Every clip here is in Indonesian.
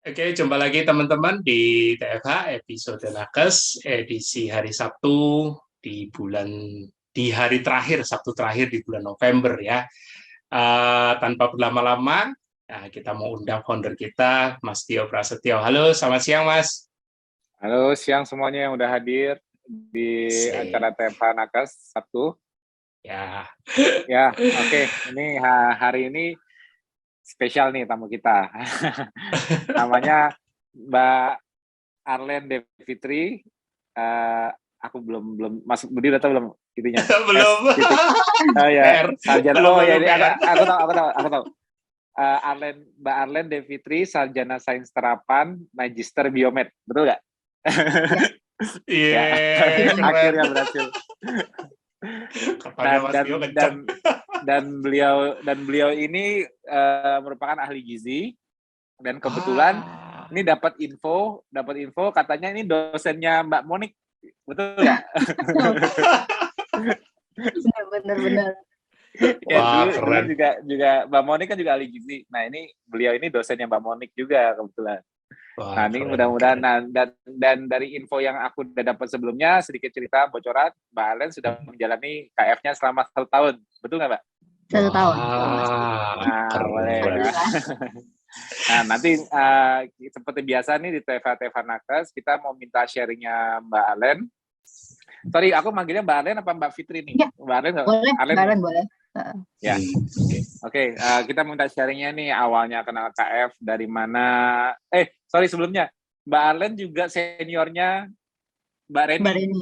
Oke, jumpa lagi teman-teman di TFH episode Nakes edisi hari Sabtu di hari terakhir, Sabtu terakhir di bulan November ya. Tanpa berlama-lama, kita mau undang founder kita, Mas Tio Prasetyo. Halo, selamat siang Mas. Halo, siang semuanya yang udah hadir di acara TFH Nakes Sabtu. Ya, Oke. Ini hari ini spesial nih tamu kita. Namanya Mbak Arlen Devitri. Aku belum masuk. Budi udah tahu belum itunya? belum. Oh ya, sarjana. Oh ya, aku tahu. Mbak Arlen Devitri, sarjana sains terapan, magister biomed, betul nggak? Iya. Akhirnya berhasil. Dan beliau ini merupakan ahli gizi, dan kebetulan ini dapat info katanya ini dosennya Mbak Monik, betul nggak? Benar. Ya, dulu juga Mbak Monik kan juga ahli gizi. Nah, ini beliau ini dosennya Mbak Monik juga kebetulan. Nah, ini mudah-mudahan dan dari info yang aku udah dapat sebelumnya, sedikit cerita bocoran, Mbak Arlen sudah menjalani KF-nya selama 1 tahun, betul nggak, Mbak? 1 tahun. Nah, boleh. Nah, nanti seperti biasa nih di TFH Nakes, kita mau minta sharingnya Mbak Arlen. Sorry, aku manggilnya Mbak Arlen apa Mbak Fitri nih? Ya, Mbak Arlen nggak? Boleh, Mbak Arlen boleh. Ya, oke. Kita minta sharingnya nih, awalnya kenal KF dari mana? Sorry sebelumnya, Mbak Arlen juga seniornya Mbak Reni. Mbak Reni.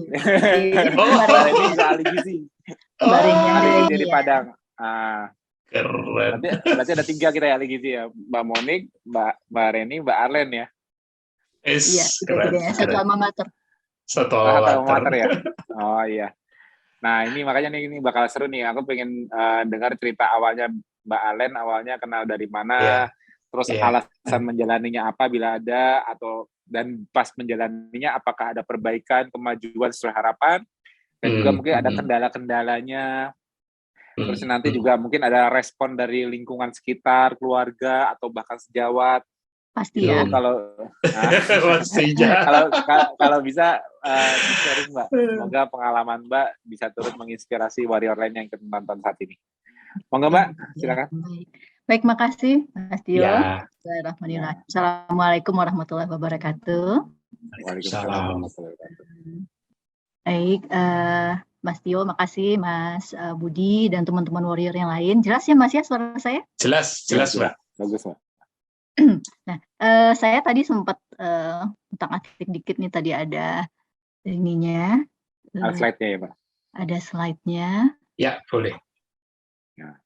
Mbak Reni juga ahli gizi. Mbak Reni ahli gizi di ya. Padang. Keren. Berarti ada 3 kita ya ahli gizi ya, Mbak Monik, Mbak Reni, Mbak Arlen ya. Iya, satu alma mater. Satu alma mater ya. Oh iya. Nah, ini makanya ini bakal seru nih. Aku pengen dengar cerita awalnya Mbak Arlen, awalnya kenal dari mana, terus alasan menjalaninya apa bila ada, dan pas menjalaninya apakah ada perbaikan, kemajuan sesuai harapan, dan juga mungkin ada kendala-kendalanya. Terus nanti juga mungkin ada respon dari lingkungan sekitar, keluarga, atau bahkan sejawat. Pasti ya. Kalau bisa di-sharing Mbak. Semoga pengalaman Mbak bisa turut menginspirasi warrior lain yang nonton saat ini. Monggo Mbak, silakan. Baik, makasih Mas Tio. Ya. Assalamualaikum warahmatullahi wabarakatuh. Waalaikumsalam. Baik, Mas Tio, makasih Mas Budi dan teman-teman warrior yang lain. Jelas ya Mas ya suara saya? Jelas Mbak. Bagus Mbak. Nah, saya tadi sempat utak-atik dikit nih, tadi ada ininya. Ada slide-nya ya, Pak? Ada slide-nya. Ya, boleh. Ya.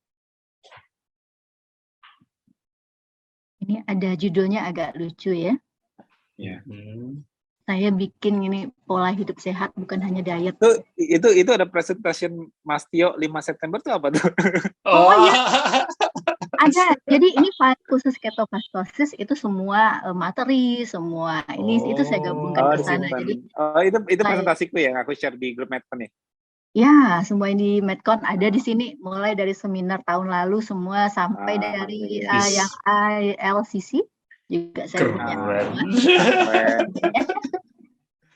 Ini ada judulnya agak lucu ya. Ya. Saya bikin ini pola hidup sehat, bukan hanya diet. Itu ada presentation Mas Tio 5 September tuh apa tuh? Oh iya. Ada. Jadi ini file khusus ketofastosis, itu semua materi, semua ini itu saya gabungkan ke sana. Jadi itu presentasiku yang aku share di grup Medcon ya. Ya, semua ini Medcon ada di sini, mulai dari seminar tahun lalu semua sampai dari yang ILCC juga saya punya.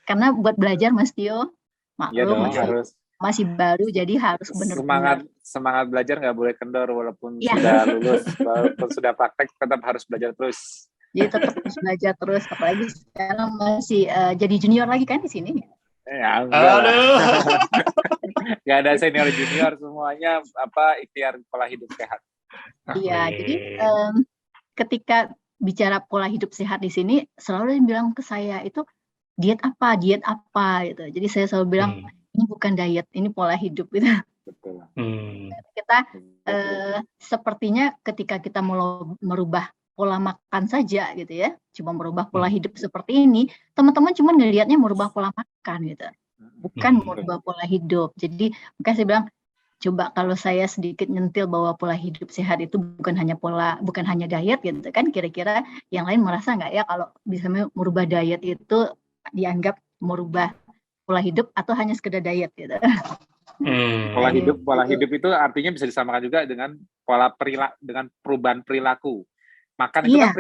Karena buat belajar Mas Tio, maklum masih baru, jadi harus benar-benar semangat belajar, nggak boleh kendor walaupun sudah lulus, walaupun sudah praktek tetap harus belajar terus. Jadi tetap harus belajar terus, apalagi sekarang masih jadi junior lagi kan di sini. Ya enggak lah. Nggak ada senior junior, semuanya ikhtiar pola hidup sehat. Iya, jadi ketika bicara pola hidup sehat di sini selalu bilang ke saya itu diet apa gitu. Jadi saya selalu bilang ini bukan diet, ini pola hidup gitu. Betul. Kita sepertinya ketika kita mau merubah pola makan saja gitu ya, cuma merubah pola hidup seperti ini, teman-teman cuma ngelihatnya merubah pola makan gitu, bukan merubah pola hidup. Jadi makanya saya bilang, coba kalau saya sedikit nyentil bahwa pola hidup sehat itu bukan hanya diet gitu kan, kira-kira yang lain merasa nggak ya kalau bisa merubah diet itu dianggap merubah pola hidup atau hanya sekedar diet gitu. Pola hidup itu artinya bisa disamakan juga dengan dengan perubahan perilaku. Makan itu kan Iya.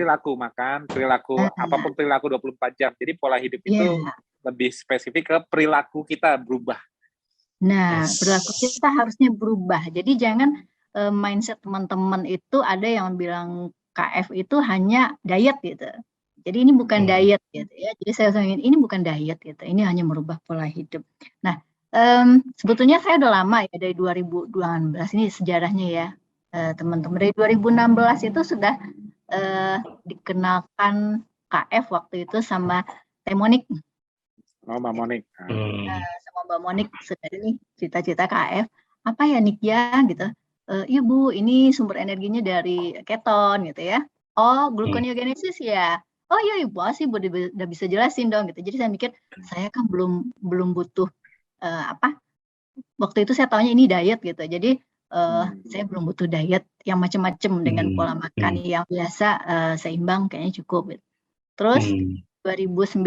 perilaku apapun perilaku 24 jam. Jadi pola hidup itu Iya. lebih spesifik ke perilaku kita berubah. Nah, Yes. perilaku kita harusnya berubah. Jadi jangan mindset teman-teman itu ada yang bilang KF itu hanya diet gitu. Jadi ini bukan diet gitu ya. Jadi saya ingin ini bukan diet gitu. Ini hanya merubah pola hidup. Nah, sebetulnya saya udah lama ya dari 2012 ini sejarahnya ya teman-teman. Dari 2016 itu sudah dikenalkan KF waktu itu sama Teh Monik. Oh, Mbak Monik. Sama Mbak Monik sudah ada nih cita-cita KF. Apa ya Nik ya gitu. Iya Bu, ini sumber energinya dari keton gitu ya. Oh, gluconeogenesis ya. Oh iya Ibu sih udah bisa jelasin dong gitu. Jadi saya mikir saya kan belum butuh waktu itu saya taunya ini diet gitu. Jadi saya belum butuh diet yang macam-macam dengan pola makan yang biasa seimbang kayaknya cukup gitu. Terus 2019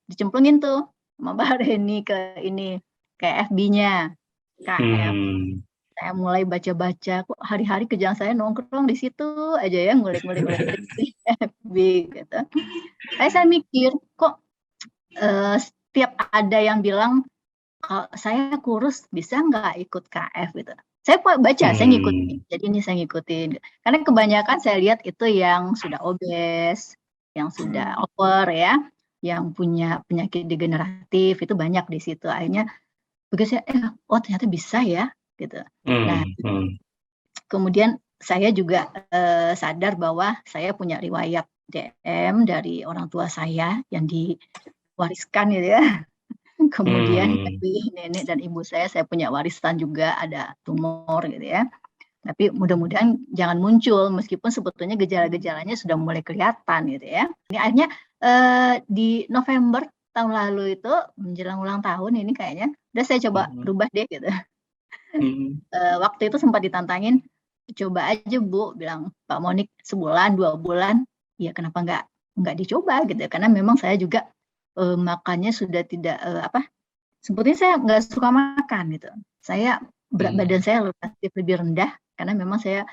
dicemplungin tuh sama Mbak Reni ke FB-nya KF. Saya mulai baca-baca, kok hari-hari kerjaan saya nongkrong di situ aja ya, ngulik-ngulik di FB gitu. Saya mikir, kok setiap ada yang bilang, kalau saya kurus bisa nggak ikut KF gitu. Saya baca, saya ngikutin. Jadi ini saya ngikutin. Karena kebanyakan saya lihat itu yang sudah obes, yang sudah over ya, yang punya penyakit degeneratif itu banyak di situ. Akhirnya begitu saya, oh ternyata bisa ya, gitu. Nah, kemudian saya juga sadar bahwa saya punya riwayat DM dari orang tua saya yang diwariskan gitu ya. Kemudian dari nenek dan ibu saya punya warisan juga ada tumor gitu ya. Tapi mudah-mudahan jangan muncul meskipun sebetulnya gejala-gejalanya sudah mulai kelihatan gitu ya. Ini akhirnya di November tahun lalu itu menjelang ulang tahun ini kayaknya udah saya coba rubah deh gitu. Waktu itu sempat ditantangin, coba aja Bu, bilang Pak Monik sebulan 2 bulan, ya kenapa nggak dicoba gitu. Karena memang saya juga makannya sudah tidak sebetulnya saya nggak suka makan gitu. Saya berat badan saya relatif lebih rendah karena memang saya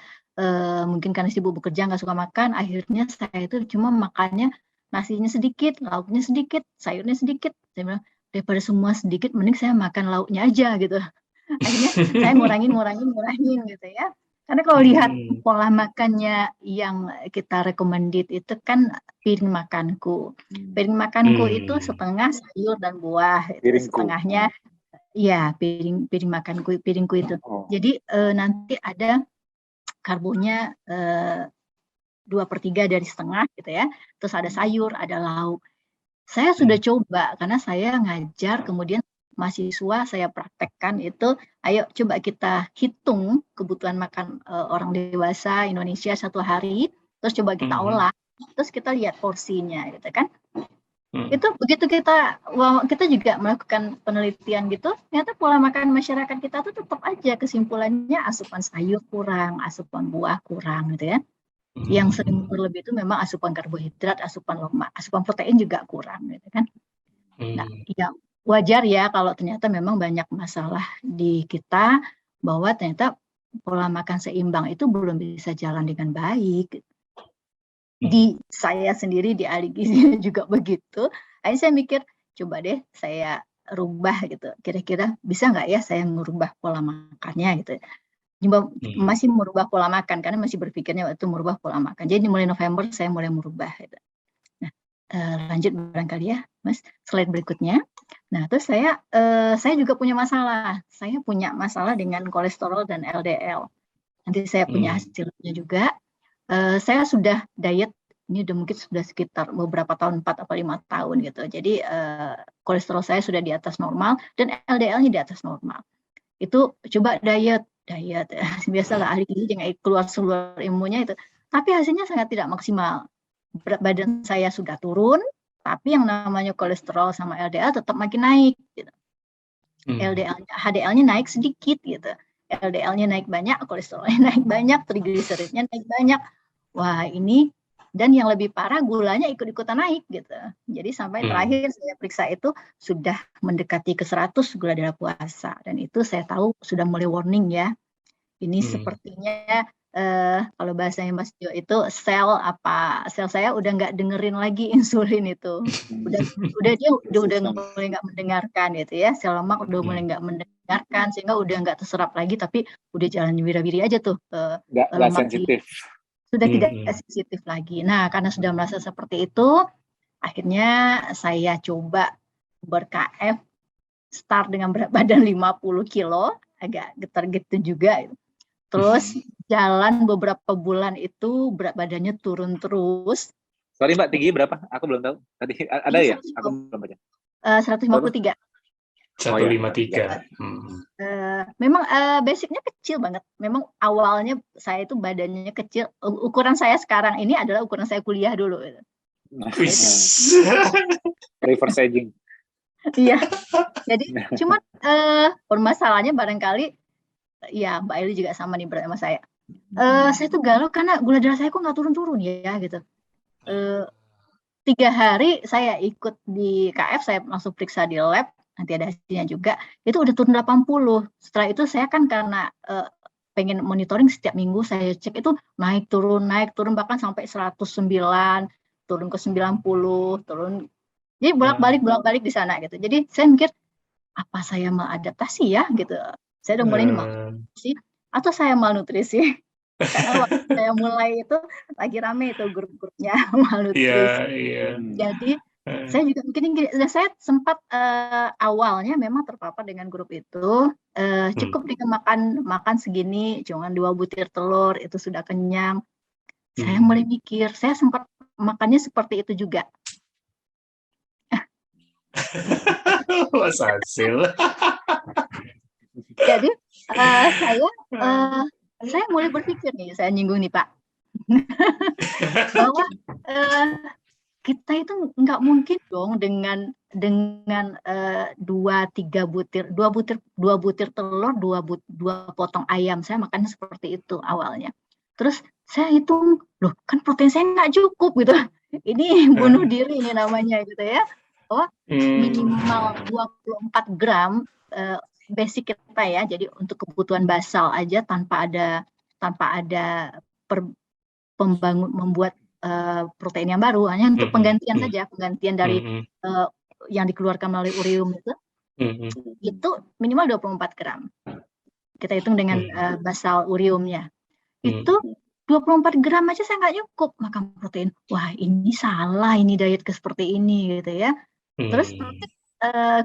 mungkin karena sibuk bekerja nggak suka makan. Akhirnya saya itu cuma makannya nasinya sedikit, lauknya sedikit, sayurnya sedikit. Saya bilang daripada semua sedikit, mending saya makan lauknya aja gitu. Akhirnya saya ngurangin gitu ya. Karena kalau lihat pola makannya yang kita recommended itu kan piring makanku. Piring makanku itu setengah sayur dan buah, setengahnya ya piring makanku, piringku itu. Jadi nanti ada karbonya 2/3 dari setengah gitu ya. Terus ada sayur, ada lauk. Saya sudah coba karena saya ngajar, kemudian mahasiswa saya praktekkan itu, ayo coba kita hitung kebutuhan makan orang dewasa Indonesia 1 hari, terus coba kita olah, terus kita lihat porsinya gitu kan. Itu begitu kita juga melakukan penelitian gitu, ternyata pola makan masyarakat kita tuh tetap aja kesimpulannya asupan sayur kurang, asupan buah kurang gitu ya. Yang sering berlebih itu memang asupan karbohidrat, asupan lemak, asupan protein juga kurang gitu kan. Nah, ya wajar ya kalau ternyata memang banyak masalah di kita bahwa ternyata pola makan seimbang itu belum bisa jalan dengan baik. Di saya sendiri, di ahli gizi juga begitu. Akhirnya saya mikir, coba deh saya rubah gitu. Kira-kira bisa nggak ya saya merubah pola makannya gitu. Masih merubah pola makan karena masih berpikirnya waktu merubah pola makan. Jadi mulai November saya mulai merubah gitu. Nah, lanjut barangkali ya, Mas, slide berikutnya. Nah, terus saya juga punya masalah. Saya punya masalah dengan kolesterol dan LDL. Nanti saya punya hasilnya juga. Saya sudah diet, ini udah mungkin sudah sekitar beberapa tahun, 4 atau 5 tahun gitu. Jadi kolesterol saya sudah di atas normal dan LDL-nya di atas normal. Itu coba diet biasalah ahli gizi jangan keluar ilmunya itu. Tapi hasilnya sangat tidak maksimal. Berat badan saya sudah turun, tapi yang namanya kolesterol sama LDL tetap makin naik gitu. HDL-nya naik sedikit gitu. LDL-nya naik banyak, kolesterolnya naik banyak, trigliseridnya naik banyak. Wah, ini dan yang lebih parah gulanya ikut-ikutan naik gitu. Jadi sampai terakhir saya periksa itu sudah mendekati ke 100 gula darah puasa dan itu saya tahu sudah mulai warning ya. Ini sepertinya kalau bahasanya Mas Jo itu sel saya udah nggak dengerin lagi insulin itu. Udah dia udah mulai nggak mendengarkan gitu ya. Sel lemak udah mulai nggak mendengarkan sehingga udah nggak terserap lagi, tapi udah jalan bira-biri aja tuh nggak sensitif. Sudah tidak sensitif lagi. Nah, karena sudah merasa seperti itu, akhirnya saya coba ber-KF, start dengan berat badan 50 kilo, agak getar gitu juga. Terus jalan beberapa bulan itu berat badannya turun terus. Sorry Mbak, tinggi berapa? Aku belum tahu. Tadi ada ya? Aku belum baca. 153. 153. Memang basicnya kecil banget. Memang awalnya saya itu badannya kecil. Ukuran saya sekarang ini adalah ukuran saya kuliah dulu. Reverse aging. Iya. Jadi cuma permasalahannya barangkali ya Mbak Eli juga sama nih bersama saya. Saya tuh galau karena gula darah saya kok nggak turun-turun ya gitu. 3 hari saya ikut di KF, saya langsung periksa di lab, nanti ada hasilnya juga, itu udah turun 80. Setelah itu saya kan karena pengen monitoring setiap minggu, saya cek itu naik turun, bahkan sampai 109, turun ke 90, turun. Jadi bolak-balik di sana gitu. Jadi saya mikir, apa saya maladaptasi ya gitu. Saya udah mulai malnutrisi atau saya malnutrisi. Karena waktu saya mulai itu lagi rame itu grup-grupnya malnutrisi. Jadi saya juga mungkin gini, saya sempat awalnya memang terpapar dengan grup itu, cukup dengan makan segini, cuma 2 butir telur itu sudah kenyang. Saya mulai mikir, saya sempat makannya seperti itu juga. Mas Hasil. Jadi saya mulai berpikir nih, saya nyinggung nih Pak, bahwa kita itu nggak mungkin dong dengan 2 butir telur, 2 potong ayam, saya makannya seperti itu awalnya. Terus saya hitung, loh kan protein saya nggak cukup gitu, ini bunuh diri ini namanya gitu ya. Minimal 24 gram basic kita ya, jadi untuk kebutuhan basal aja tanpa ada membuat protein yang baru, hanya untuk penggantian saja, penggantian dari yang dikeluarkan melalui ureum itu minimal 24 gram. Kita hitung dengan basal ureumnya. Itu 24 gram aja saya nggak cukup makan protein. Wah, ini salah, ini diet seperti ini gitu ya. Terus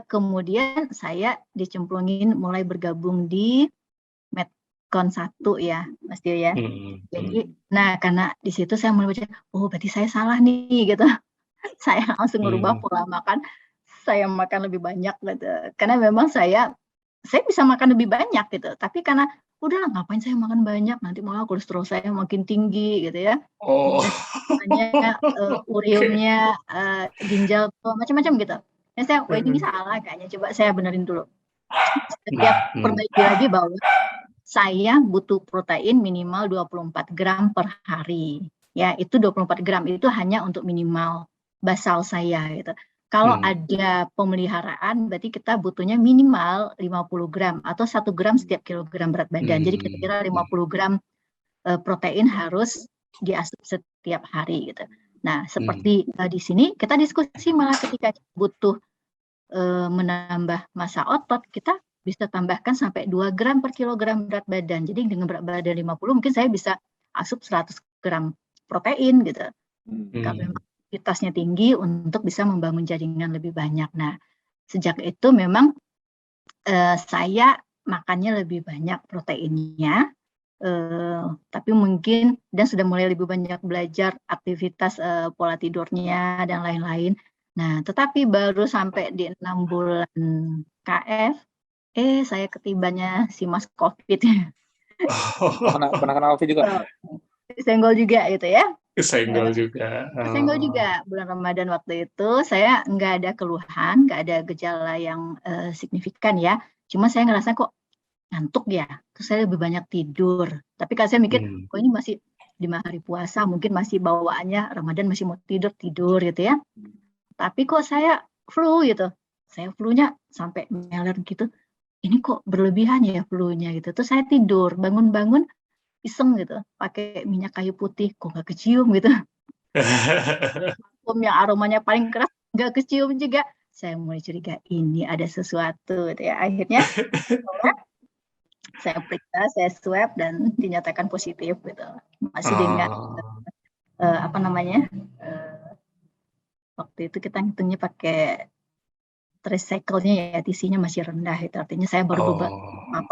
kemudian saya dicemplungin mulai bergabung di Medcon 1 ya, Mas Dio ya. Jadi, nah karena di situ saya mulai baca, oh berarti saya salah nih gitu. Saya langsung merubah pola makan, saya makan lebih banyak gitu. Karena memang saya bisa makan lebih banyak gitu, tapi karena udahlah ngapain saya makan banyak, nanti malah kolesterol saya makin tinggi gitu ya. Hanya ureumnya, ginjal, macam-macam gitu. Nah, saya, ini salah kayaknya, coba saya benerin dulu. Setiap perbaiki lagi bahwa saya butuh protein minimal 24 gram per hari. Ya, itu 24 gram itu hanya untuk minimal basal saya gitu. Kalau ada pemeliharaan, berarti kita butuhnya minimal 50 gram atau 1 gram setiap kilogram berat badan. Jadi kira-kira 50 gram protein harus diasup setiap hari gitu. Nah, seperti di sini kita diskusi malah ketika butuh menambah massa otot, kita bisa tambahkan sampai 2 gram per kilogram berat badan. Jadi dengan berat badan 50 mungkin saya bisa asup 100 gram protein gitu. Kalau memang aktivitasnya tinggi untuk bisa membangun jaringan lebih banyak. Nah, sejak itu memang saya makannya lebih banyak proteinnya, tapi mungkin dan sudah mulai lebih banyak belajar aktivitas pola tidurnya dan lain-lain. Nah, tetapi baru sampai di 6 bulan KF, saya ketibanya si Mas COVID. Pernah kena COVID juga? Senggol juga gitu ya. Kesenggol juga. Kesenggol juga bulan Ramadan waktu itu. Saya nggak ada keluhan, nggak ada gejala yang signifikan ya. Cuma saya ngerasa kok ngantuk ya. Terus saya lebih banyak tidur. Tapi kalau saya mikir, kok ini masih 5 hari puasa, mungkin masih bawaannya Ramadan masih mau tidur gitu ya. Tapi kok saya flu gitu. Saya flu-nya sampai meler gitu. Ini kok berlebihan ya flu-nya gitu. Terus saya tidur, bangun-bangun iseng gitu, pakai minyak kayu putih, kok nggak kecium gitu. Yang aromanya paling keras nggak kecium juga. Saya mulai curiga ini ada sesuatu gitu ya. Akhirnya saya periksa, saya swab dan dinyatakan positif gitu. Masih dengan apa namanya? Waktu itu kita ngitungnya pakai recycle-nya ya, TC-nya masih rendah itu. Artinya saya baru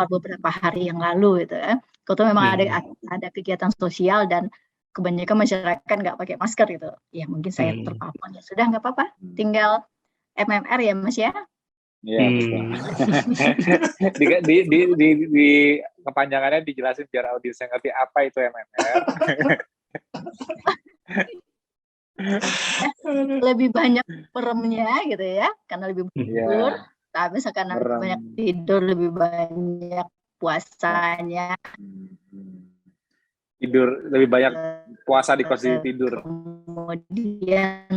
beberapa hari yang lalu gitu ya. Kalau memang ada kegiatan sosial dan kebanyakan masyarakat nggak pakai masker gitu. Ya mungkin saya terpapar, ya sudah nggak apa-apa. Tinggal MMR ya Mas ya. Iya betul. di kepanjangannya dijelasin biar audiensnya ngerti apa itu MMR. Lebih banyak meremnya gitu ya, karena lebih tidur. Tapi karena banyak tidur lebih banyak puasanya. Tidur lebih banyak puasa di posisi tidur. Kemudian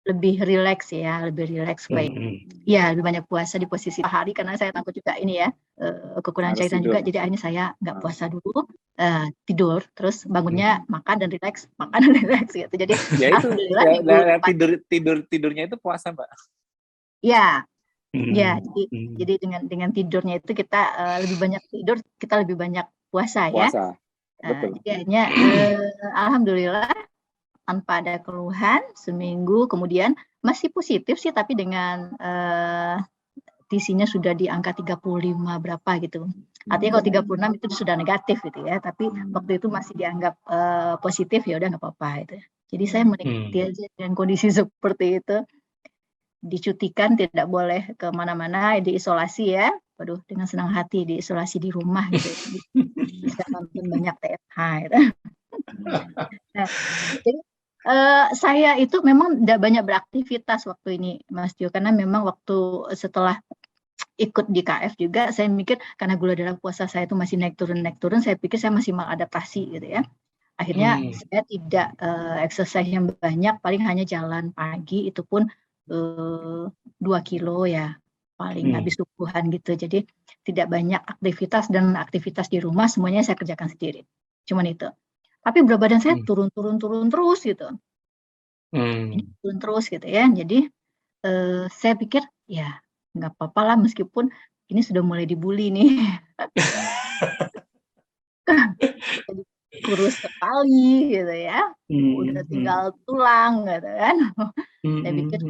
lebih rileks ya, lebih rileks baik. Ya, lebih banyak puasa di posisi hari karena saya takut juga ini ya, kekurangan cairan juga. Jadi akhirnya saya nggak puasa dulu, tidur, terus bangunnya makan dan rileks gitu. Jadi ya itu tidurnya itu puasa, Mbak. Ya. Ya, jadi dengan tidurnya itu kita lebih banyak tidur, kita lebih banyak puasa ya. Betul. Jadi akhirnya alhamdulillah tanpa ada keluhan, seminggu kemudian masih positif sih, tapi dengan TC-nya sudah di angka 35 berapa gitu. Artinya kalau 36 itu sudah negatif gitu ya, tapi waktu itu masih dianggap positif, ya udah nggak apa-apa itu. Jadi saya menikmati aja dengan kondisi seperti itu. Dicutikan, tidak boleh kemana-mana, diisolasi ya. Waduh, dengan senang hati diisolasi di rumah gitu. Bisa nonton banyak TFH gitu. Nah, jadi saya itu memang tidak banyak beraktivitas waktu ini, Mas Tio, karena memang waktu setelah ikut di KF juga, saya mikir karena gula darah puasa saya itu masih naik turun, saya pikir saya masih mengadaptasi gitu ya. Akhirnya saya tidak exercise yang banyak, paling hanya jalan pagi, itu pun 2 kilo ya, paling habis subuhan gitu. Jadi tidak banyak aktivitas, dan aktivitas di rumah semuanya saya kerjakan sendiri. Cuman itu. Tapi berat badan saya turun terus gitu. Turun terus gitu ya. Jadi saya pikir ya nggak apa-apa lah meskipun ini sudah mulai dibully nih. Kurus sekali gitu ya. Udah tinggal tulang gitu kan. Saya pikir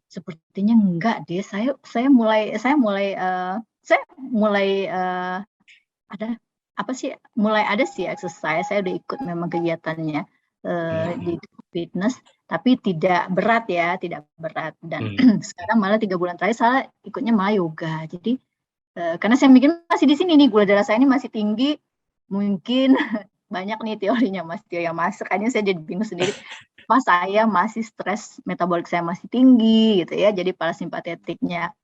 sepertinya enggak deh. Saya mulai ada apa sih? Mulai ada sih exercise. Saya udah ikut memang kegiatannya di fitness, tapi tidak berat ya, tidak berat. Dan sekarang malah 3 bulan terakhir saya ikutnya malah yoga. Jadi karena saya mikir masih di sini nih, gula darah saya ini masih tinggi, mungkin banyak nih teorinya Mas Tio yang masuk. Akhirnya saya jadi bingung sendiri. Pas saya masih stres, metabolik saya masih tinggi gitu ya, jadi parasimpatetiknya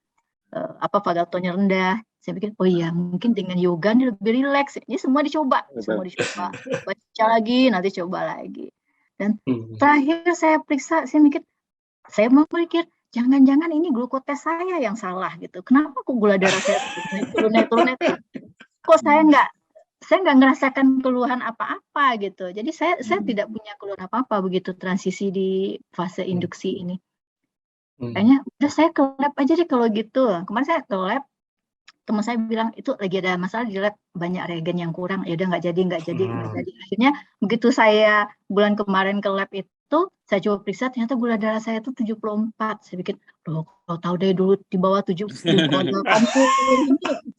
vagal-tonnya rendah. Saya pikir oh iya mungkin dengan yoga ini lebih rileks. Ini semua dicoba, baca lagi, nanti coba lagi. Dan terakhir saya periksa, saya mau mikir jangan-jangan ini glukotes saya yang salah gitu. Kenapa kok gula darah saya turun itu? Kok saya nggak ngerasakan keluhan apa-apa gitu. Jadi saya tidak punya keluhan apa-apa begitu transisi di fase induksi ini. Kayaknya udah saya ke lab aja deh kalau gitu. Kemarin saya ke lab, teman saya bilang itu lagi ada masalah di lab, banyak reagen yang kurang. Ya udah nggak jadi. Akhirnya begitu saya bulan kemarin ke lab itu, saya coba periksa, ternyata gula darah saya itu 74. Saya pikir, loh kalau tahu deh dulu di bawah 70, kalau 80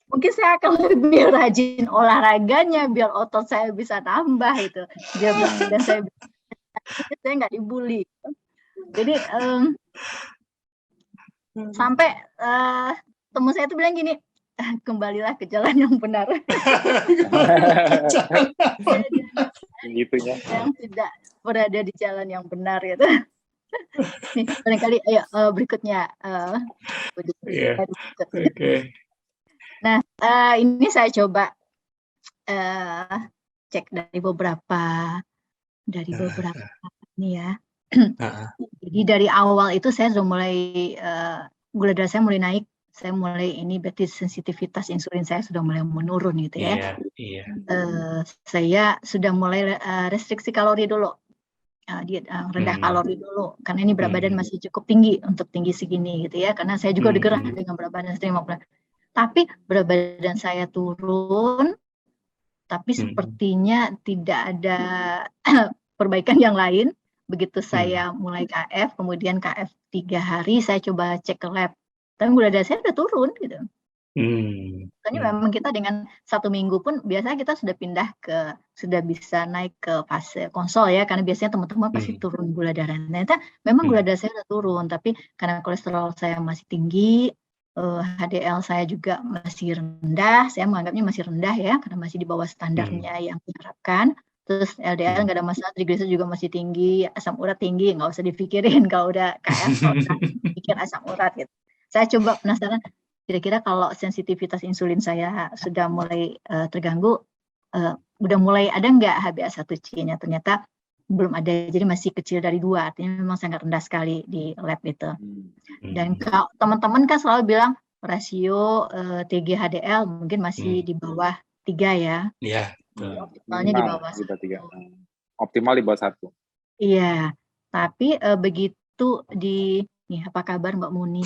mungkin saya akan lebih rajin olahraganya biar otot saya bisa tambah itu. Dan saya nggak dibully. Jadi sampai teman saya itu bilang gini, kembalilah ke jalan yang benar. Gitunya. Yang tidak berada di jalan yang benar gitu. Nih, barangkali ayo berikutnya. Nah, ini saya coba cek dari beberapa ini ya. Jadi dari awal itu saya sudah mulai gula darah saya mulai naik saya mulai ini berarti sensitivitas insulin saya sudah mulai menurun gitu ya. Iya. Saya sudah mulai restriksi kalori dulu. Diet rendah kalori dulu, karena ini berat badan masih cukup tinggi untuk tinggi segini gitu ya, karena saya juga digerah dengan berat badan 150. Tapi berat badan saya turun, tapi sepertinya tidak ada perbaikan yang lain. Begitu saya mulai KF, kemudian KF 3 hari saya coba cek ke lab, tapi gula darah saya udah turun gitu. Soalnya memang kita dengan 1 minggu pun biasanya kita sudah bisa naik ke fase konsol ya, karena biasanya teman-teman pasti turun gula darah. Ternyata memang gula darah saya udah turun, tapi karena kolesterol saya masih tinggi, HDL saya juga masih rendah, saya menganggapnya masih rendah ya, karena masih di bawah standarnya yang diharapkan. Terus LDL nggak ada masalah, triglycerida juga masih tinggi, asam urat tinggi, nggak usah dipikirin kalau udah KF, nggak usah pikir asam urat gitu. Saya coba penasaran, kira-kira kalau sensitivitas insulin saya sudah mulai terganggu, udah mulai ada nggak HbA1c-nya? Ternyata belum ada, jadi masih kecil dari 2, artinya memang sangat rendah sekali di lab itu. Dan kalau teman-teman kan selalu bilang rasio TG HDL mungkin masih di bawah 3 ya. Iya. Optimalnya di bawah 1. Optimal di bawah 1. Iya, tapi begitu nih apa kabar Mbak Muni?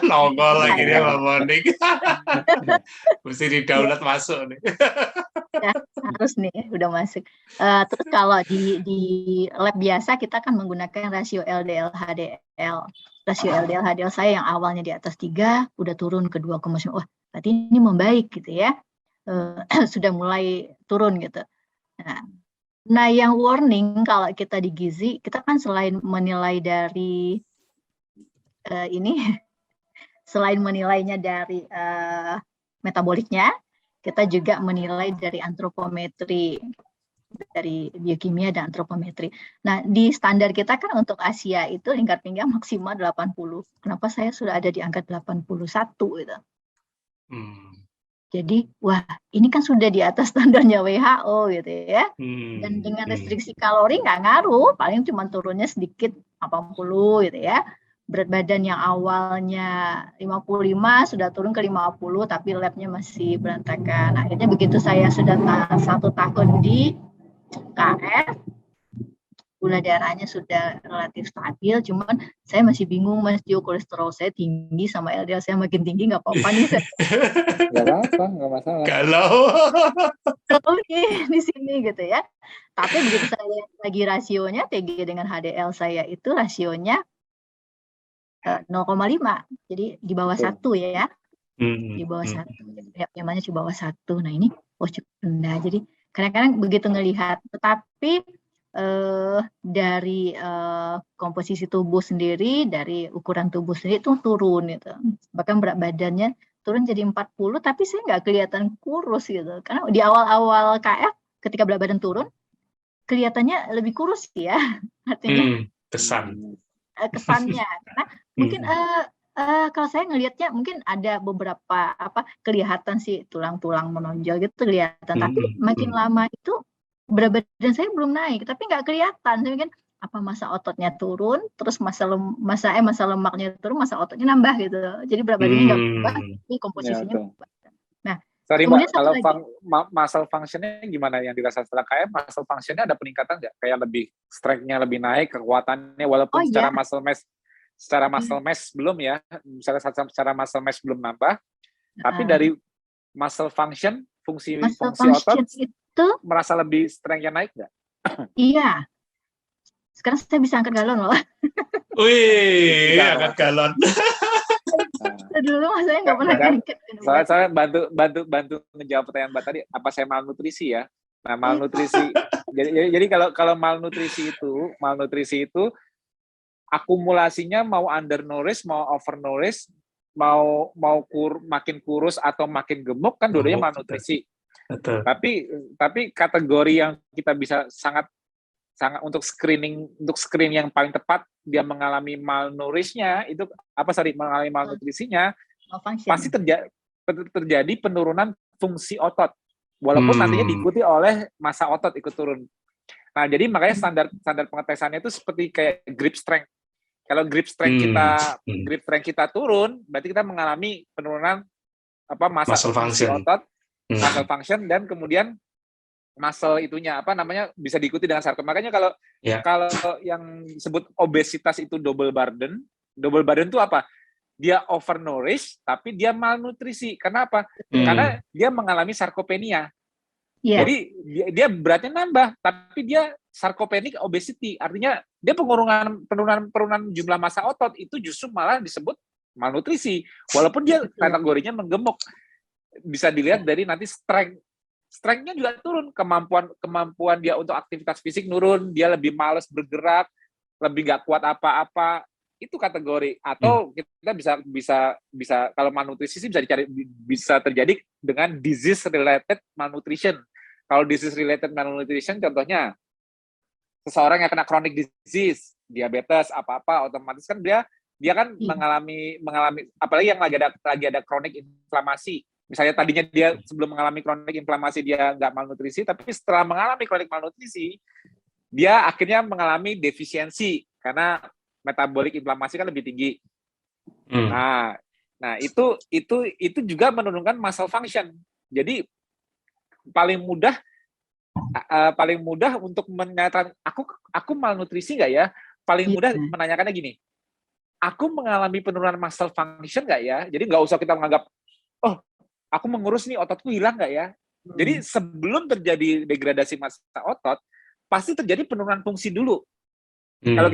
Nongol lagi dia Mbak Monik. Mesti di-download masuk nih. Ya, harus nih, udah masuk. Terus kalau di lab biasa kita kan menggunakan rasio LDL HDL. Rasio LDL HDL saya yang awalnya di atas 3 udah turun ke 2,9. Wah, berarti ini membaik gitu ya. Sudah mulai turun gitu. Nah, yang warning kalau kita di gizi, kita kan selain menilai dari selain menilainya dari metaboliknya, kita juga menilai dari antropometri, dari biokimia dan antropometri. Nah, di standar kita kan untuk Asia itu lingkar pinggang maksimal 80. Kenapa saya sudah ada di angka 81 gitu. Jadi, wah, ini kan sudah di atas standarnya WHO gitu ya. Dan dengan restriksi kalori nggak ngaruh, paling cuma turunnya sedikit 80 gitu ya. Berat badan yang awalnya 55 sudah turun ke 50, tapi labnya masih berantakan. Akhirnya begitu saya sudah 1 tahun di KF, gula darahnya sudah relatif stabil, cuman saya masih bingung Mas Jo, kolesterol saya tinggi sama LDL saya makin tinggi, nggak apa-apa nih. Nggak apa-apa, nggak masalah. Kalau di sini gitu ya. Tapi begitu saya lihat lagi rasionya TG dengan HDL saya itu rasionya 0,5, jadi di bawah 1 ya. Di bawah 1, namanya di bawah 1. Nah ini cukup rendah. Jadi kadang-kadang begitu ngelihat, tetapi dari komposisi tubuh sendiri, dari ukuran tubuh sendiri itu turun gitu. Bahkan berat badannya turun jadi 40, tapi saya nggak kelihatan kurus gitu. Karena di awal-awal KF ketika berat badan turun, kelihatannya lebih kurus ya. Artinya kesannya, karena mungkin kalau saya ngelihatnya mungkin ada beberapa kelihatan sih tulang-tulang menonjol gitu kelihatan, tapi makin lama itu berat badan saya belum naik, tapi nggak kelihatan. Saya mungkin apa masa ototnya turun, terus masa lemaknya turun, masa ototnya nambah gitu. Jadi berat badannya nggak berubah, tapi komposisinya berubah. Nah, sorry Mbak, kalau muscle function-nya gimana yang dirasa setelah KF? Muscle function-nya ada peningkatan nggak? Kayak lebih strength-nya lebih naik, kekuatannya walaupun secara muscle mass belum ya, misalnya secara muscle mass belum nambah, tapi dari muscle function, fungsi otot itu merasa lebih strength-nya naik nggak? Iya. Sekarang saya bisa angkat galon loh. Wih, angkat galon. Dulu saya nggak pernah angkat. Saya bantu menjawab pertanyaan Mbak tadi. Apa saya malnutrisi ya? Nah, malnutrisi. jadi kalau malnutrisi itu akumulasinya mau undernourished, mau overnourished, mau makin kurus atau makin gemuk kan dua-duanya malnutrisi. Betul. Tapi kategori yang kita bisa sangat untuk screen yang paling tepat dia mengalami malnourishnya itu mengalami malnutrisinya pasti terjadi penurunan fungsi otot walaupun nantinya diikuti oleh massa otot ikut turun. Nah, jadi makanya standar pengetesannya itu seperti kayak grip strength. Kalau grip strength kita turun, berarti kita mengalami penurunan massa fungsi otot, muscle function, dan kemudian muscle itunya bisa diikuti dengan sarkom. Makanya kalau yang disebut obesitas itu double burden itu apa? Dia overnourished tapi dia malnutrisi. Kenapa? Karena dia mengalami sarkopenia. Jadi dia beratnya nambah, tapi dia sarcopenic obesity, artinya dia penurunan jumlah massa otot itu justru malah disebut malnutrisi, walaupun dia kategorinya menggemuk. Bisa dilihat dari nanti strength-nya juga turun, kemampuan dia untuk aktivitas fisik nurun, dia lebih malas bergerak, lebih nggak kuat apa-apa. Itu kategori. Atau kita bisa kalau malnutrisi sih bisa terjadi dengan disease related malnutrition. Kalau disease related malnutrition contohnya seseorang yang kena chronic disease, diabetes apa-apa, otomatis kan dia kan mengalami apalagi yang lagi ada chronic inflamasi. Misalnya tadinya dia sebelum mengalami chronic inflamasi dia nggak malnutrisi, tapi setelah mengalami chronic malnutrisi dia akhirnya mengalami defisiensi karena metabolik inflamasi kan lebih tinggi. Nah itu juga menurunkan muscle function. Jadi paling mudah untuk menyatakan aku malnutrisi nggak ya? Paling mudah menanyakannya gini, aku mengalami penurunan muscle function nggak ya? Jadi nggak usah kita menganggap, oh aku mengurus nih ototku hilang nggak ya? Jadi sebelum terjadi degradasi massa otot, pasti terjadi penurunan fungsi dulu. Kalau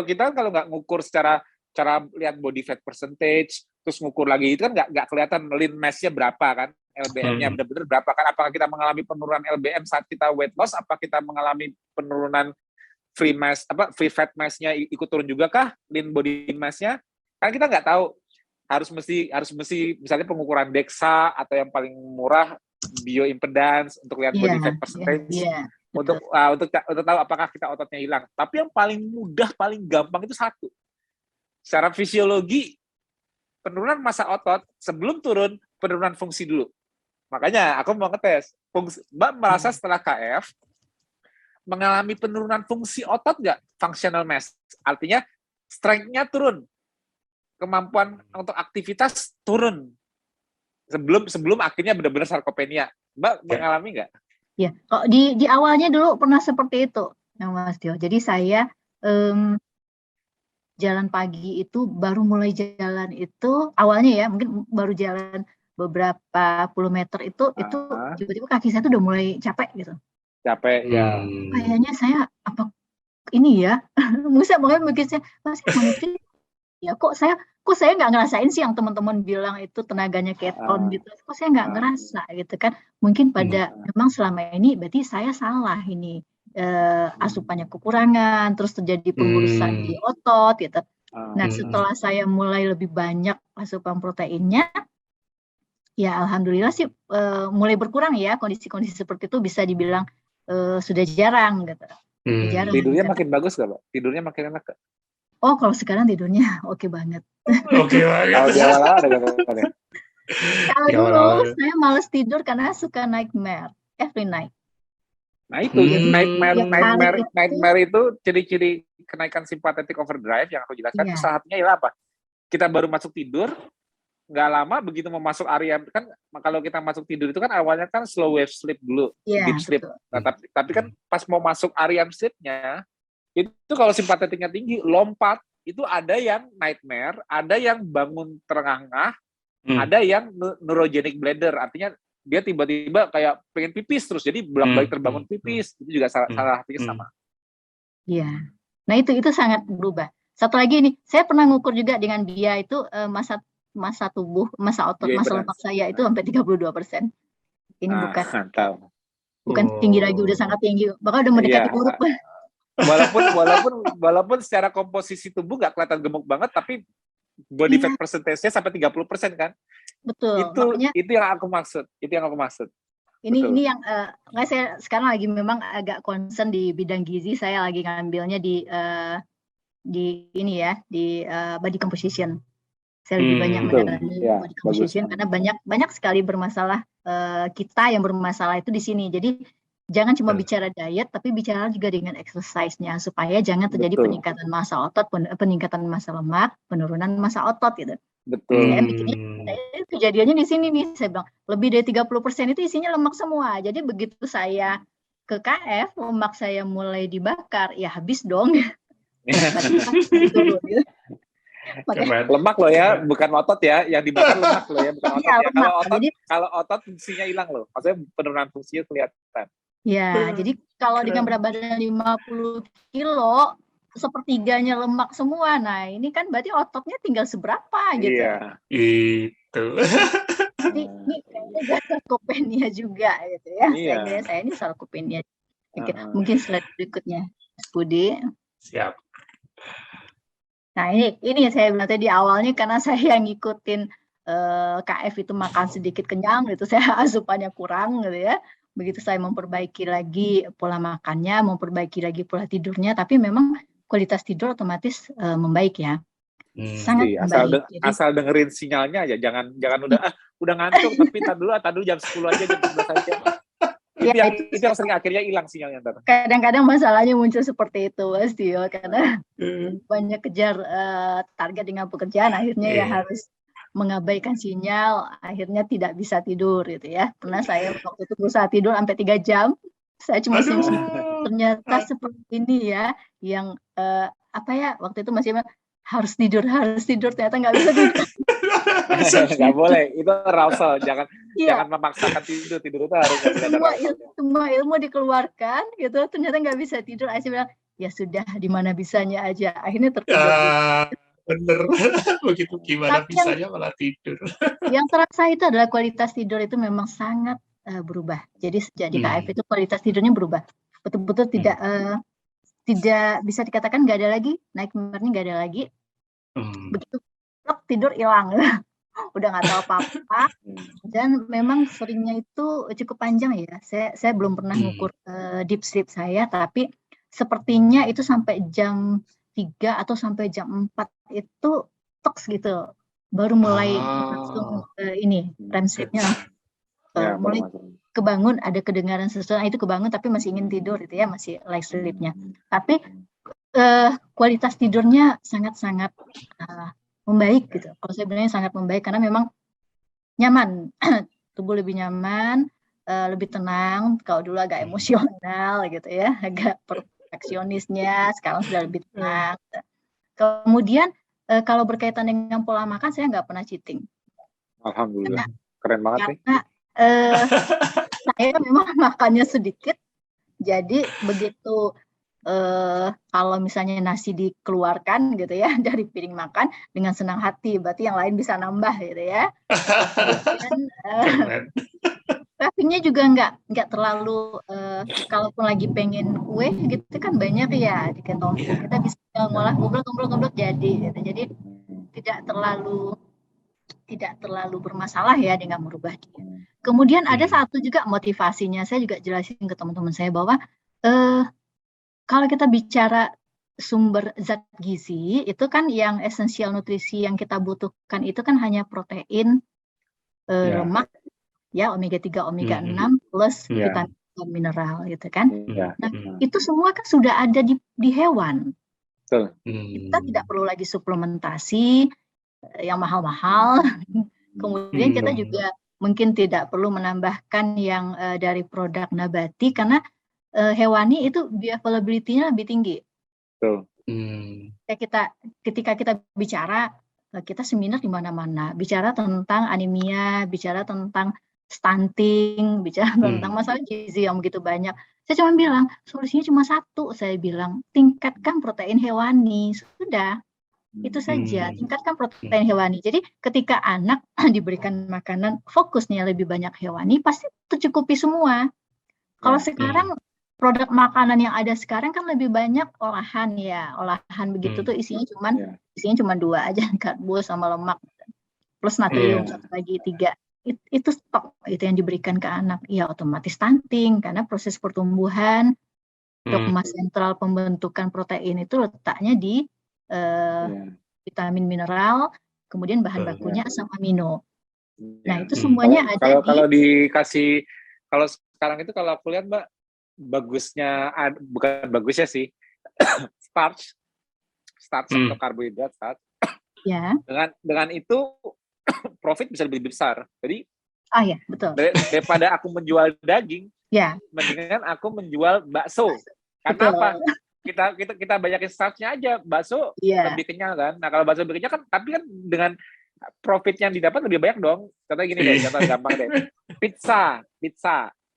kita nggak ngukur secara lihat body fat percentage, terus ngukur lagi itu kan nggak kelihatan lean mass-nya berapa kan, LBM-nya benar-benar berapa kan? Apakah kita mengalami penurunan LBM saat kita weight loss? Apa kita mengalami penurunan free fat mass-nya ikut turun juga kah? Lean body mass-nya? Kan kita nggak tahu. Harus mesti misalnya pengukuran DEXA atau yang paling murah bioimpedance untuk lihat body fat percentage. Untuk tahu apakah kita ototnya hilang. Tapi yang paling mudah, paling gampang itu satu. Secara fisiologi, penurunan massa otot sebelum turun penurunan fungsi dulu. Makanya aku mau ngetes. Mbak merasa setelah KF mengalami penurunan fungsi otot nggak? Functional mass. Artinya strength-nya turun. Kemampuan untuk aktivitas turun. Sebelum akhirnya benar-benar sarkopenia. Mbak mengalami nggak? Ya, kok di awalnya dulu pernah seperti itu, Mas Tio. Jadi saya jalan pagi itu baru mulai jalan itu awalnya ya, mungkin baru jalan beberapa puluh meter itu tiba-tiba kaki saya tuh udah mulai capek gitu. Capek ya. Kayaknya saya apa ini ya? Mungkin saya masih mengerti. Ya kok saya nggak ngerasain sih yang teman-teman bilang itu tenaganya keton gitu. Kok saya nggak ngerasa gitu kan? Mungkin memang selama ini berarti saya salah ini. Asupannya kekurangan, terus terjadi pengurusan di otot gitu. Nah setelah saya mulai lebih banyak asupan proteinnya, ya alhamdulillah sih mulai berkurang ya kondisi-kondisi seperti itu bisa dibilang sudah jarang gitu. Jarang, tidurnya makin bagus gak, Pak? Tidurnya makin enak gak? Oh kalau sekarang tidurnya oke banget. Oke banget. Kalau di awal ada gak? Kalau dulu saya males tidur karena suka nightmare every night. Nah itu nightmare itu ciri-ciri kenaikan sympathetic overdrive yang aku jelaskan. Salah satunya ialah apa? Kita baru masuk tidur, nggak lama begitu mau masuk area kan kalau kita masuk tidur itu kan awalnya kan slow wave sleep dulu, deep sleep. Nah, tapi kan pas mau masuk REM sleep-nya itu kalau simpatetiknya tinggi lompat itu ada yang nightmare, ada yang bangun terengah-engah, ada yang neurogenic bladder, artinya dia tiba-tiba kayak pengen pipis terus jadi bolak-balik terbangun pipis, itu juga salah satunya sama. Iya. Nah itu sangat berubah. Satu lagi nih, saya pernah ngukur juga dengan dia itu massa tubuh, massa otot, massa lemak saya itu sampai 32%. Ini bukan tinggi lagi, udah sangat tinggi, bahkan udah mendekati kuruk. Walaupun secara komposisi tubuh nggak kelihatan gemuk banget, tapi body fat percentage-nya sampai 30% kan? Betul. Itu yang aku maksud. Ini yang saya sekarang lagi memang agak concern di bidang gizi. Saya lagi ngambilnya di ini ya, di body composition. Saya lebih banyak mendalami body composition karena banyak sekali bermasalah, kita yang bermasalah itu di sini. Jadi Jangan cuma bicara diet, tapi bicara juga dengan exercise-nya supaya jangan terjadi peningkatan massa otot, peningkatan massa lemak, penurunan massa otot gitu. Betul. Saya mikirnya kejadiannya di sini nih, saya bilang lebih dari 30% itu isinya lemak semua. Jadi begitu saya ke KF, lemak saya mulai dibakar, ya habis dong. Lemak loh ya, bukan otot ya, yang dibakar lemak loh ya, bukan otot ya. Kalau otot fungsinya hilang loh, maksudnya penurunan fungsinya kelihatan. Ya, jadi kalau dengan berat badan 50 kilo, sepertiganya lemak semua. Nah, ini kan berarti ototnya tinggal seberapa gitu. Iya. Itu. Jadi ini kayaknya sarkopenia juga gitu ya. Iya. Saya ini sarkopenia. Mungkin slide berikutnya, Mas Budi. Siap. Nah, ini saya bilang tadi awalnya karena saya ngikutin KF itu makan sedikit kenyang gitu, saya asupannya kurang gitu ya. Begitu saya memperbaiki lagi pola makannya, memperbaiki lagi pola tidurnya, tapi memang kualitas tidur otomatis membaik ya. Sangat membaik. Asal dengerin sinyalnya aja, jangan udah ngantuk tapi tar dulu jam 10 aja, jam 11 aja. Itu yang sering akhirnya hilang sinyalnya. Kadang-kadang masalahnya muncul seperti itu, Mas Tio, karena banyak kejar target dengan pekerjaan, akhirnya ya harus mengabaikan sinyal, akhirnya tidak bisa tidur gitu ya. Pernah saya waktu itu berusaha tidur sampai 3 jam, saya cuma senyum. Ternyata seperti ini ya, yang waktu itu masih harus tidur, ternyata nggak bisa tidur. Nggak boleh, itu arousal, jangan memaksakan tidur itu harus semua ilmu dikeluarkan gitu, ternyata nggak bisa tidur. Saya bilang ya sudah, di mana bisanya aja, akhirnya tertidur. Bener, begitu gimana bisanya malah tidur. Yang terasa itu adalah kualitas tidur itu memang sangat berubah. Jadi sejak di KF itu kualitas tidurnya berubah, betul-betul tidak bisa dikatakan nggak ada lagi, nightmare-nya nggak ada lagi. Begitu tidur hilang, udah nggak tahu apa-apa. Dan memang seringnya itu cukup panjang ya. Saya belum pernah ngukur deep sleep saya, tapi sepertinya itu sampai jam 3 atau sampai jam 4 itu toks gitu, baru mulai langsung REM sleep-nya mulai kebangun, ada kedengaran sesuatu, itu kebangun tapi masih ingin tidur gitu ya, masih light sleep-nya. Tapi kualitas tidurnya sangat-sangat membaik gitu. Kalau saya bilangnya sangat membaik karena memang nyaman, tubuh lebih nyaman, lebih tenang. Kalau dulu agak emosional gitu ya, agak perfeksionisnya, sekarang sudah lebih tenang. Kemudian kalau berkaitan dengan pola makan, saya nggak pernah cheating. Alhamdulillah, keren banget nih. Karena saya memang makannya sedikit, jadi begitu kalau misalnya nasi dikeluarkan gitu ya dari piring makan, dengan senang hati, berarti yang lain bisa nambah gitu ya. Kemudian cravingnya juga nggak terlalu, kalaupun lagi pengen kue gitu kan banyak ya di ketong, kita bisa ngolah ngobrol jadi gitu. Jadi tidak terlalu bermasalah ya dengan merubah dia. Kemudian ada satu juga motivasinya, saya juga jelasin ke teman-teman saya bahwa kalau kita bicara sumber zat gizi, itu kan yang esensial nutrisi yang kita butuhkan itu kan hanya protein, lemak, ya omega 3, omega 6 plus vitamin dan mineral gitu kan. Nah, itu semua kan sudah ada di hewan. Kita tidak perlu lagi suplementasi yang mahal-mahal. Kemudian kita juga mungkin tidak perlu menambahkan yang dari produk nabati karena hewani itu bioavailability-nya lebih tinggi. Ketika kita bicara, kita seminar di mana-mana, bicara tentang anemia, bicara tentang stunting, bicara tentang masalah gizi yang begitu banyak. Saya cuma bilang, solusinya cuma satu, saya bilang, tingkatkan protein hewani, sudah. Itu saja, tingkatkan protein hewani. Jadi ketika anak diberikan makanan, fokusnya lebih banyak hewani, pasti tercukupi semua. Kalau sekarang, produk makanan yang ada sekarang kan lebih banyak olahan ya, olahan begitu tuh isinya cuma 2 aja, karbo sama lemak plus natrium satu lagi 3. Itu stok itu yang diberikan ke anak, ya otomatis stunting karena proses pertumbuhan dogma sentral pembentukan protein itu letaknya di vitamin mineral, kemudian bahan bakunya asam amino. Nah itu semuanya ada kalau dikasih, kalau sekarang itu kalau aku lihat Mbak, bagusnya, bukan bagusnya sih, starch atau karbohidrat starch. Ya. Dengan itu profit bisa lebih besar. Jadi ya, betul. Daripada aku menjual daging, ya, mendingan aku menjual bakso. Karena apa? Kita banyakin starchnya aja, bakso lebih kenyal kan. Nah kalau bakso lebih kenyal kan, tapi kan dengan profit yang didapat lebih banyak dong. Contoh gini deh, contoh gampang deh. Pizza.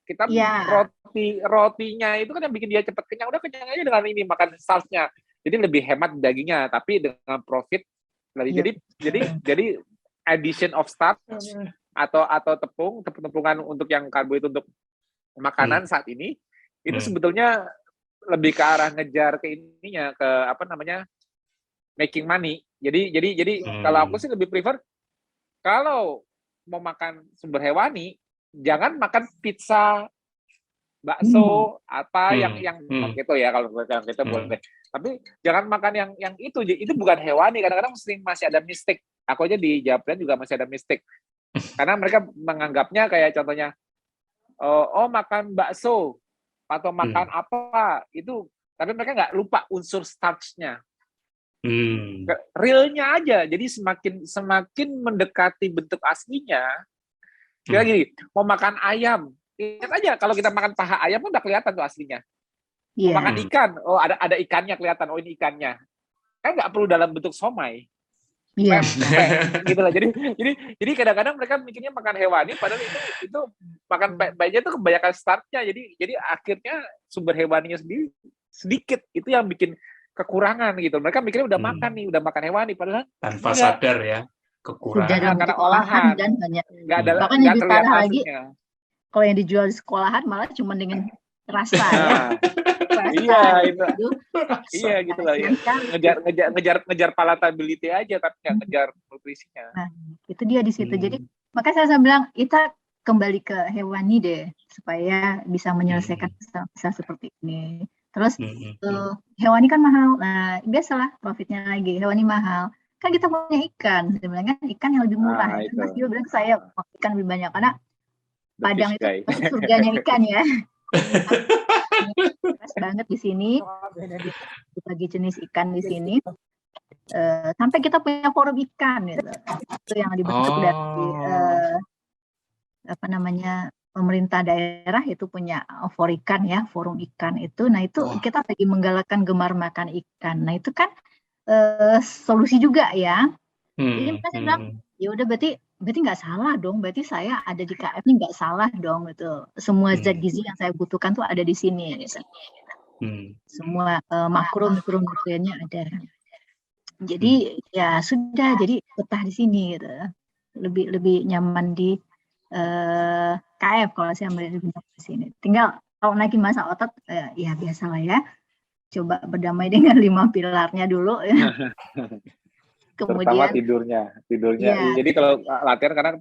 Kita rotinya itu kan yang bikin dia cepat kenyang. Udah kenyang aja dengan ini makan starchnya. Jadi lebih hemat dagingnya, tapi dengan profit lebih. Jadi addition of starch atau tepung-tepungan untuk yang karbohidrat untuk makanan saat ini itu sebetulnya lebih ke arah ngejar ke ininya, ke apa namanya, making money. Jadi kalau aku sih lebih prefer kalau mau makan sumber hewani, jangan makan pizza, bakso, apa yang gitu ya, kalau kita boleh. Tapi jangan makan yang itu bukan hewani. Kadang-kadang masih ada mistik. Aku aja di Japan juga masih ada mistik. Karena mereka menganggapnya kayak contohnya, makan bakso atau makan apa itu, tapi mereka nggak lupa unsur starch-nya. Realnya aja. Jadi semakin mendekati bentuk aslinya. Kira gini, mau makan ayam, ingat aja kalau kita makan paha ayam udah kelihatan tuh aslinya. Mau makan ikan, ada ikannya kelihatan, ini ikannya. Kan nggak perlu dalam bentuk somai. Gitu lah. Jadi kadang-kadang mereka mikirnya makan hewani, padahal itu makan bayinya itu kebanyakan startnya. Jadi akhirnya sumber hewaninya sendiri sedikit. Itu yang bikin kekurangan gitu. Mereka mikirnya udah makan hewani, padahal tanpa sadar ya kekurangan. Karena olahan dan banyak. Bahkan yang terlihat lagi, kalau yang dijual di sekolahan malah cuma dengan rasa Iya gitu lah ya. Ngejar palatability aja, tapi nggak ngejar nutrisinya. Nah, itu dia di situ. Jadi makanya saya bilang kita kembali ke hewani deh supaya bisa menyelesaikan masalah seperti ini. Terus hewani kan mahal. Nah, biasalah profitnya lagi. Hewani mahal. Kan kita punya ikan. Sebenarnya ikan yang lebih murah. Mas Dio bilang saya ikan lebih banyak karena Padang itu surganya ikan ya. Pas banget di sini. Bagi jenis ikan di sini. Sampai kita punya forum ikan gitu. Itu yang dibentuk dari pemerintah daerah itu punya Forikan ya, forum ikan itu. Nah itu kita lagi menggalakkan gemar makan ikan. Nah itu kan solusi juga ya. Jadi saya bilang ya udah berarti nggak salah dong. Berarti saya ada di KF ini nggak salah dong gitu. Semua zat gizi yang saya butuhkan tuh ada di sini gitu. Semua makro-mikronutriennya ada. Jadi ya sudah, jadi betah di sini gitu. Lebih nyaman di KF kalau saya melihat di sini. Tinggal kalau naikin masa otot ya biasalah ya. Coba berdamai dengan 5 pilarnya dulu ya. Kemudian terutama tidurnya. Ya. Jadi kalau latihan karena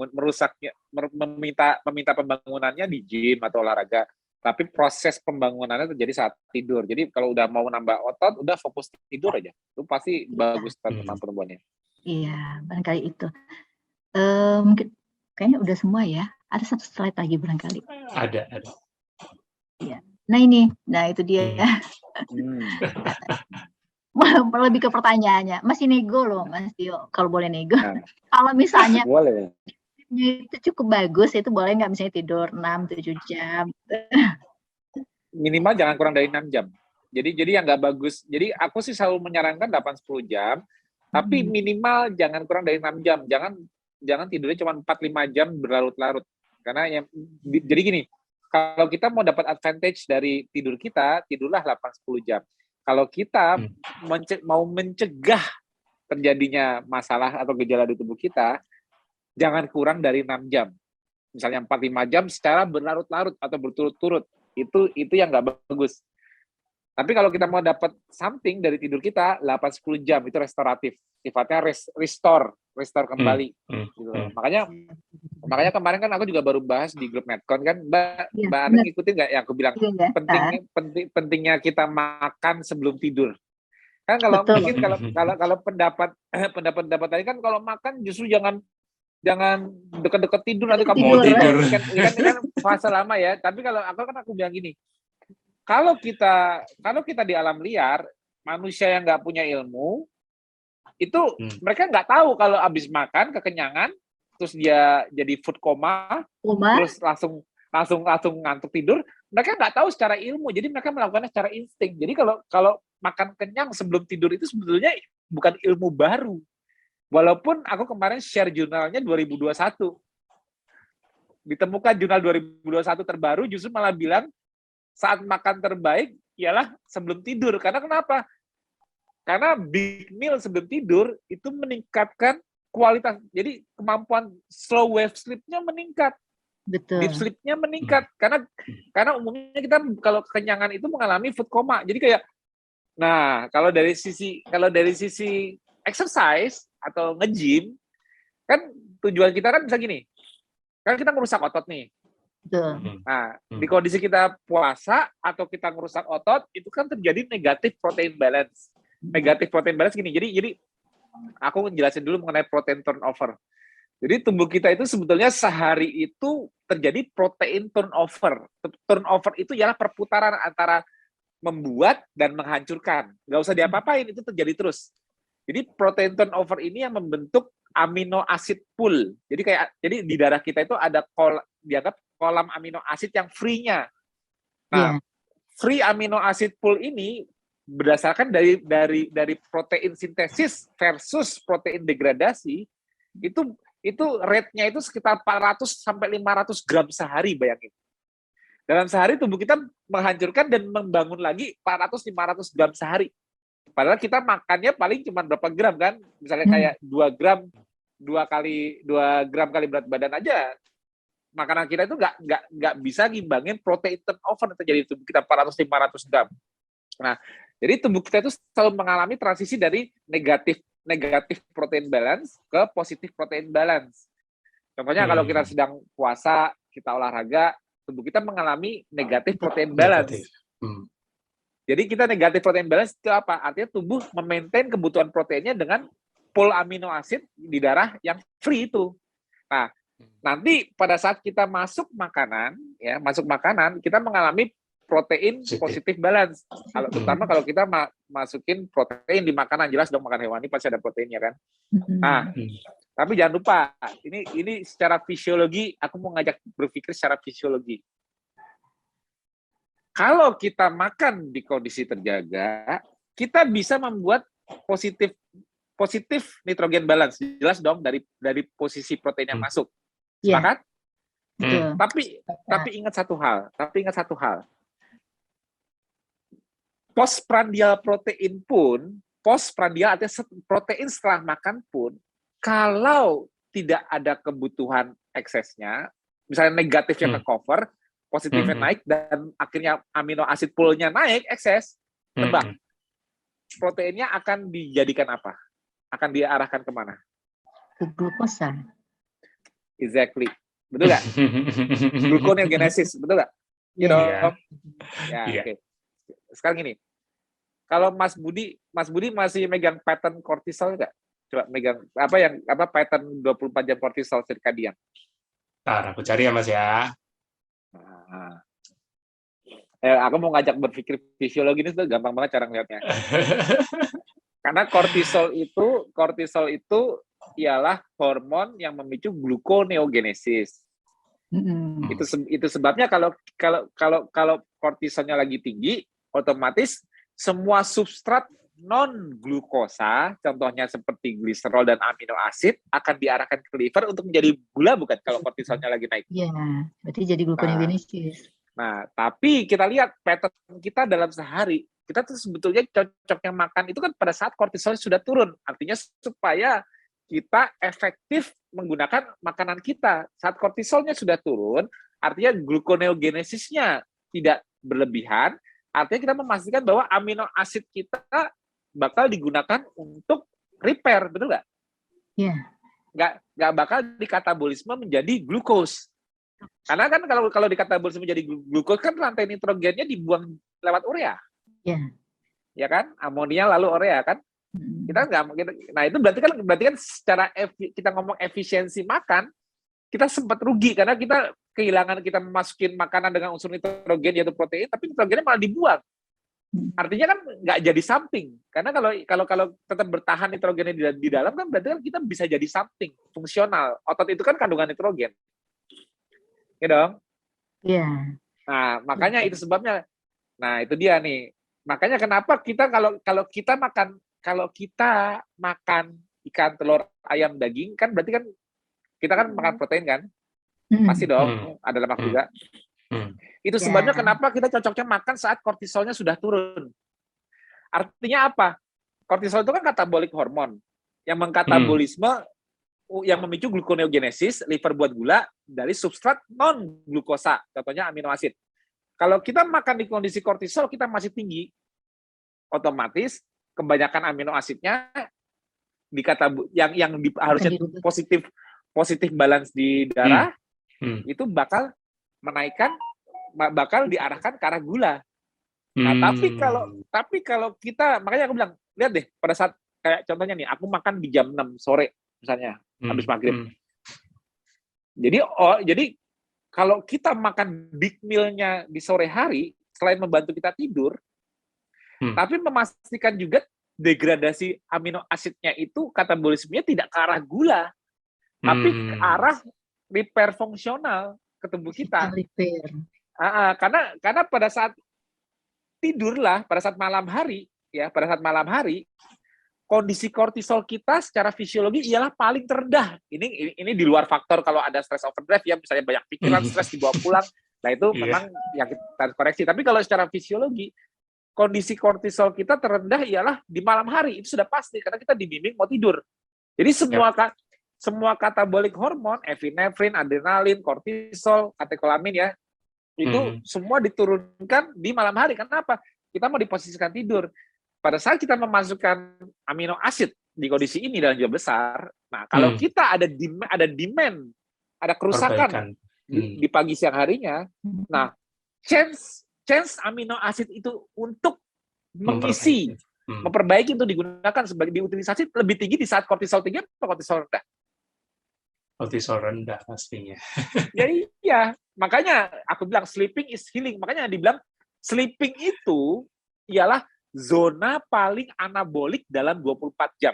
merusaknya, meminta pembangunannya di gym atau olahraga. Tapi proses pembangunannya terjadi saat tidur. Jadi kalau udah mau nambah otot, udah fokus tidur aja. Itu pasti bagus tentang perempuannya. Iya, barangkali itu. Mungkin kayaknya udah semua ya. Ada satu slide lagi barangkali. Ada. Iya. Nah itu dia ya. Lebih ke pertanyaannya. Masih nego loh, Mas Tio. Kalau boleh nego. Kalau misalnya boleh. Itu cukup bagus, itu boleh nggak misalnya tidur 6-7 jam? Minimal jangan kurang dari 6 jam. Jadi yang nggak bagus. Jadi aku sih selalu menyarankan 8-10 jam, tapi minimal jangan kurang dari 6 jam. Jangan tidurnya cuma 4-5 jam berlarut-larut. Karena jadi gini, kalau kita mau dapat advantage dari tidur kita, tidurlah 8-10 jam. Kalau kita mau mencegah terjadinya masalah atau gejala di tubuh kita, jangan kurang dari 6 jam. Misalnya 4-5 jam secara berlarut-larut atau berturut-turut. Itu yang nggak bagus. Tapi kalau kita mau dapat something dari tidur kita, 8-10 jam itu restoratif. Sifatnya restore kembali. Gitu. Makanya kemarin kan aku juga baru bahas di grup Medcon kan, Mbak Ana ngikutin nggak yang aku bilang pentingnya kita makan sebelum tidur. Kan kalau mungkin kalau pendapat tadi kan kalau makan justru jangan dekat-dekat tidur nanti kamu mau tidur. Kan fase lama ya. Tapi kalau aku bilang gini, kalau kita di alam liar, manusia yang nggak punya ilmu, itu mereka nggak tahu kalau habis makan kekenyangan, terus dia jadi food coma, terus langsung ngantuk tidur. Mereka nggak tahu secara ilmu, jadi mereka melakukannya secara insting. Jadi kalau makan kenyang sebelum tidur itu sebetulnya bukan ilmu baru. Walaupun aku kemarin share jurnalnya 2021. Ditemukan jurnal 2021 terbaru justru malah bilang saat makan terbaik ialah sebelum tidur. Karena kenapa? Karena big meal sebelum tidur itu meningkatkan kualitas. Jadi kemampuan slow wave sleep-nya meningkat. Betul. Deep sleep-nya meningkat. Karena umumnya kita kalau kekenyangan itu mengalami food coma. Jadi kayak, nah kalau dari sisi exercise atau nge-gym, kan tujuan kita kan bisa gini. Kan kita ngerusak otot nih. Betul. Nah, di kondisi kita puasa atau kita ngerusak otot, itu kan terjadi negatif protein balance. Negatif protein balance gini. Jadi aku jelasin dulu mengenai protein turnover. Jadi tubuh kita itu sebetulnya sehari itu terjadi protein turnover. Turnover itu ialah perputaran antara membuat dan menghancurkan. Nggak usah diapa-apain, itu terjadi terus. Jadi protein turnover ini yang membentuk amino acid pool. Jadi di darah kita itu ada dianggap kolam amino acid yang free-nya. Nah, free amino acid pool ini berdasarkan dari protein sintesis versus protein degradasi itu rate-nya itu sekitar 400 sampai 500 gram sehari, bayangin. Dalam sehari tubuh kita menghancurkan dan membangun lagi 400-500 gram sehari. Padahal kita makannya paling cuma berapa gram kan? Misalnya kayak 2 gram 2 gram kali berat badan aja. Makanan kita itu nggak bisa ngimbangin protein turnover yang terjadi di tubuh kita 400-500 gram. Nah, jadi tubuh kita itu selalu mengalami transisi dari negatif protein balance ke positif protein balance. Contohnya kalau kita sedang puasa, kita olahraga, tubuh kita mengalami negatif protein balance. Jadi kita negatif protein balance itu apa? Artinya tubuh memaintain kebutuhan proteinnya dengan pool amino acid di darah yang free itu. Nah, nanti pada saat kita masuk makanan, kita mengalami protein positif balance. Terutama kalau kita masukin protein di makanan, jelas dong makan hewani pasti ada proteinnya kan. Nah, tapi jangan lupa, ini secara fisiologi, aku mau ngajak berpikir secara fisiologi. Kalau kita makan di kondisi terjaga, kita bisa membuat positif nitrogen balance. Jelas dong dari posisi protein yang masuk. Sepakat? Tapi ingat satu hal. Postprandial protein pun, postprandial artinya protein setelah makan pun, kalau tidak ada kebutuhan eksesnya, misalnya negatifnya ke cover, positifnya naik, dan akhirnya amino acid pool-nya naik, ekses, tebak. Proteinnya akan dijadikan apa? Akan diarahkan kemana? Ke glukosa. Exactly. Betul nggak? Gluconeogenesis, betul nggak? Oke. Sekarang gini, kalau Mas Budi masih megang pattern kortisol nggak? Coba megang pattern 24 jam kortisol sirkadian. Ntar aku cari ya Mas ya. Nah. Aku mau ngajak berpikir fisiologi ini sudah gampang banget cara ngeliatnya. Karena kortisol itu ialah hormon yang memicu gluconeogenesis. Itu sebabnya kalau kortisolnya lagi tinggi, otomatis semua substrat non glukosa, contohnya seperti gliserol dan amino acid, akan diarahkan ke liver untuk menjadi gula, bukan kalau kortisolnya lagi naik. Iya, berarti jadi gluconeogenesis. Nah, tapi kita lihat pattern kita dalam sehari, kita tuh sebetulnya cocoknya makan itu kan pada saat kortisol sudah turun. Artinya supaya kita efektif menggunakan makanan kita. Saat kortisolnya sudah turun, artinya gluconeogenesisnya tidak berlebihan, artinya kita memastikan bahwa amino acid kita bakal digunakan untuk repair, betul nggak? Iya. Nggak bakal dikatabolisme menjadi glukos. Karena kan kalau dikatabolisme menjadi glukos kan rantai nitrogennya dibuang lewat urea. Iya. Ya kan? Amonia lalu urea kan? Kita nggak mungkin. Nah, itu berarti kan secara kita ngomong efisiensi makan, kita sempat rugi karena kita kehilangan kita memasukin makanan dengan unsur nitrogen yaitu protein, tapi nitrogennya malah dibuang. Artinya kan nggak jadi something. Karena kalau tetap bertahan nitrogennya di dalam kan berarti kan kita bisa jadi something fungsional. Otot itu kan kandungan nitrogen. Ya dong? Iya. Nah, makanya itu sebabnya. Nah, itu dia nih. Makanya kenapa kita kalau kita makan ikan, telur, ayam, daging kan berarti kan kita kan makan protein kan? Pasti dong, ada lemak juga. Itu sebabnya kenapa kita cocoknya makan saat kortisolnya sudah turun. Artinya apa? Kortisol itu kan katabolik hormon yang mengkatabolisme yang memicu gluconeogenesis, liver buat gula dari substrat non glukosa, contohnya amino asid. Kalau kita makan di kondisi kortisol kita masih tinggi, otomatis kebanyakan amino asidnya harusnya positif balance di darah itu bakal diarahkan ke arah gula. Nah, tapi kalau kita, makanya aku bilang, lihat deh pada saat kayak contohnya nih, aku makan di jam 6 sore misalnya, habis maghrib. Jadi kalau kita makan big meal-nya di sore hari, selain membantu kita tidur, tapi memastikan juga degradasi amino asidnya itu katabolismenya tidak ke arah gula, tapi ke arah repair fungsional ke tubuh kita. Karena pada saat tidurlah, pada saat malam hari, kondisi kortisol kita secara fisiologi ialah paling terendah. Ini di luar faktor kalau ada stress overdrive ya, misalnya banyak pikiran, stres dibawa pulang. Nah itu memang yang kita harus koreksi. Tapi kalau secara fisiologi, kondisi kortisol kita terendah ialah di malam hari. Itu sudah pasti karena kita dibimbing mau tidur. Jadi semua katabolik hormon, epinefrin, adrenalin, kortisol, katekolamin ya, itu semua diturunkan di malam hari. Kenapa? Kita mau diposisikan tidur. Pada saat kita memasukkan amino asid di kondisi ini dalam jumlah besar, nah kalau kita ada demand, ada kerusakan di pagi siang harinya, nah chance amino asid itu untuk mengisi, memperbaiki untuk digunakan sebagai diutilisasi lebih tinggi di saat kortisol tinggi atau kortisol rendah? Kortisol rendah pastinya. Ya iya, makanya aku bilang sleeping is healing. Makanya dibilang sleeping itu ialah zona paling anabolik dalam 24 jam.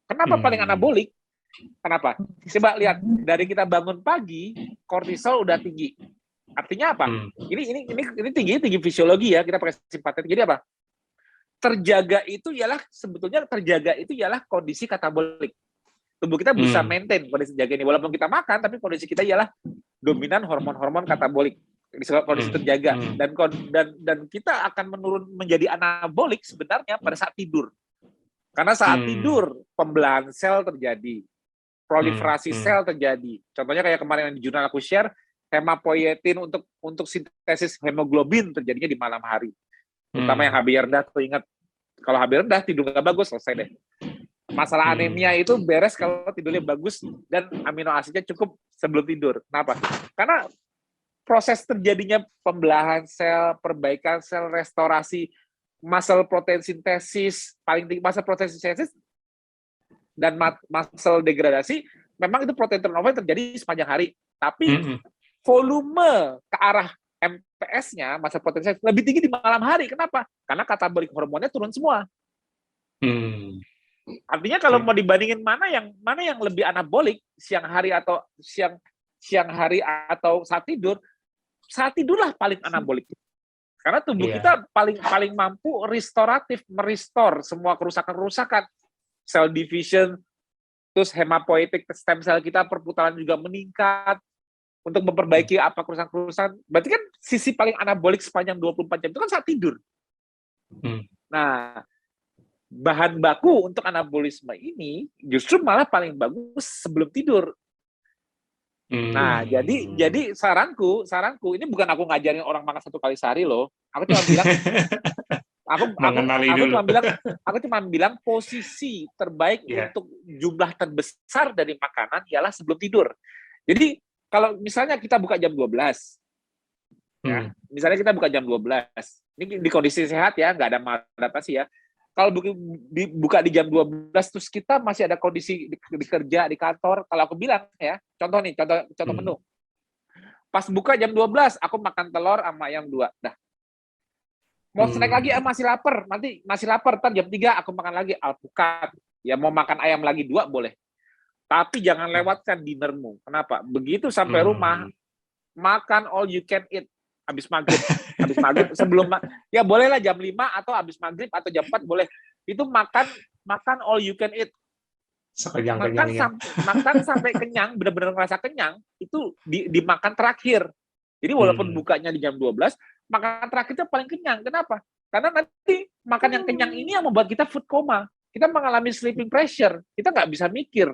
Kenapa paling anabolik? Kenapa? Coba lihat, dari kita bangun pagi, kortisol udah tinggi. Artinya apa? Ini tinggi fisiologi ya, kita pakai simpatetik. Jadi apa? Sebetulnya terjaga itu ialah kondisi katabolik. Tubuh kita bisa maintain kondisi terjaga ini. Walaupun kita makan, tapi kondisi kita ialah dominan hormon-hormon katabolik. Kondisi terjaga dan kita akan menurun menjadi anabolik sebenarnya pada saat tidur, karena saat tidur pembelahan sel terjadi, proliferasi sel terjadi. Contohnya kayak kemarin di jurnal aku share, hemapoietin untuk sintesis hemoglobin terjadinya di malam hari, terutama yang HB rendah. Tuh ingat, kalau HB rendah tidur nggak bagus, selesai deh. Masalah anemia itu beres kalau tidurnya bagus dan amino asidnya cukup sebelum tidur. Kenapa? Karena proses terjadinya pembelahan sel, perbaikan sel, restorasi, muscle protein sintesis, paling tinggi muscle protein sintesis, dan muscle degradasi, memang itu protein turnover terjadi sepanjang hari. Tapi volume ke arah MPS-nya, muscle protein sintesis, lebih tinggi di malam hari. Kenapa? Karena katabolik hormonnya turun semua. Artinya kalau mau dibandingin mana yang lebih anabolik, siang hari atau saat tidurlah paling anabolik. Karena tubuh kita paling mampu restoratif, merestore semua kerusakan-kerusakan, cell division, terus hemapoietic stem cell kita perputaran juga meningkat untuk memperbaiki apa kerusakan-kerusakan. Berarti kan sisi paling anabolik sepanjang 24 jam itu kan saat tidur. Nah, bahan baku untuk anabolisme ini justru malah paling bagus sebelum tidur. Nah, jadi saranku ini bukan aku ngajarin orang makan 1 kali sehari loh. Aku cuma bilang aku cuma bilang posisi terbaik untuk jumlah terbesar dari makanan ialah sebelum tidur. Jadi kalau misalnya kita buka jam 12, ya, misalnya kita buka jam 12, ini di kondisi sehat ya, nggak ada maladaptasi ya. Kalau buka di jam 12 terus kita masih ada kondisi di kerja, di kantor, kalau aku bilang ya, contoh menu. Pas buka jam 12, aku makan telur sama ayam 2. Dah. Mau snack lagi, masih lapar. Nanti masih lapar, ntar jam 3 aku makan lagi alpukat. Ya mau makan ayam lagi 2 boleh. Tapi jangan lewatkan dinnermu. Kenapa? Begitu sampai rumah, makan all you can eat. Habis maghrib sebelum ya bolehlah jam 5 atau habis maghrib atau jam 4 boleh. Itu makan all you can eat. Makan sampai kenyang, benar-benar ngerasa kenyang, itu dimakan terakhir. Jadi walaupun bukanya di jam 12, makan terakhir itu paling kenyang. Kenapa? Karena nanti makan yang kenyang ini yang membuat kita food coma. Kita mengalami sleeping pressure. Kita nggak bisa mikir.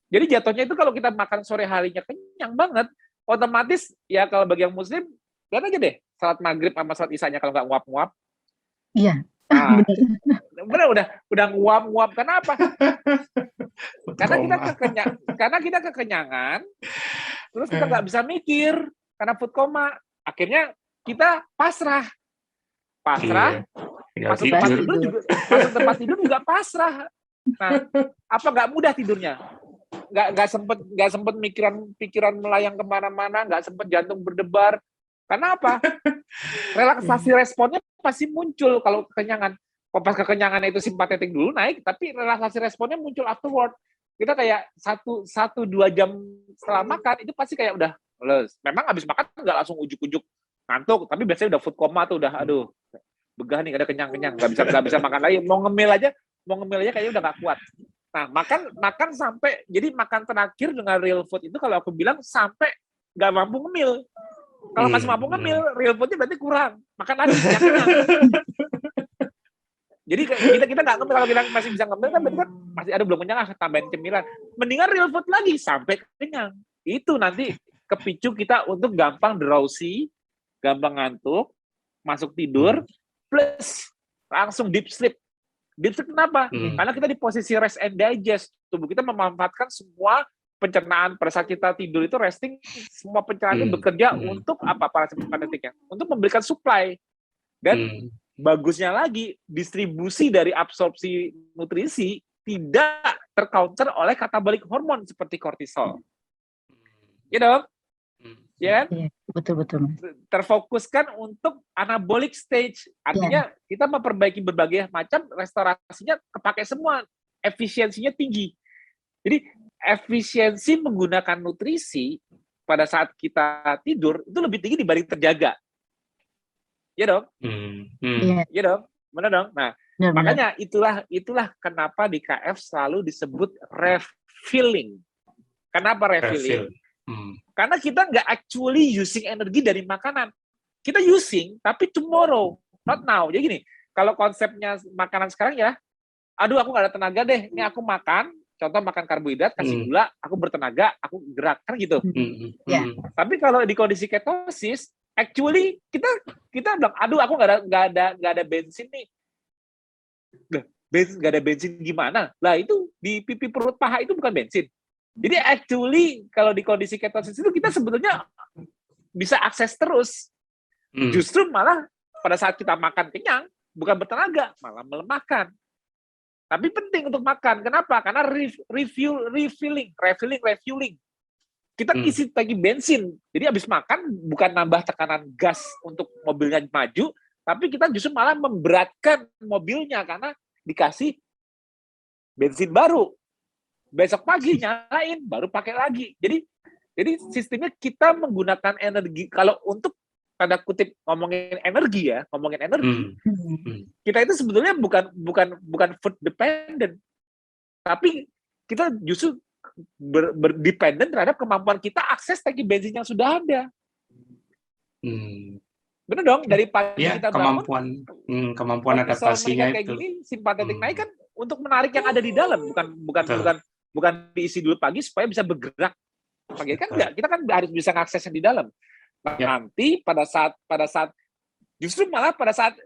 Jadi jatuhnya itu kalau kita makan sore harinya kenyang banget, otomatis ya kalau bagi yang muslim, lihat aja deh, salat maghrib sama salat isanya kalau nggak nguap-nguap. Iya. Nah, udah nguap-nguap. Kenapa? Karena kita kekenyangan, terus kita nggak bisa mikir karena food coma. Akhirnya kita pasrah. Masuk tempat tidur juga pasrah. Nah, apa nggak mudah tidurnya? Nggak sempet pikiran melayang kemana-mana, nggak sempet jantung berdebar. Karena apa? Relaksasi responnya pasti muncul kalau kekenyangan. Pas kekenyangan itu simpatetik dulu naik, tapi relaksasi responnya muncul afterward. Kita kayak 1-2 jam setelah makan itu pasti kayak udah les. Memang habis makan nggak langsung ujuk-ujuk ngantuk, tapi biasanya udah food coma tuh, udah aduh begah nih, nggak ada kenyang-kenyang, nggak bisa makan lagi, mau ngemil aja kayaknya udah nggak kuat. Nah, makan sampai, jadi makan terakhir dengan real food itu kalau aku bilang sampai nggak mampu ngemil. Kalau masih mampu ngemil, real foodnya berarti kurang. Makan lagi, kenyang. Jadi kita nggak ngemil, kalau kita masih bisa ngemil kan berarti kan masih ada belum kenyang, tambahin cemilan. Mendingan real food lagi sampai kenyang. Itu nanti kepicu kita untuk gampang drowsy, gampang ngantuk, masuk tidur, plus langsung deep sleep. Deep sleep kenapa? Karena kita di posisi rest and digest. Tubuh kita memanfaatkan semua pencernaan pada saat kita tidur itu resting, semua pencernaan itu bekerja untuk apa? Parasimpatetiknya, untuk memberikan supply. Dan bagusnya lagi, distribusi dari absorpsi nutrisi tidak tercounter oleh katabolic hormon seperti kortisol. Ya dong? Ya kan? Iya, betul. Terfokuskan untuk anabolic stage. Artinya kita memperbaiki berbagai macam, restorasinya kepake semua, efisiensinya tinggi. Jadi efisiensi menggunakan nutrisi pada saat kita tidur itu lebih tinggi dibanding terjaga. Ya dong? Ya dong? Benar dong? Nah, makanya itulah kenapa di KF selalu disebut refilling. Kenapa refilling? Karena kita nggak actually using energi dari makanan. Kita using, tapi tomorrow, not now. Jadi gini, kalau konsepnya makanan sekarang ya, aduh aku nggak ada tenaga deh, ini aku makan, contoh makan karbohidrat, kasih gula, aku bertenaga, aku gerak, kan gitu. Tapi kalau di kondisi ketosis, actually kita bilang, aduh aku nggak ada bensin nih. Nggak ada bensin gimana? Lah itu di pipi perut paha itu bukan bensin. Jadi actually kalau di kondisi ketosis itu kita sebetulnya bisa akses terus. Justru malah pada saat kita makan kenyang, bukan bertenaga, malah melemahkan. Tapi penting untuk makan. Kenapa? Karena refueling. Kita isi lagi bensin. Jadi habis makan bukan nambah tekanan gas untuk mobilnya maju, tapi kita justru malah memberatkan mobilnya karena dikasih bensin baru. Besok pagi nyalain, baru pakai lagi. Jadi sistemnya kita menggunakan energi. Kalau untuk tanda kutip ngomongin energi, kita itu sebetulnya bukan food dependent, tapi kita justru berdependent terhadap kemampuan kita akses tangki bensin yang sudah ada. Benar dong, dari pagi kita bangun, kemampuan adaptasinya kayak gini, simpatetik naik kan untuk menarik yang ada di dalam, bukan diisi dulu pagi supaya bisa bergerak. Pagi kan enggak, kita kan harus bisa ngaksesnya di dalam. Nanti pada saat justru malah pada saat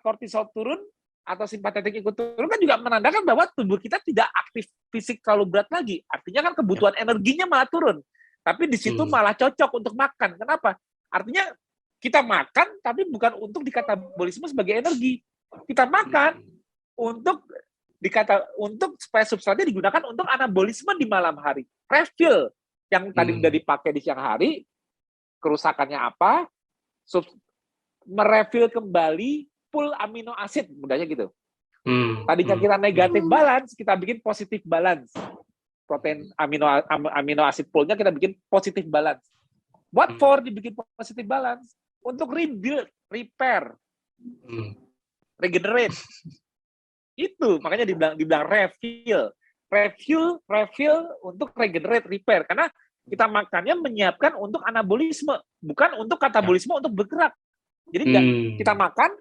kortisol turun atau simpatetik ikut turun kan juga menandakan bahwa tubuh kita tidak aktif fisik terlalu berat lagi. Artinya kan kebutuhan energinya malah turun. Tapi di situ malah cocok untuk makan. Kenapa? Artinya kita makan tapi bukan untuk dikatabolisme sebagai energi. Kita makan untuk supaya substratnya digunakan untuk anabolisme di malam hari. Refill yang tadi udah dipakai di siang hari, kerusakannya apa, merefill kembali pool amino acid, mudahnya gitu. Tadinya kita negatif balance, kita bikin positif balance. Protein amino acid poolnya kita bikin positif balance. What for dibikin positif balance? Untuk rebuild, repair, regenerate. Itu makanya dibilang refill untuk regenerate, repair. Karena kita makannya menyiapkan untuk anabolisme, bukan untuk katabolisme untuk bergerak. Jadi kita makan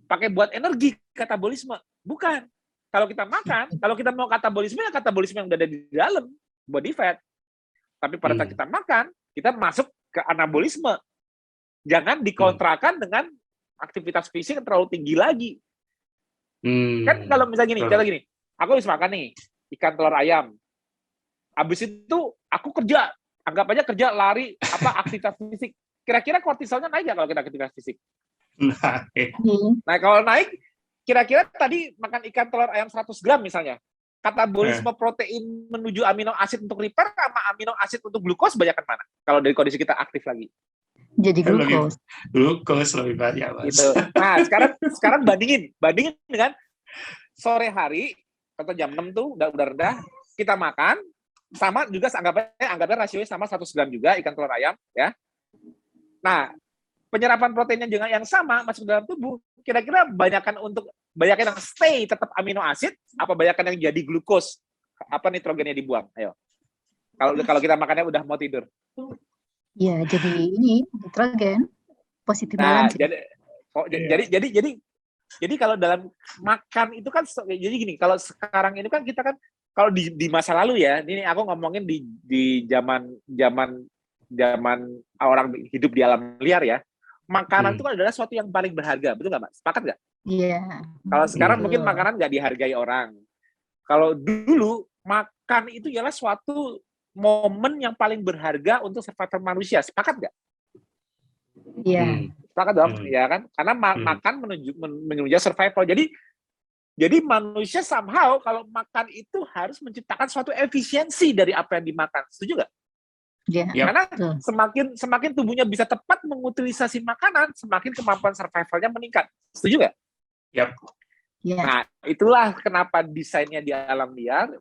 pakai buat energi katabolisme, bukan. Kalau kita mau katabolisme, ya katabolisme yang udah ada di dalam body fat. Tapi pada saat kita makan, kita masuk ke anabolisme. Jangan dikontrakan dengan aktivitas fisik yang terlalu tinggi lagi. Kan kalau misalnya gini, contoh gini, aku habis makan nih ikan telur ayam. Habis itu aku kerja, anggap aja kerja lari aktivitas fisik. Kira-kira kortisolnya naik nggak kalau kita aktivitas fisik? Nah, kalau naik, kira-kira tadi makan ikan telur ayam 100 gram misalnya, katabolisme protein menuju amino asid untuk repair sama amino asid untuk glukos banyakan mana? Kalau dari kondisi kita aktif lagi. Jadi glukos. Glukos lebih banyak, Mas. Gitu. Nah, sekarang bandingin dengan sore hari atau jam 6 tuh udah rendah, kita makan sama juga anggapnya rasionya sama 100 gram juga ikan telur ayam ya. Nah, penyerapan proteinnya juga yang sama masuk dalam tubuh, kira-kira banyakan yang stay tetap amino asid, apa banyakan yang jadi glukos, apa nitrogennya dibuang? Ayo. Kalau kita makannya udah mau tidur. Ya, jadi ini nitrogen positif Nah, balance. jadi kalau dalam makan itu kan jadi gini, kalau sekarang ini kan kita kan kalau di masa lalu ya, ini aku ngomongin di zaman orang hidup di alam liar ya. Makanan itu adalah sesuatu yang paling berharga, betul nggak, Mbak? Sepakat nggak? Iya. Kalau sekarang mungkin makanan nggak dihargai orang. Kalau dulu makan itu ialah suatu momen yang paling berharga untuk survival manusia. Sepakat nggak? Iya. Sepakat dong, ya kan? Karena makan menuju survival. Jadi manusia somehow kalau makan itu harus menciptakan suatu efisiensi dari apa yang dimakan. Setuju nggak? Ya, karena semakin tubuhnya bisa tepat mengutilisasi makanan, semakin kemampuan survivalnya meningkat. Setuju nggak? Yap. Ya. Nah, itulah kenapa desainnya di alam liar,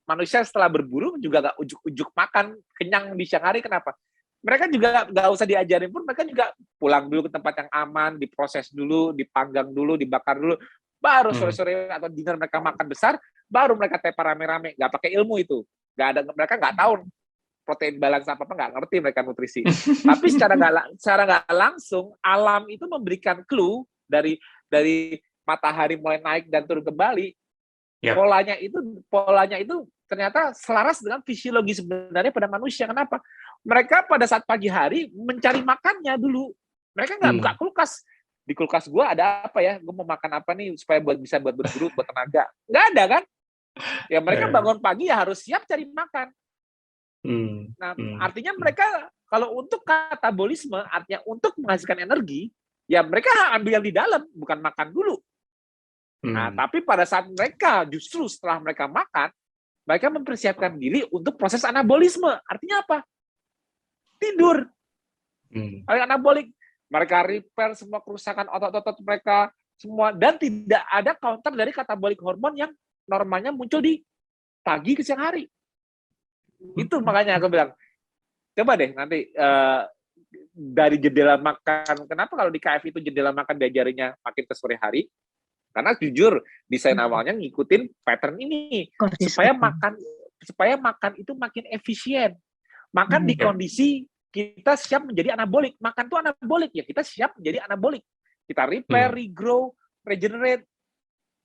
manusia setelah berburu juga nggak ujuk-ujuk makan kenyang di siang hari. Kenapa? Mereka juga nggak usah diajarin pun, mereka juga pulang dulu ke tempat yang aman, diproses dulu, dipanggang dulu, dibakar dulu, baru sore-sore atau dinner mereka makan besar, baru mereka tepar rame-rame, nggak pakai ilmu itu, mereka nggak tahu protein balance apa nggak ngerti mereka nutrisi. Tapi secara nggak langsung alam itu memberikan clue dari matahari mulai naik dan turun kembali. Polanya itu ternyata selaras dengan fisiologi sebenarnya pada manusia. Kenapa? Mereka pada saat pagi hari mencari makannya dulu. Mereka nggak buka kulkas. Di kulkas gue ada apa ya? Gue mau makan apa nih supaya bisa buat berburu, buat tenaga. Nggak ada kan? Ya mereka bangun pagi ya harus siap cari makan. Nah, artinya mereka kalau untuk katabolisme, artinya untuk menghasilkan energi, ya mereka ambil yang di dalam, bukan makan dulu. Nah, tapi pada saat mereka justru setelah mereka makan, mereka mempersiapkan diri untuk proses anabolisme. Artinya apa? Tidur. Paling anabolik, mereka repair semua kerusakan otot-otot mereka semua, dan tidak ada counter dari katabolik hormon yang normalnya muncul di pagi ke siang hari. Itu makanya aku bilang, coba deh nanti dari jendela makan, kenapa kalau di KF itu jendela makan diajarinya makin ke sore hari? Karena jujur desain awalnya ngikutin pattern ini supaya makan itu makin efisien. Makan di kondisi kita siap menjadi anabolik. Makan tuh anabolik ya, kita siap menjadi anabolik. Kita repair, regrow, regenerate.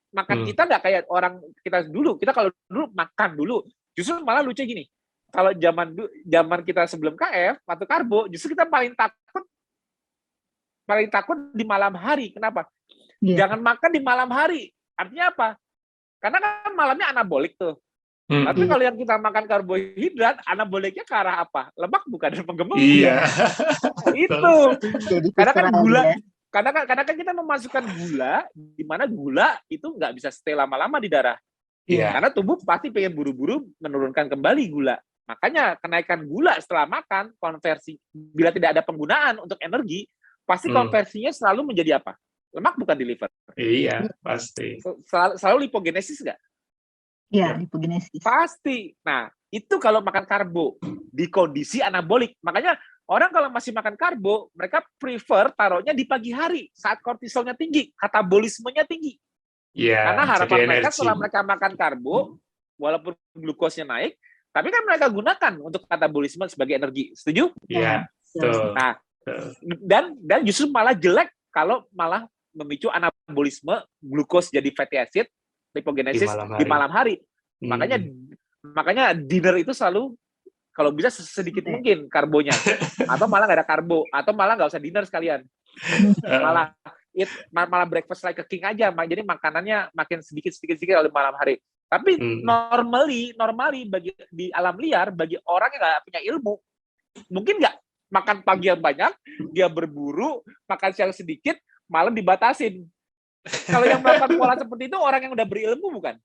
Makan kita nggak kayak orang kita dulu. Kita kalau dulu makan dulu, justru malah lucu gini. Kalau zaman kita sebelum KF atau karbo, justru kita paling takut di malam hari. Kenapa? Jangan makan di malam hari. Artinya apa? Karena kan malamnya anabolik tuh. Tapi kalau yang kita makan karbohidrat, anaboliknya ke arah apa? Lemak bukan, dan penggemuk. Iya. Itu. Karena kan gula. Ya. Karena kan kita memasukkan gula, di mana gula itu nggak bisa stay lama-lama di darah. Iya. Karena tubuh pasti pengen buru-buru menurunkan kembali gula. Makanya kenaikan gula setelah makan, konversi bila tidak ada penggunaan untuk energi, pasti konversinya selalu menjadi apa? Lemak bukan di liver. Iya, pasti. Selalu lipogenesis nggak? Iya, lipogenesis. Pasti. Nah, itu kalau makan karbo di kondisi anabolik. Makanya orang kalau masih makan karbo, mereka prefer taruhnya di pagi hari saat kortisolnya tinggi, katabolismenya tinggi. Iya, karena harapan jadi mereka energi. setelah mereka makan karbo, walaupun glukosnya naik, tapi kan mereka gunakan untuk katabolisme sebagai energi. Setuju? Iya, betul. Nah, dan justru malah jelek kalau malah memicu anabolisme glukos jadi fatty acid, lipogenesis di malam hari. Makanya dinner itu selalu kalau bisa sedikit mungkin karbonya, atau malah nggak ada karbo, atau malah nggak usah dinner sekalian, malah breakfast like a king aja. Jadi makanannya makin sedikit oleh malam hari. Tapi normally di alam liar, bagi orang yang nggak punya ilmu, mungkin nggak makan pagi yang banyak, dia berburu, makan siang sedikit, malam dibatasin. Kalau yang melakukan pola seperti itu orang yang udah berilmu bukan?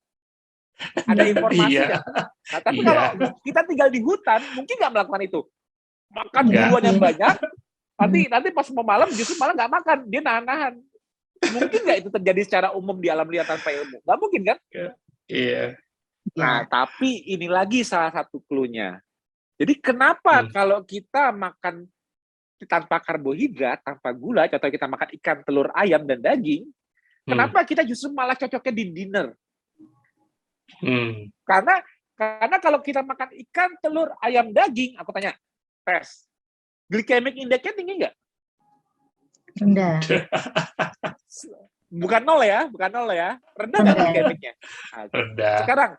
Ada informasi kan? Nah, tapi kalau kita tinggal di hutan, mungkin nggak melakukan itu. Makan duluan yang banyak, nanti pas mau malam justru malah nggak makan, dia nahan-nahan. Mungkin nggak itu terjadi secara umum di alam liar tanpa ilmu? Nggak mungkin kan? Iya. Nah, tapi ini lagi salah satu clue-nya. Jadi kenapa kalau kita makan tanpa karbohidrat, tanpa gula, contoh kita makan ikan, telur, ayam, dan daging, kenapa kita justru malah cocoknya di dinner? Karena kalau kita makan ikan, telur, ayam, daging, aku tanya, tes, glycemic index-nya tinggi nggak? Rendah. Bukan nol ya. Rendah nggak glycemic-nya? Rendah. Sekarang,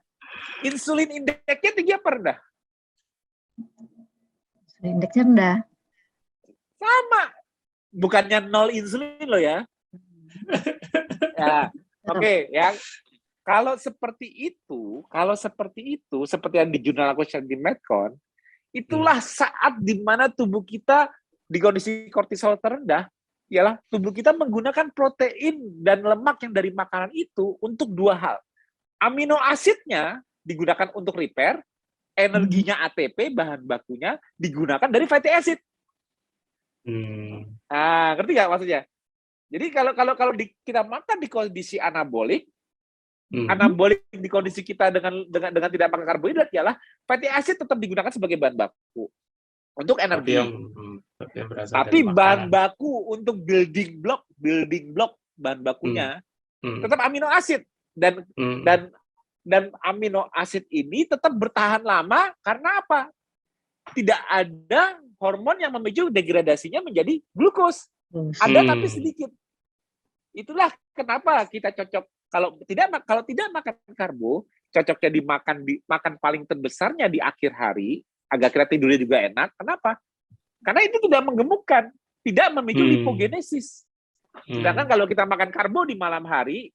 insulin index-nya tinggi apa rendah? Indeksnya rendah. Sama. Bukannya nol insulin loh ya. Ya, oke, ya. Kalau seperti itu, seperti yang di jurnal aku share di Medcon, itulah saat di mana tubuh kita di kondisi kortisol terendah, ialah tubuh kita menggunakan protein dan lemak yang dari makanan itu untuk dua hal. Amino asidnya digunakan untuk repair, energinya ATP, bahan bakunya digunakan dari fatty acid. Nah, ngerti nggak maksudnya? Jadi kalau kita makan di kondisi anabolik, anabolik di kondisi kita dengan tidak makan karbohidrat ialah fatty acid tetap digunakan sebagai bahan baku untuk energi. Tapi bahan baku untuk building block bahan bakunya tetap amino acid dan amino acid ini tetap bertahan lama karena apa? Tidak ada hormon yang memicu degradasinya menjadi glukos. Ada tapi sedikit. Itulah kenapa kita cocok kalau tidak makan karbo, cocoknya makan paling terbesarnya di akhir hari, agar kita tidurnya juga enak. Kenapa? Karena itu tidak menggemukkan, tidak memicu lipogenesis. Sedangkan kalau kita makan karbo di malam hari,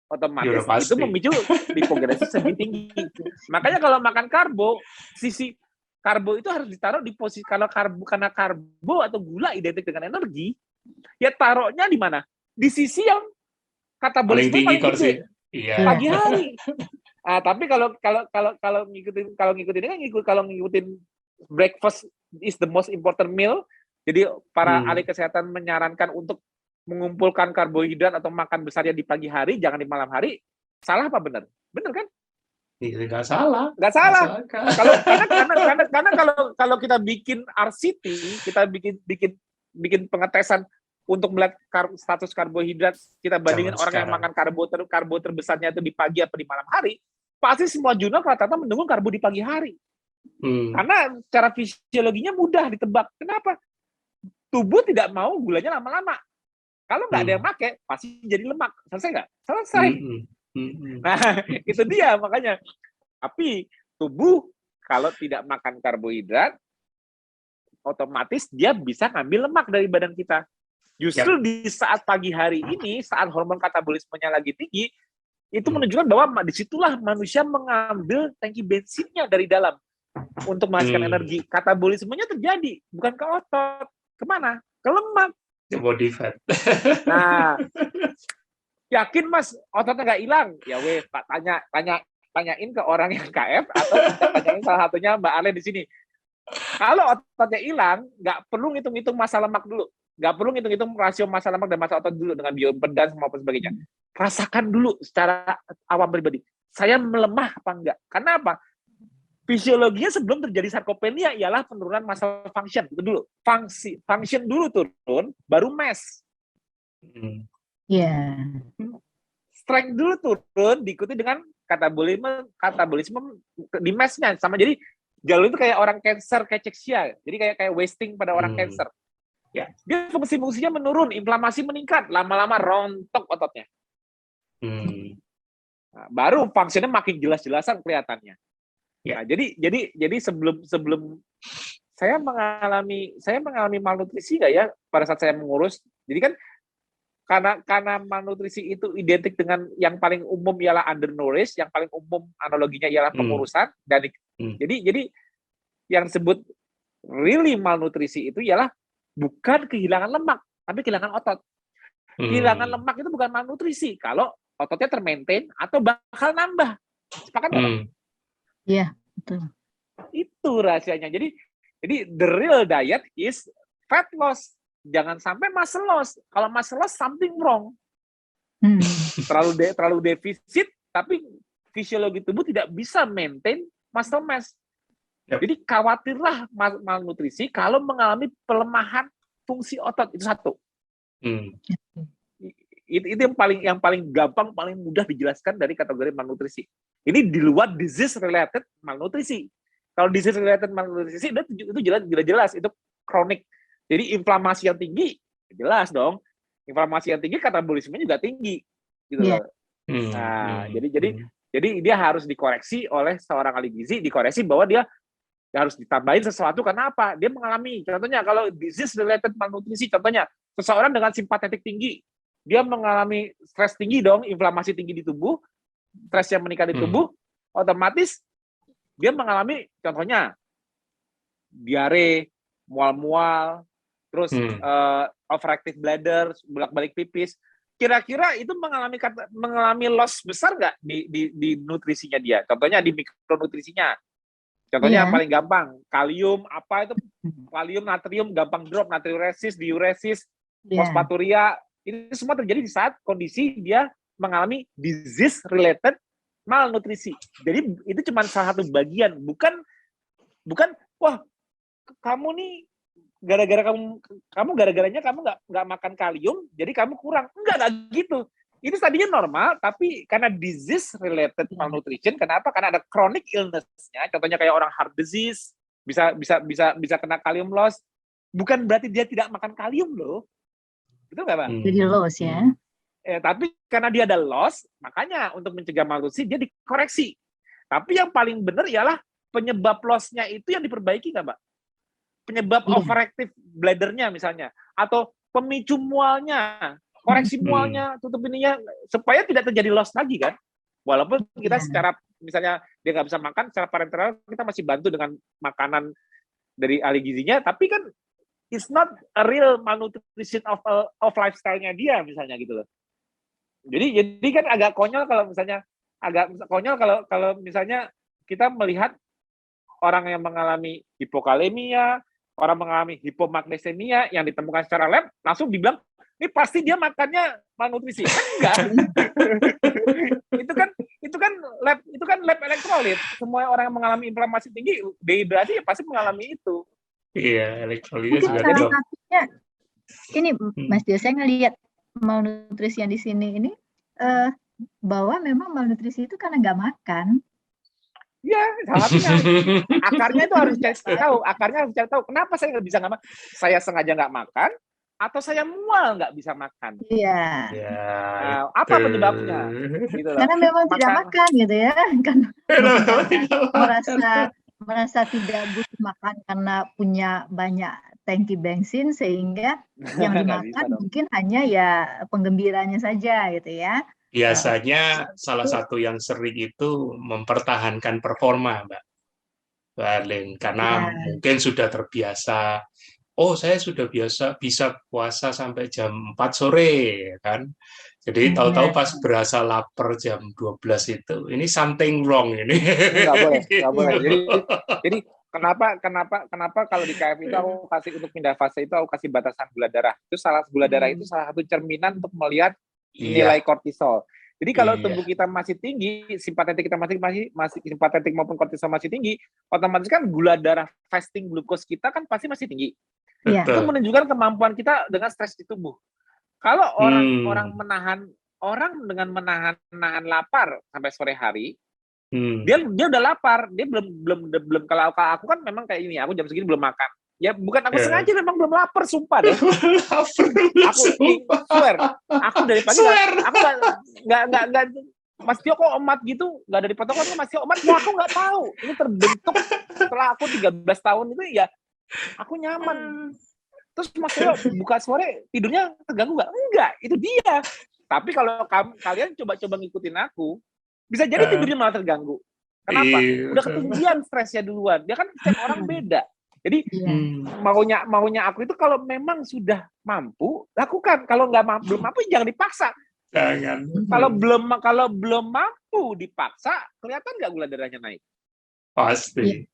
otomatis itu memicu lipogenesis lebih tinggi. Makanya kalau makan karbo, sisi karbo itu harus ditaruh di posisi karena karbo atau gula identik dengan energi, ya taruhnya di mana? Di sisi yang katabolisme paling tinggi, pagi hari. Tapi kalau ngikutin ini kan ngikutin breakfast is the most important meal. Jadi para ahli kesehatan menyarankan untuk mengumpulkan karbohidrat atau makan besarnya di pagi hari, jangan di malam hari. Salah apa benar? Benar kan? Nggak salah. Karena kalau kita bikin RCT, kita bikin pengetesan untuk melihat status karbohidrat, kita bandingin orang yang makan karbo terbesarnya itu di pagi atau di malam hari, pasti semua jurnal rata-rata mendukung karbo di pagi hari. Karena cara fisiologinya mudah ditebak. Kenapa? Tubuh tidak mau gulanya lama-lama. Kalau nggak ada yang pakai, pasti jadi lemak. Selesai nggak? Selesai. Nah, itu dia makanya. Tapi tubuh kalau tidak makan karbohidrat, otomatis dia bisa ngambil lemak dari badan kita. Justru di saat pagi hari ini, saat hormon katabolismenya lagi tinggi, itu menunjukkan bahwa disitulah manusia mengambil tangki bensinnya dari dalam untuk menghasilkan energi. Katabolismenya terjadi, bukan ke otot. Kemana? Ke lemak. Ke body fat. Nah, yakin Mas ototnya nggak hilang? Ya Pak tanya tanyain ke orang yang KF atau tanyain salah satunya Mbak Arlen di sini. Kalau ototnya hilang, nggak perlu ngitung-ngitung massa lemak dulu. Nggak perlu ngitung-ngitung rasio massa lemak dan massa otot dulu dengan bioimpedans maupun sebagainya. Rasakan dulu secara awam pribadi. Saya melemah apa enggak? Karena apa? Fisiologinya sebelum terjadi sarkopenia ialah penurunan muscle function. Itu dulu. Function dulu turun, baru mass. Iya. Strength dulu turun, diikuti dengan katabolisme di mass-nya. Sama jadi jalur itu kayak orang cancer cachexia. Jadi kayak wasting pada orang cancer. Ya, dia fungsinya menurun, inflamasi meningkat, lama-lama rontok ototnya. Nah, baru fungsinya makin jelas-jelasan kelihatannya. Nah, jadi sebelum saya mengalami malnutrisi nggak ya pada saat saya mengurus. Jadi kan karena malnutrisi itu identik dengan yang paling umum ialah undernourished, yang paling umum analoginya ialah pengurusan dan jadi yang disebut really malnutrisi itu ialah bukan kehilangan lemak, tapi kehilangan otot. Kehilangan lemak itu bukan malnutrisi kalau ototnya termaintain atau bakal nambah. Sepakat nggak? Iya, betul. Itu rahasianya. Jadi the real diet is fat loss. Jangan sampai muscle loss. Kalau muscle loss, something wrong. Terlalu defisit, tapi fisiologi tubuh tidak bisa maintain muscle mass. Jadi khawatirlah malnutrisi kalau mengalami pelemahan fungsi otot, itu satu. Itu yang paling gampang, paling mudah dijelaskan dari kategori malnutrisi. Ini di luar disease related malnutrisi. Kalau disease related malnutrisi itu jelas itu kronik. Jadi inflamasi yang tinggi jelas dong. Inflamasi yang tinggi katabolismenya juga tinggi gitu loh. Nah, jadi dia harus dikoreksi oleh seorang ahli gizi, dikoreksi bahwa dia harus ditambahin sesuatu karena apa? Dia mengalami, contohnya kalau disease related malnutrisi, contohnya seseorang dengan simpatetik tinggi, dia mengalami stres tinggi dong, inflamasi tinggi di tubuh, stres yang meningkat di tubuh, otomatis dia mengalami contohnya diare, mual-mual, terus overactive bladder, bolak-balik pipis. Kira-kira itu mengalami loss besar nggak di nutrisinya dia? Contohnya di mikronutrisinya. Contohnya yang paling gampang, kalium, apa itu? Kalium, natrium, gampang drop, natriuresis, diuresis, fosfaturia. Ini semua terjadi di saat kondisi dia mengalami disease-related malnutrisi. Jadi itu cuma salah satu bagian, bukan wah kamu nih gara-gara gara-garanya kamu nggak makan kalium, jadi kamu kurang. Enggak gitu. Itu tadinya normal, tapi karena disease-related malnutrition, kenapa? Karena ada chronic illness-nya, contohnya kayak orang heart disease, bisa kena kalium loss. Bukan berarti dia tidak makan kalium loh. Betul nggak, Pak? Jadi loss ya. Tapi karena dia ada loss, makanya untuk mencegah malnutrisi dia dikoreksi. Tapi yang paling benar ialah penyebab loss-nya itu yang diperbaiki nggak, Pak? Penyebab overactive bladder-nya misalnya, atau pemicu mualnya, koreksi mualnya, tutup ininya, supaya tidak terjadi loss lagi kan. Walaupun kita secara, misalnya dia nggak bisa makan, secara parenteral kita masih bantu dengan makanan dari ahli gizinya, tapi kan it's not a real malnutrition of lifestyle-nya dia misalnya gitu loh. Jadi kan agak konyol kalau misalnya kalau misalnya kita melihat orang yang mengalami hipokalemia, orang mengalami hipomagnesemia yang ditemukan secara lab langsung dibilang ini pasti dia makannya malnutrisi. Enggak. itu kan lab elektrolit. Semua orang yang mengalami inflamasi tinggi, dehidrasi ya pasti mengalami itu. Iya, elektrolitnya juga salah satunya ini Mas Dio, saya ngelihat malnutrisi yang di sini ini bahwa memang malnutrisi itu karena nggak makan. Ya, salah satunya. Akarnya itu harus cari tahu. Akarnya harus cari tahu. Kenapa saya nggak bisa nggak makan? Saya sengaja nggak makan, atau saya mual nggak bisa makan? Iya. Nah, apa penyebabnya? Gitu loh. Karena memang tidak makan gitu ya, kan? merasa tidak butuh makan karena punya banyak tangki bensin sehingga yang dimakan mungkin hanya ya penggembiranya saja gitu ya. Biasanya salah satu yang sering itu mempertahankan performa, Mbak Arlen, karena mungkin sudah terbiasa oh saya sudah bisa puasa sampai jam 4 sore, kan. Jadi tahu-tahu pas berasa lapar jam 12 itu, ini something wrong ini. Nggak boleh, nggak boleh. Gitu. Jadi kenapa kalau di KF itu aku kasih untuk pindah fase itu aku kasih batasan gula darah. Itu gula darah itu salah satu cerminan untuk melihat nilai kortisol. Jadi kalau tubuh kita masih tinggi, simpatetik kita masih simpatetik maupun kortisol masih tinggi, otomatis kan gula darah fasting glukos kita kan pasti masih tinggi. Itu menunjukkan kemampuan kita dengan stres di tubuh. Kalau orang dengan menahan lapar sampai sore hari, dia udah lapar, dia belum kalau aku kan memang kayak ini, aku jam segini belum makan. Ya bukan aku sengaja, memang belum lapar, sumpah deh. Aku swear, aku dari pagi aku nggak Mas Tio kok omat gitu, nggak ada di protokol, Mas Tio omat, ya aku nggak tahu. Ini terbentuk setelah aku 13 tahun itu, ya aku nyaman. Terus Mas Tio buka sore tidurnya terganggu nggak? Enggak, itu dia. Tapi kalau kalian coba ngikutin aku, bisa jadi tidurnya malah terganggu. Kenapa? Udah ketinggian stresnya duluan. Dia kan setiap orang beda. Jadi maunya aku itu kalau memang sudah mampu, lakukan. Kalau belum mampu, jangan dipaksa. Jangan. Kalau belum mampu dipaksa, kelihatan nggak gula darahnya naik? Pasti.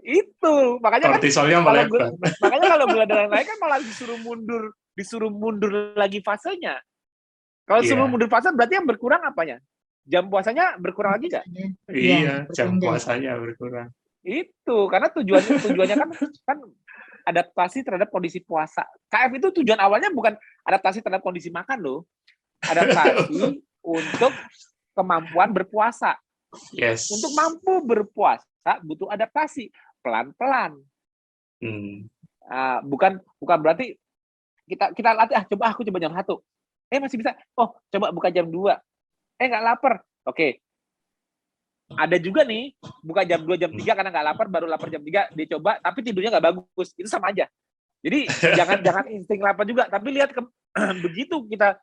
Itu makanya kortisolnya melebar. Makanya kalau gula darah naik kan malah disuruh mundur lagi fasenya. Kalau suruh mundur fase berarti yang berkurang apanya? Jam puasanya berkurang lagi nggak? Iya, jam puasanya berkurang. Itu karena tujuannya kan adaptasi terhadap kondisi puasa. KF itu tujuan awalnya bukan adaptasi terhadap kondisi makan loh. Adaptasi untuk kemampuan berpuasa. Yes. Untuk mampu berpuasa butuh adaptasi pelan-pelan. Bukan berarti kita latih, coba aku coba jam 1. Masih bisa. Oh, coba buka jam 2. Nggak lapar. Oke. Ada juga nih, buka jam 2, jam 3 karena nggak lapar, baru lapar jam 3, dia coba, tapi tidurnya nggak bagus. Itu sama aja. Jadi jangan insting lapar juga, tapi lihat begitu kita.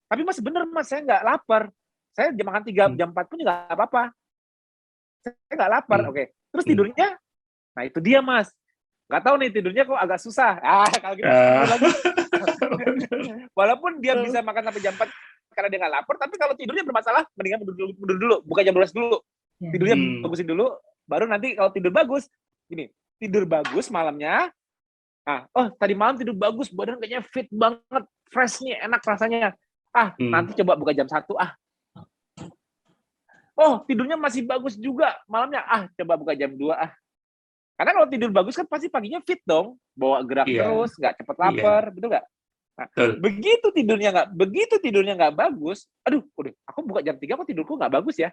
Tapi Mas bener Mas, saya nggak lapar. Saya jam makan 3, jam 4 pun nggak apa-apa. Saya nggak lapar. Oke. Terus tidurnya? Nah itu dia Mas. Nggak tahu nih tidurnya kok agak susah. Kalau gitu lagi. Walaupun dia bisa makan sampai jam 4 karena dia nggak lapar, tapi kalau tidurnya bermasalah, mendingan mundur dulu, buka jam 12 dulu. Tidurnya bagusin dulu, baru nanti kalau tidur bagus, gini, tidur bagus malamnya, tadi malam tidur bagus, badan kayaknya fit banget, fresh nih, enak rasanya. Nanti coba buka jam 1, Oh, tidurnya masih bagus juga malamnya, coba buka jam 2, Karena kalau tidur bagus kan pasti paginya fit dong, bawa gerak terus, nggak cepet lapar, betul nggak? Nah, begitu tidurnya nggak bagus, udah, aku buka jam 3 kok tidurku nggak bagus ya.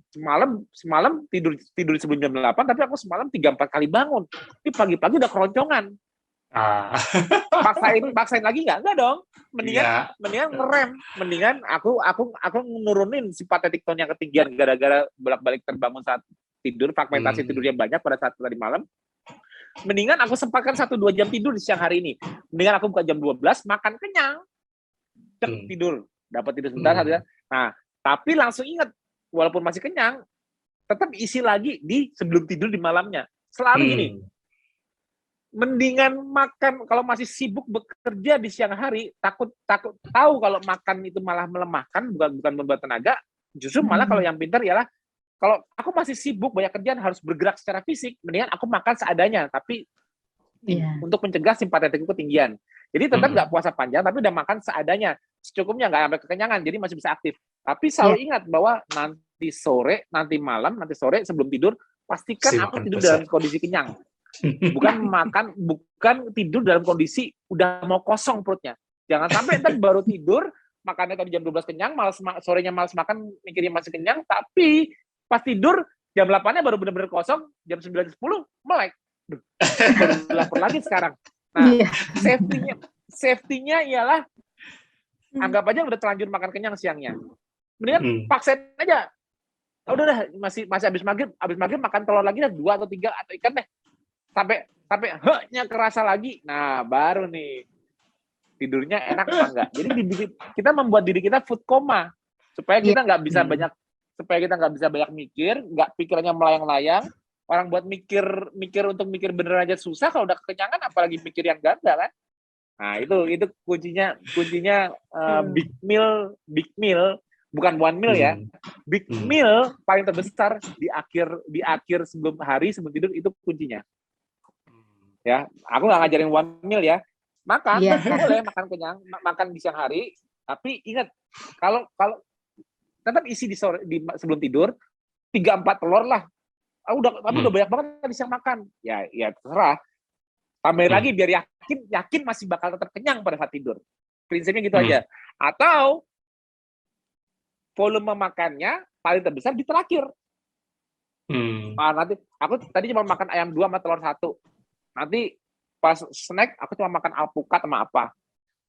Semalam tidur sebelum jam 8, tapi aku semalam 3-4 kali bangun. Tapi pagi-pagi udah keroncongan. Paksain lagi nggak dong. Mendingan ngerem. Mendingan aku nurunin simpatetik tone yang ketinggian gara-gara bolak-balik terbangun saat tidur, fragmentasi tidurnya banyak pada saat tadi malam. Mendingan aku sempatkan 1-2 jam tidur di siang hari ini. Mendingan aku buka jam 12, makan kenyang. Tidur. Dapat tidur sebentar. Nah, tapi langsung ingat, walaupun masih kenyang, tetap isi lagi di sebelum tidur di malamnya. Selalu gini. Mendingan makan kalau masih sibuk bekerja di siang hari, takut tahu kalau makan itu malah melemahkan, bukan membuat tenaga. Justru malah kalau yang pintar ialah kalau aku masih sibuk banyak kerjaan harus bergerak secara fisik, mendingan aku makan seadanya, tapi untuk mencegah simpatetik ketinggian. Jadi tetap nggak puasa panjang, tapi udah makan seadanya, secukupnya, nggak sampai kekenyangan, jadi masih bisa aktif. Tapi selalu ingat bahwa nanti sore sebelum tidur, pastikan aku tidur dalam kondisi kenyang. Bukan tidur dalam kondisi udah mau kosong perutnya. Jangan sampai ntar baru tidur, makannya tadi jam 12 kenyang, sorenya malas makan, mikirnya masih kenyang, tapi pas tidur jam 8-nya baru benar-benar kosong, jam 9-10 melek. Baru lapar lagi sekarang. Nah, safety-nya ialah anggap aja udah terlanjur makan kenyang siangnya. Mendingan paksain aja. Udah masih habis maghrib makan telur lagi 2 atau 3 atau ikan deh. Sampai heknya kerasa lagi. Nah, baru nih tidurnya enak apa enggak. Jadi kita membuat diri kita food coma supaya kita nggak bisa banyak mikir, nggak pikirannya melayang-layang, orang buat mikir untuk mikir bener aja susah, kalau udah kekenyangan apalagi mikir yang ganda kan. Nah, itu kuncinya big meal bukan one meal ya. Big meal paling terbesar di akhir sebelum tidur itu kuncinya. Ya, aku nggak ngajarin one meal ya. Makan boleh makan kenyang, makan di siang hari, tapi ingat kalau tetap isi sebelum tidur 3-4 telur lah. Udah banyak banget di siang makan. Ya terserah. Tambahin lagi biar yakin masih bakal tetap kenyang pada saat tidur. Prinsipnya gitu aja. Atau volume makannya paling terbesar di terakhir. Nanti aku tadi cuma makan ayam 2 sama telur 1. Nanti pas snack aku cuma makan alpukat sama apa.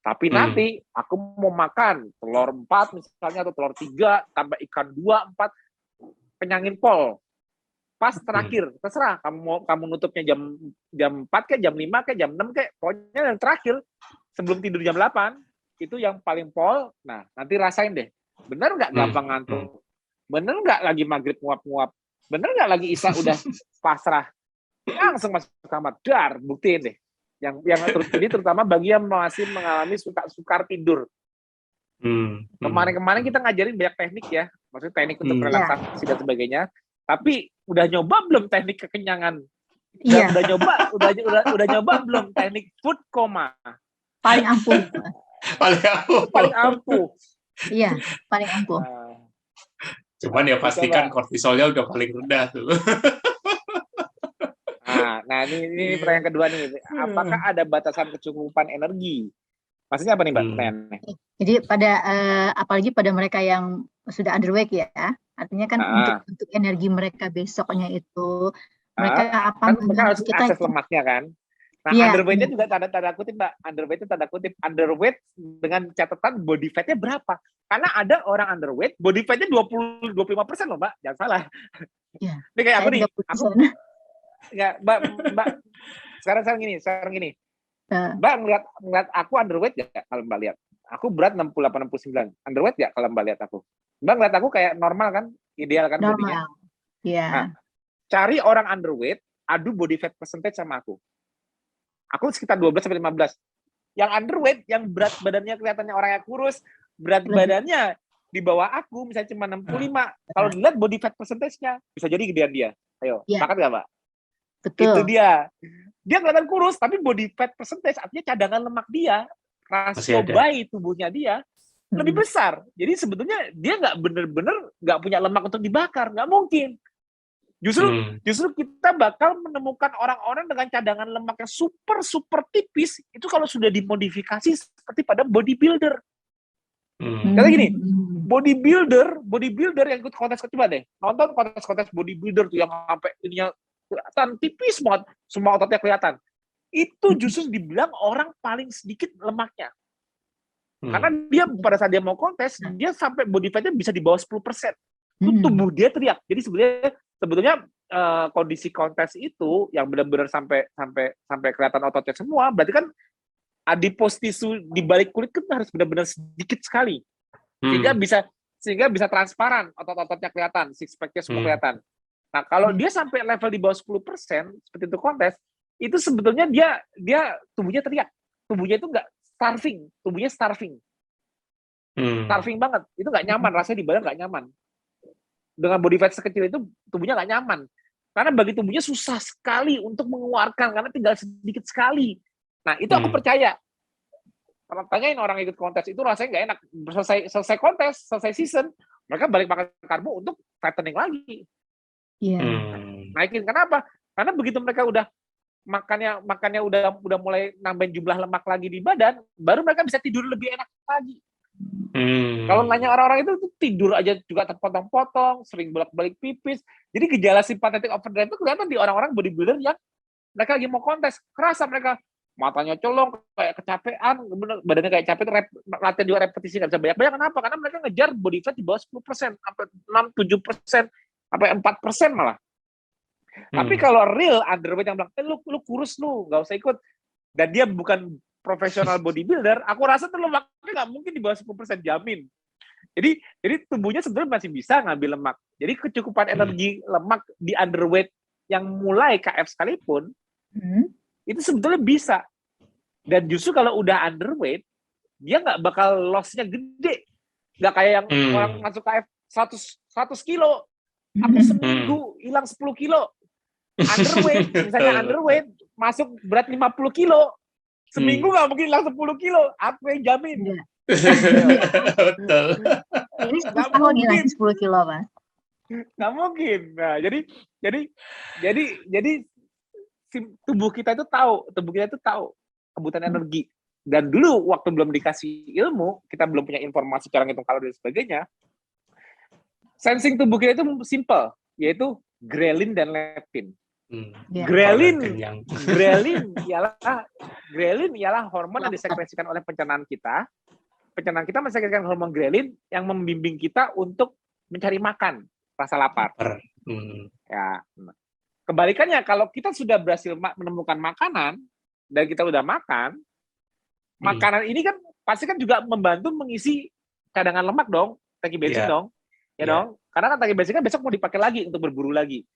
Tapi nanti aku mau makan telur 4 misalnya atau telur 3 tambah ikan 2, 4 kenyangin pol. Pas terakhir, terserah kamu nutupnya jam 4 kayak jam 5 kayak jam 6 kayak pokoknya yang terakhir sebelum tidur jam 8 itu yang paling pol. Nah, nanti rasain deh. Bener nggak gampang ngantuk? Bener nggak lagi maghrib nguap-nguap? Bener nggak lagi isya udah pasrah? Langsung masuk kamar. Dar, buktiin deh. Jadi terutama bagi yang masih mengalami sukar tidur. Kemarin kita ngajarin banyak teknik ya, maksudnya teknik untuk relaksasi dan sebagainya. Tapi udah nyoba belum teknik kekenyangan? Udah nyoba belum teknik food coma? Paling ampuh. Paling ampuh. Iya, paling ampuh. Cuman ya pastikan kortisolnya udah paling rendah tuh. Nah, ini pertanyaan kedua nih. Apakah ada batasan kecukupan energi? Maksudnya apa nih, Mbak? Pertanyaannya. Jadi apalagi pada mereka yang sudah underweight ya, artinya kan untuk energi mereka besoknya itu mereka kan harus akses lemaknya kan. Nah, underweight-nya juga tanda kutip, Mbak. Underweight-nya tanda kutip. Underweight dengan catatan body fat-nya berapa? Karena ada orang underweight, body fat-nya 20-25% loh, Mbak. Jangan salah. Iya. Ini kayak aku nih. Ya, Mbak. Sekarang gini. Mbak ngeliat aku underweight ya kalau Mbak lihat. Aku berat 68-69. Underweight ya kalau Mbak lihat aku. Mbak ngeliat aku kayak normal kan? Ideal kan bodinya? Iya. Nah, cari orang underweight, adu body fat percentage sama aku. Aku sekitar 12-15. Yang underweight, yang berat badannya kelihatannya orangnya kurus, berat badannya di bawah aku, misalnya cuma 65. Kalau dilihat body fat percentage-nya, bisa jadi gedean dia. Ayo, sepakat nggak, Mbak? Betul. Itu dia. Dia kelihatan kurus, tapi body fat percentage, artinya cadangan lemak dia, rasio bayi tubuhnya dia, lebih besar. Jadi sebetulnya dia nggak bener-bener nggak punya lemak untuk dibakar. Nggak mungkin. Justru kita bakal menemukan orang-orang dengan cadangan lemak yang super tipis itu kalau sudah dimodifikasi seperti pada bodybuilder. Kata gini, bodybuilder yang ikut kontes, coba deh nonton kontes bodybuilder tuh yang sampai ininya kelihatan tipis banget, semua ototnya kelihatan. Itu justru dibilang orang paling sedikit lemaknya. Karena dia pada saat dia mau kontes, dia sampai body fat-nya bisa di bawah 10%. Itu tubuh dia teriak. Jadi sebetulnya kondisi kontes itu yang benar-benar sampai kelihatan ototnya semua, berarti kan adipose tissue di balik kulit kan harus benar-benar sedikit sekali. Sehingga bisa transparan, otot-ototnya kelihatan, six pack-nya semua kelihatan. Nah, kalau dia sampai level di bawah 10% seperti itu kontes, itu sebetulnya dia tubuhnya teriak. Tubuhnya itu enggak starving, tubuhnya starving. Starving banget. Itu nggak nyaman, rasanya di badan nggak nyaman. Dengan body fat sekecil itu, tubuhnya nggak nyaman. Karena bagi tubuhnya susah sekali untuk mengeluarkan, karena tinggal sedikit sekali. Nah, itu aku percaya. Kalau tanyain orang ikut kontes, itu rasanya nggak enak. Selesai kontes, selesai season, mereka balik makan karbo untuk fattening lagi. Naikin. Kenapa? Karena begitu mereka udah makannya udah mulai nambahin jumlah lemak lagi di badan, baru mereka bisa tidur lebih enak lagi. Kalau nanya orang-orang itu tidur aja juga terpotong-potong, sering bolak-balik pipis. Jadi gejala sympathetic overdrive itu kelihatan di orang-orang bodybuilder yang mereka lagi mau kontes. Kerasa mereka matanya colong, kayak kecapean, badannya kayak capek, latihan juga repetisi nggak bisa banyak-banyak. Kenapa? Karena mereka ngejar body fat di bawah 10%, sampai 6-7%, sampai 4% malah. Tapi kalau real underweight yang bilang, lu kurus lu, nggak usah ikut. Dan dia bukan profesional bodybuilder, aku rasa tuh lemaknya nggak mungkin di bawah 10%, jamin. Jadi tubuhnya sebenarnya masih bisa ngambil lemak. Jadi kecukupan energi lemak di underweight yang mulai KF sekalipun, itu sebetulnya bisa. Dan justru kalau udah underweight, dia nggak bakal loss-nya gede. Nggak kayak yang orang masuk KF 100 kilo, aku seminggu hilang 10 kilo. Underweight, misalnya underweight, masuk berat 50 kilo, seminggu nggak mungkin hilang 10 kilo. Aku yang jamin. Betul. Ini susah hilang 10 kilo, Pak. Nggak mungkin. Nah, jadi tubuh kita itu tahu kebutuhan energi. Dan dulu waktu belum dikasih ilmu, kita belum punya informasi cara ngitung kalori dan sebagainya. Sensing tubuh kita itu simple, yaitu grelin dan leptin. Grelin ialah hormon yang disekresikan oleh pencernaan kita. Pencernaan kita mensekresikan hormon grelin yang membimbing kita untuk mencari makan, rasa lapar. Ya. Kebalikannya, kalau kita sudah berhasil menemukan makanan dan kita udah makan, makanan ini kan pasti kan juga membantu mengisi cadangan lemak dong, tangki bensin dong, dong. Karena kan tangki bensin kan besok mau dipakai lagi untuk berburu lagi.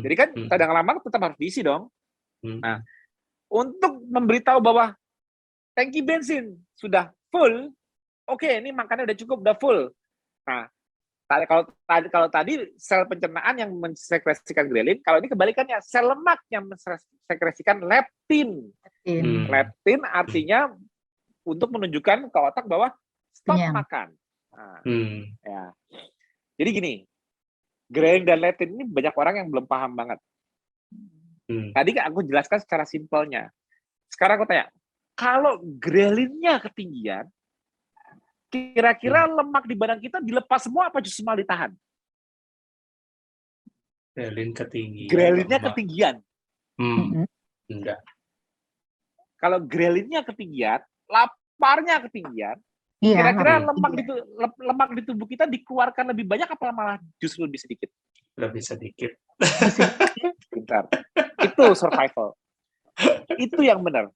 Jadi kan cadangan lemak tetap harus diisi dong. Nah, untuk memberitahu bahwa tangki bensin sudah full, oke, ini makannya udah cukup, udah full. Nah, kalau tadi sel pencernaan yang mensekresikan grelin, kalau ini kebalikannya, sel lemak yang mensekresikan leptin. Leptin artinya untuk menunjukkan ke otak bahwa stop makan. Nah, ya. Jadi gini, grelin dan leptin ini banyak orang yang belum paham banget. Tadi kan aku jelaskan secara simpelnya. Sekarang aku tanya, kalau grelinnya ketinggian, kira-kira lemak di badan kita dilepas semua apa justru malah ditahan? Grelin ketinggian. Grelinnya ketinggian. Enggak. Kalau grelinnya ketinggian, laparnya ketinggian, kira-kira lemak di tubuh kita dikeluarkan lebih banyak apa malah justru lebih sedikit? Lebih sedikit. Pintar. Itu survival. Itu yang benar.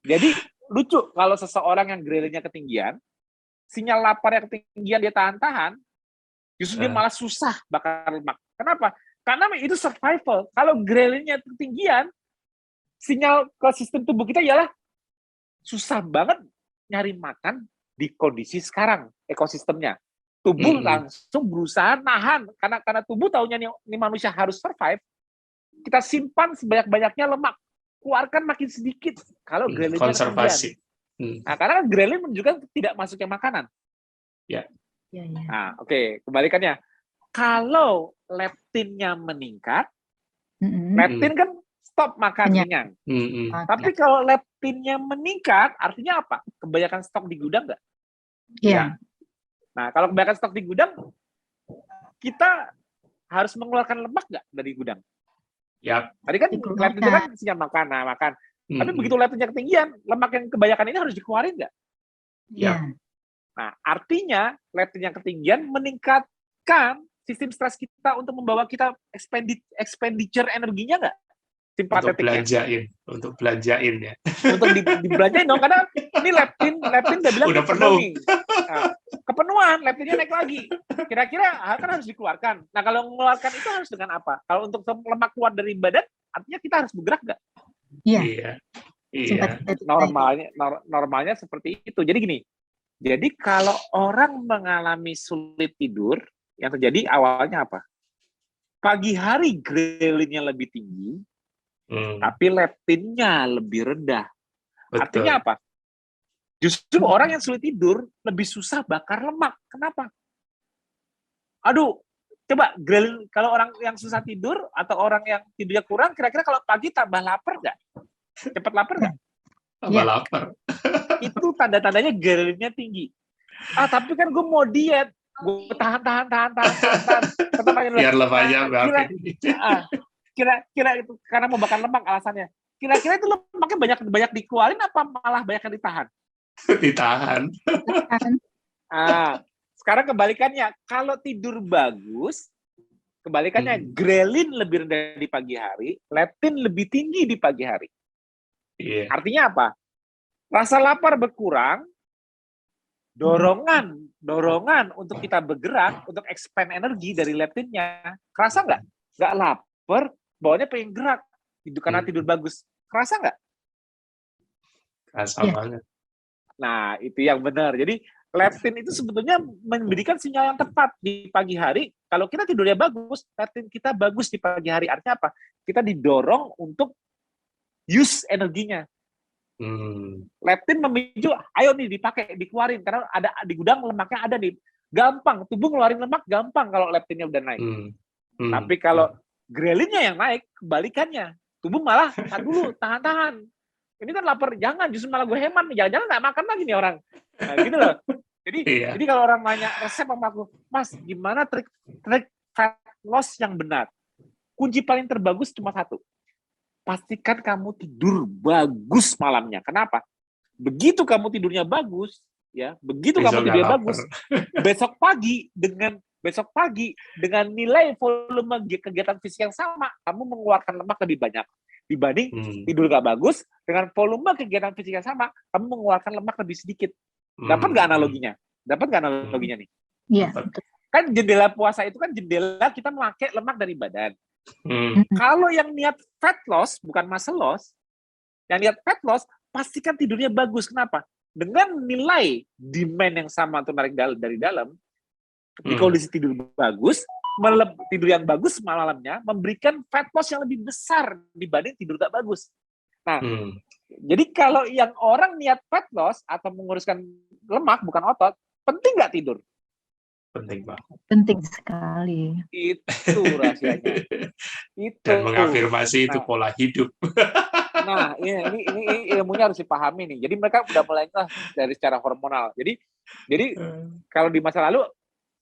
Jadi lucu kalau seseorang yang grelinnya ketinggian, sinyal laparnya ketinggian dia tahan-tahan, justru dia malah susah bakar lemak. Kenapa? Karena itu survival. Kalau grelinnya ketinggian, sinyal ke sistem tubuh kita ialah susah banget nyari makan di kondisi sekarang, ekosistemnya. Tubuh langsung berusaha nahan, karena tubuh taunya ini manusia harus survive, kita simpan sebanyak-banyaknya lemak, keluarkan makin sedikit. Kalau grelinnya konservasi. Nah, karena grelin menunjukkan tidak masuknya makanan. Ya. Nah, oke. Kebalikannya, kalau leptinnya meningkat, leptin kan stop makan kenyang. Tapi kalau leptinnya meningkat, artinya apa? Kebanyakan stok di gudang nggak? Iya. Nah, kalau kebanyakan stok di gudang, kita harus mengeluarkan lemak nggak dari gudang? Ya. Tadi kan leptin itu kan sinyal makan, makan. Tapi begitu leptinnya ketinggian, lemak yang kebanyakan ini harus dikeluarin nggak? Iya. Nah, artinya leptin yang ketinggian meningkatkan sistem stres kita untuk membawa kita expenditure energinya nggak? Untuk belanjain ya. Untuk dibelanjain dong, karena ini leptin udah bilang udah penuh. Nah, kepenuhan, leptinnya naik lagi. Kira-kira kan harus dikeluarkan. Nah, kalau mengeluarkan itu harus dengan apa? Kalau untuk lemak keluar dari badan, artinya kita harus bergerak nggak? Iya. Normalnya seperti itu. Jadi gini, jadi kalau orang mengalami sulit tidur, yang terjadi awalnya apa? Pagi hari grelinnya lebih tinggi, tapi leptinnya lebih rendah. Betul. Artinya apa? Justru orang yang sulit tidur lebih susah bakar lemak. Kenapa? Aduh, coba grelin, kalau orang yang susah tidur atau orang yang tidurnya kurang, kira-kira kalau pagi tambah lapar nggak? Cepat lapar nggak? Tambah lapar. Itu tanda-tandanya grelinnya tinggi. Tapi kan gue mau diet, gue tahan. Biar lemaknya Kira itu karena mau bakar lemak alasannya. Kira-kira itu lemaknya banyak dikeluarin apa malah banyak yang ditahan? Ditahan. Sekarang kebalikannya, kalau tidur bagus, kebalikannya grelin lebih rendah di pagi hari, leptin lebih tinggi di pagi hari. Artinya apa? Rasa lapar berkurang, dorongan untuk kita bergerak, untuk expand energi dari leptinnya. Kerasa nggak? Nggak lapar, bawaannya pengen gerak, karena tidur bagus. Kerasa nggak? Kerasa banget. Nah, itu yang benar. Jadi leptin itu sebetulnya memberikan sinyal yang tepat di pagi hari. Kalau kita tidurnya bagus, leptin kita bagus di pagi hari. Artinya apa? Kita didorong untuk use energinya. Leptin memicu, ayo nih dipakai, dikeluarin. Karena ada di gudang lemaknya ada nih. Gampang, tubuh ngeluarin lemak gampang kalau leptinnya udah naik. Tapi kalau grelinnya yang naik, kebalikannya. Tubuh malah, dulu, tahan-tahan. Ini kan lapar, jangan, justru malah gue hemat nih, jangan-jangan nggak makan lagi nih orang. Nah, gitu loh. Jadi kalau orang nanya resep sama aku, Mas, gimana trik fat loss yang benar? Kunci paling terbagus cuma satu. Pastikan kamu tidur bagus malamnya. Kenapa? Begitu kamu tidurnya bagus, ya, besok pagi dengan nilai volume kegiatan fisik yang sama, kamu mengeluarkan lemak lebih banyak dibanding tidur gak bagus dengan volume kegiatan fisik yang sama, kamu mengeluarkan lemak lebih sedikit. Dapat nggak analoginya? Nih? Iya. Kan jendela puasa itu kan jendela kita memakai lemak dari badan. Kalau yang niat fat loss, bukan muscle loss, yang niat fat loss, pastikan tidurnya bagus. Kenapa? Dengan nilai demand yang sama untuk narik dari dalam, di kondisi tidur bagus, tidur yang bagus malamnya memberikan fat loss yang lebih besar dibanding tidur tak bagus. Nah, jadi kalau yang orang niat fat loss atau menguruskan lemak bukan otot, penting nggak tidur? Penting banget. Penting sekali. Itu rahasianya. Dan mengafirmasi itu pola hidup. Nah, ini ilmunya harus dipahami nih. Jadi mereka udah mulai dari secara hormonal. Jadi kalau di masa lalu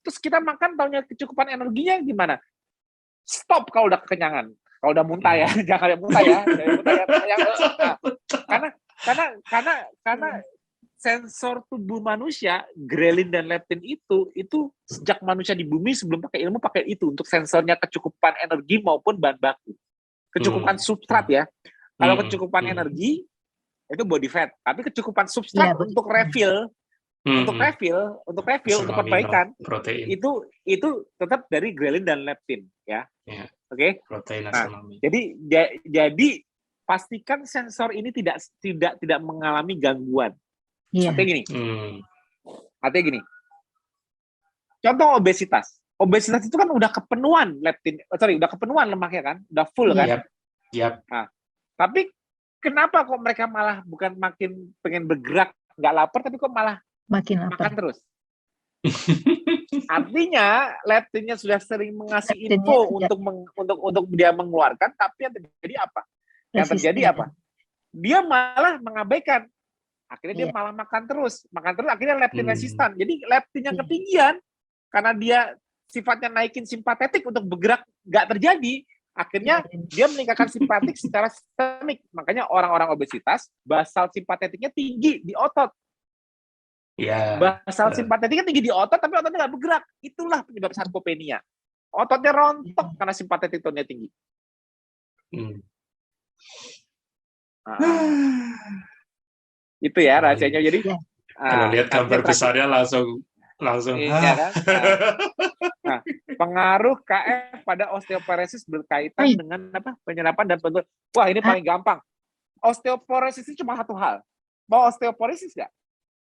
terus kita makan taunya kecukupan energinya gimana? Stop kalau udah kekenyangan. Kalau udah muntah ya, jangan muntah ya. Karena sensor tubuh manusia, grelin dan leptin itu sejak manusia di bumi sebelum pakai ilmu pakai itu untuk sensornya kecukupan energi maupun bahan baku. Kecukupan substrat ya. Kalau kecukupan energi itu body fat, tapi kecukupan substrat untuk refill, untuk perbaikan protein. Itu tetap dari grelin dan leptin ya. Oke. Protein nah, jadi pastikan sensor ini tidak mengalami gangguan. Artinya gini. Contoh obesitas. Obesitas itu kan udah kepenuhan udah kepenuhan lemaknya kan, udah full kan. Nah, tapi kenapa kok mereka malah bukan makin pengen bergerak, nggak lapar, tapi kok malah makin lapar. Makan terus. Artinya leptinnya sudah sering mengasih info untuk dia mengeluarkan, tapi yang terjadi apa? Yang terjadi apa? Dia malah mengabaikan. Akhirnya dia malah makan terus akhirnya leptin resistan. Jadi leptinnya ketinggian karena dia sifatnya naikin simpatetik untuk bergerak nggak terjadi. Akhirnya dia meningkatkan simpatik secara sistemik. Makanya orang-orang obesitas basal simpatetiknya tinggi di otot. Basal simpatetiknya tinggi di otot, tapi ototnya nggak bergerak. Itulah penyebab sarkopenia. Ototnya rontok karena simpatetik tonnya tinggi. Itu ya rahasianya. Jadi kalau lihat gambar besarnya langsung. Iya kan? Nah, pengaruh KF pada osteoporosis berkaitan dengan penyerapan dan bentuk. Wah, ini paling gampang. Osteoporosis itu cuma satu hal. Mau osteoporosis nggak?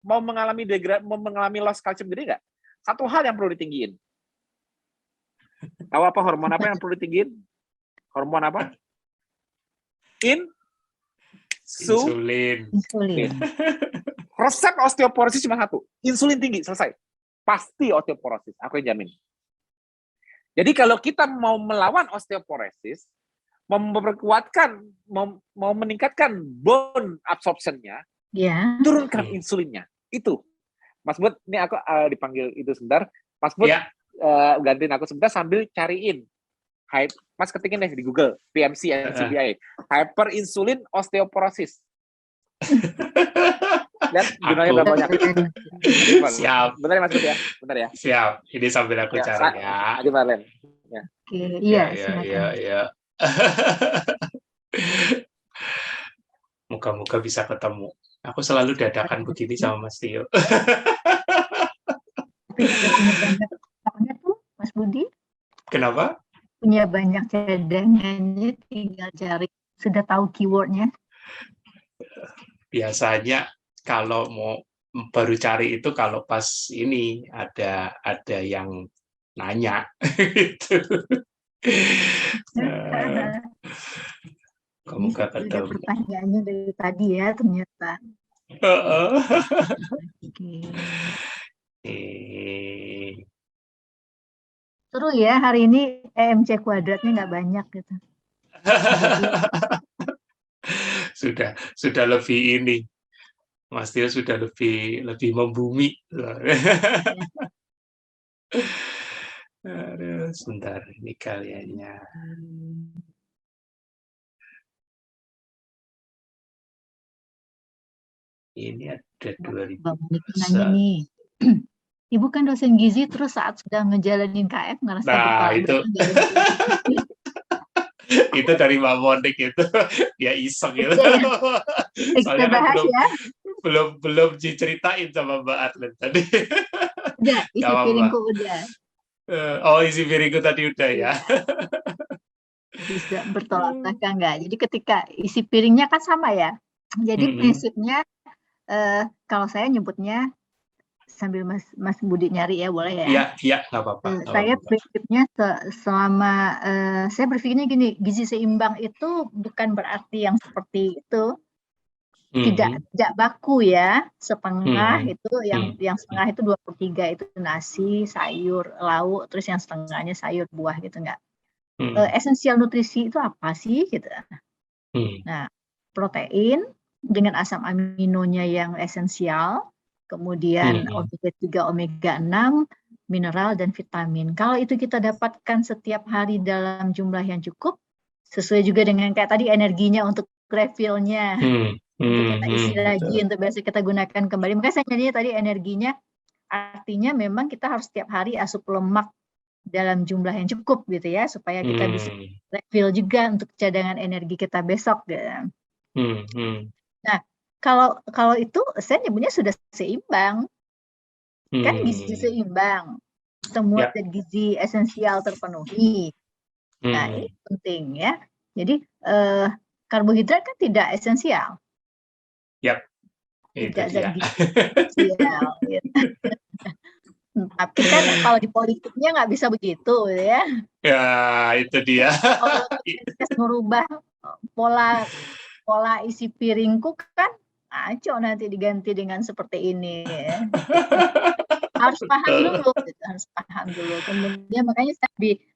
Mau mengalami loss calcium gede nggak? Satu hal yang perlu ditinggiin. Tahu apa hormon apa yang perlu ditinggiin? Hormon apa? Insulin. Resep osteoporosis cuma satu. Insulin tinggi, selesai. Pasti osteoporosis, aku yang jamin. Jadi kalau kita mau melawan osteoporosis, mau meningkatkan bone absorption-nya, turunkan insulinnya. Itu. Mas Bud, ini aku dipanggil itu sebentar. Mas Bud, gantiin aku sebentar sambil cariin. Mas ketikin deh di Google, PMC NCBI. Hyperinsulin osteoporosis. Lihat jumlahnya berapa banyak. Siap. Bentar ya Mas Bud ya. Bentar ya. Siap. Ini sambil aku cari ya. Adi Marlen. Iya. Moga-moga bisa ketemu. Aku selalu dadakan begini sama Mas Tio. Mas Budi? Kenapa? punya banyak cadangannya, tinggal cari. Sudah tahu keywordnya? Biasanya kalau mau baru cari itu kalau pas ini ada yang nanya gitu. Kamu Ini gak sudah ketemu. pertanyaannya dari tadi ya ternyata. Oke. Seru ya, hari ini EMC kuadratnya nggak banyak gitu. Sudah lebih ini, Mas Tio sudah lebih membumi. Aduh, sebentar ini kaliannya. Ini ada 2000. Bang Monika nanya nih, Ibu kan dosen gizi, terus saat sudah ngejalanin KF ngerasa bertolak itu itu dari Mbak Monik itu dia iseng gitu. Soalnya kan belum diceritain sama Mbak Adlen tadi. Udah, isi piringku udah. Oh, isi piringku tadi udah ya. Bisa bertolak belakang nggak? Jadi ketika isi piringnya kan sama ya. Jadi prinsipnya kalau saya nyebutnya sambil Mas Budi nyari ya, boleh ya? Iya, nggak apa-apa. Saya prinsipnya selama saya berpikirnya gini, gizi seimbang itu bukan berarti yang seperti itu. Tidak baku ya, setengah itu yang setengah itu 23 itu nasi, sayur, lauk, terus yang setengahnya sayur, buah gitu enggak. Esensial nutrisi itu apa sih gitu. Nah, protein dengan asam aminonya yang esensial, kemudian omega 3, omega 6, mineral dan vitamin. Kalau itu kita dapatkan setiap hari dalam jumlah yang cukup, sesuai juga dengan kayak tadi energinya untuk refill-nya. Untuk kita isi lagi, untuk biasa kita gunakan kembali. Makanya saya nyanyi tadi energinya, artinya memang kita harus setiap hari asup lemak dalam jumlah yang cukup gitu ya, supaya kita bisa refill juga untuk cadangan energi kita besok gitu. Nah, kalau itu saya nyebutnya sudah seimbang. Kan gizi seimbang. Semua gizi esensial terpenuhi. Nah, ini penting ya. Jadi karbohidrat kan tidak esensial. Tidak zat gizi esensial. Gitu. Tapi kan kalau di politiknya nggak bisa begitu ya. Ya, itu dia. Kalau kita merubah pola isi piringku kan, aco nanti diganti dengan seperti ini. Ya. Harus paham dulu. Kemudian makanya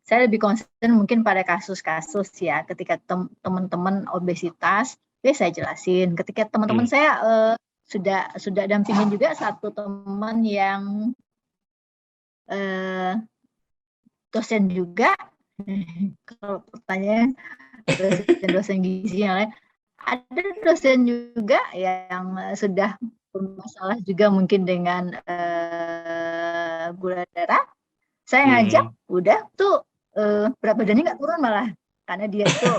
saya lebih concern mungkin pada kasus-kasus ya, ketika teman-teman obesitas, saya jelasin. Ketika teman-teman saya sudah dampingin juga satu teman yang dosen juga. Kalau pertanyaan dosen gizi yang lain, ada dosen juga yang sudah bermasalah juga mungkin dengan gula darah. Saya ngajak, udah tuh berat badannya nggak turun malah, karena dia itu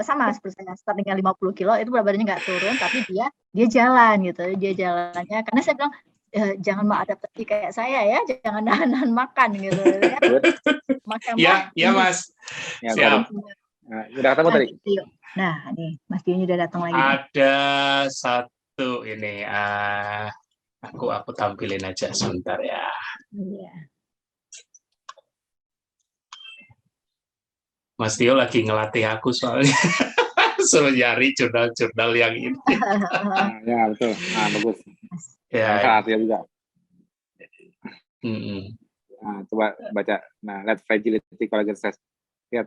sama seperti saya, start dengan 50 kilo itu berat badannya nggak turun, tapi dia jalan gitu, dia jalannya, karena saya bilang jangan maladaptasi kayak saya ya, jangan nahan makan gitu ya. Makan ya Mas. Siap. Udah ketemu tadi. Nah, nih Mas Dio udah datang lagi. Ada satu ini, aku tampilin aja sebentar ya. Iya. Mas Tio lagi ngelatih aku soalnya suruh nyari jurnal-jurnal yang ini. Ya betul, bagus. Ya. Saat juga. Nah, coba baca. Nah, lihat fragility collagen stress. Lihat.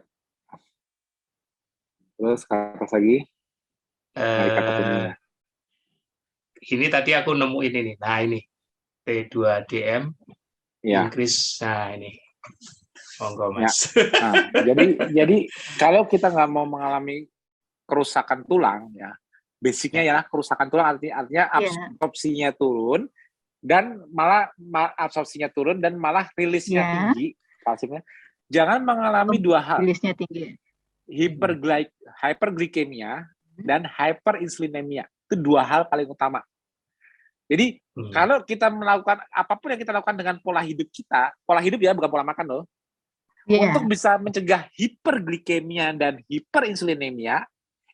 Terus ke atas lagi. Ini tadi aku nemuin ini. Nah, ini T2DM increase. Nah, ini. Monggo, Mas. Ya. Nah, jadi kalau kita nggak mau mengalami kerusakan tulang, ya, basicnya ya kerusakan tulang artinya absorpsinya turun dan malah absorpsinya turun dan malah rilisnya tinggi kalsiumnya. Jangan mengalami dua hal. Rilisnya tinggi. Hyperglikemia dan hyperinsulinemia. Itu dua hal paling utama. Jadi kalau kita melakukan apapun yang kita lakukan dengan pola hidup kita, pola hidup ya bukan pola makan loh. untuk bisa mencegah hiperglikemia dan hiperinsulinemia,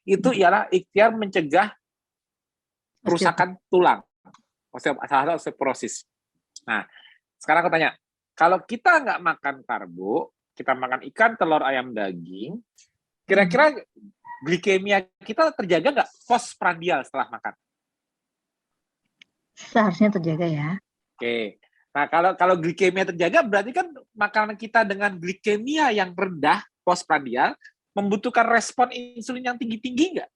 itu ialah ikhtiar mencegah kerusakan tulang, salah satu osteoporosis. Nah, sekarang aku tanya, kalau kita nggak makan karbo, kita makan ikan, telur, ayam, daging, kira-kira glikemia kita terjaga nggak postprandial setelah makan? Seharusnya terjaga ya. Oke. Nah, kalau glikemia terjaga, berarti kan makanan kita dengan glikemia yang rendah postprandial membutuhkan respon insulin yang tinggi-tinggi nggak?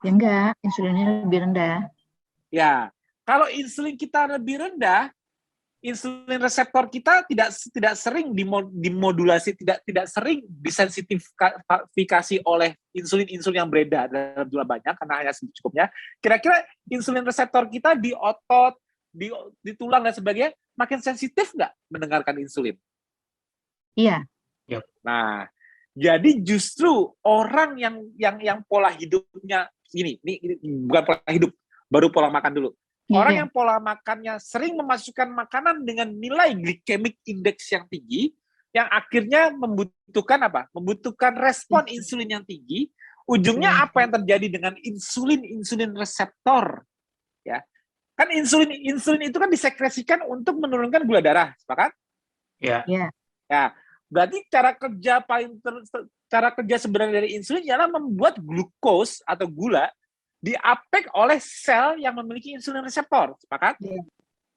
Ya enggak, insulinnya lebih rendah. Ya, kalau insulin kita lebih rendah, insulin reseptor kita tidak sering dimodulasi, tidak sering disensitifikasi oleh insulin yang beredar dalam jumlah banyak karena hanya secukupnya. Kira-kira insulin reseptor kita di otot, di tulang dan sebagainya makin sensitif nggak mendengarkan insulin? Iya. Nah, jadi justru orang yang pola hidupnya ini bukan pola hidup, baru pola makan dulu. Orang yang pola makannya sering memasukkan makanan dengan nilai glycemic index yang tinggi, yang akhirnya membutuhkan apa? Membutuhkan respon insulin yang tinggi. Ujungnya apa yang terjadi dengan insulin reseptor? Ya, kan insulin itu kan disekresikan untuk menurunkan gula darah, sepakat? Ya. Ya, berarti cara kerja sebenarnya dari insulin ialah membuat glukos atau gula diuptake oleh sel yang memiliki insulin reseptor, sepakat?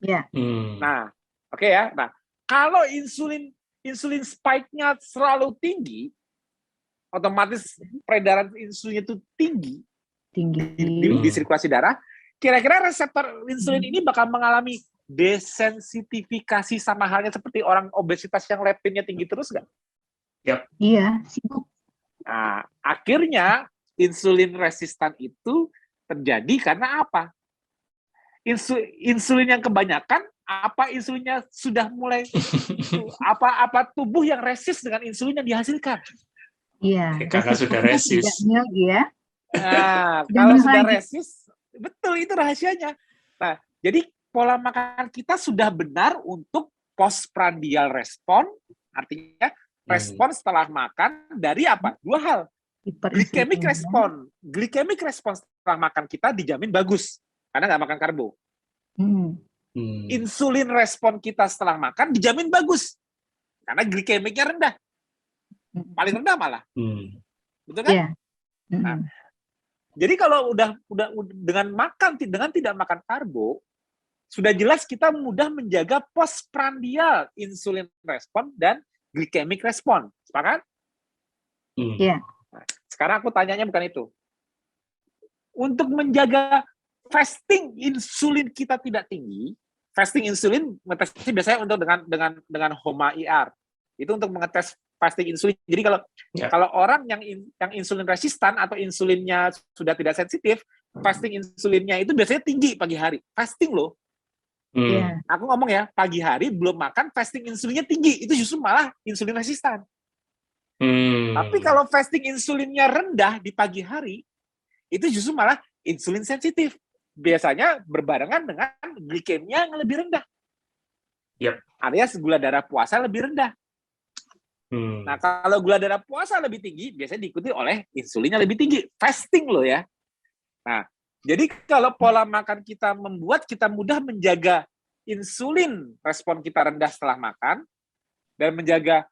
Iya. Nah, oke ya. Nah, kalau insulin spike-nya selalu tinggi, otomatis peredaran insulin itu tinggi di sirkulasi darah. Kira-kira reseptor insulin ini bakal mengalami desensitifikasi sama halnya seperti orang obesitas yang leptinnya tinggi terus nggak? Iya, sibuk. Nah, akhirnya insulin resistan itu terjadi karena apa? Insulin yang kebanyakan, apa insulinnya sudah mulai apa tubuh yang resist dengan insulin yang dihasilkan? Iya. Karena sudah resist. Ya. Nah, kalau sudah resist, betul itu rahasianya. Nah, jadi pola makan kita sudah benar untuk postprandial respon, artinya respon setelah makan dari apa? Dua hal. Glycemic respon setelah makan kita dijamin bagus karena nggak makan karbo. Insulin respon kita setelah makan dijamin bagus karena glikemiknya rendah, paling rendah malah, betul kan? Yeah. Nah, jadi kalau udah dengan tidak makan karbo, sudah jelas kita mudah menjaga postprandial insulin respon dan glycemic respon, sepakat? Iya. Nah, sekarang aku tanyanya bukan itu. Untuk menjaga fasting insulin kita tidak tinggi, fasting insulin ngetesnya biasanya untuk dengan HOMA-IR. Itu untuk mengetes fasting insulin. Jadi kalau orang yang insulin resistan atau insulinnya sudah tidak sensitif, fasting insulinnya itu biasanya tinggi pagi hari. Fasting loh. Aku ngomong ya, pagi hari belum makan, fasting insulinnya tinggi. Itu justru malah insulin resistan. Tapi kalau fasting insulinnya rendah di pagi hari, itu justru malah insulin sensitif. Biasanya berbarengan dengan glikemia yang lebih rendah. Alias gula darah puasa lebih rendah. Nah, kalau gula darah puasa lebih tinggi, biasanya diikuti oleh insulinnya lebih tinggi. Fasting loh ya. Nah, jadi kalau pola makan kita membuat kita mudah menjaga insulin respon kita rendah setelah makan, dan menjaga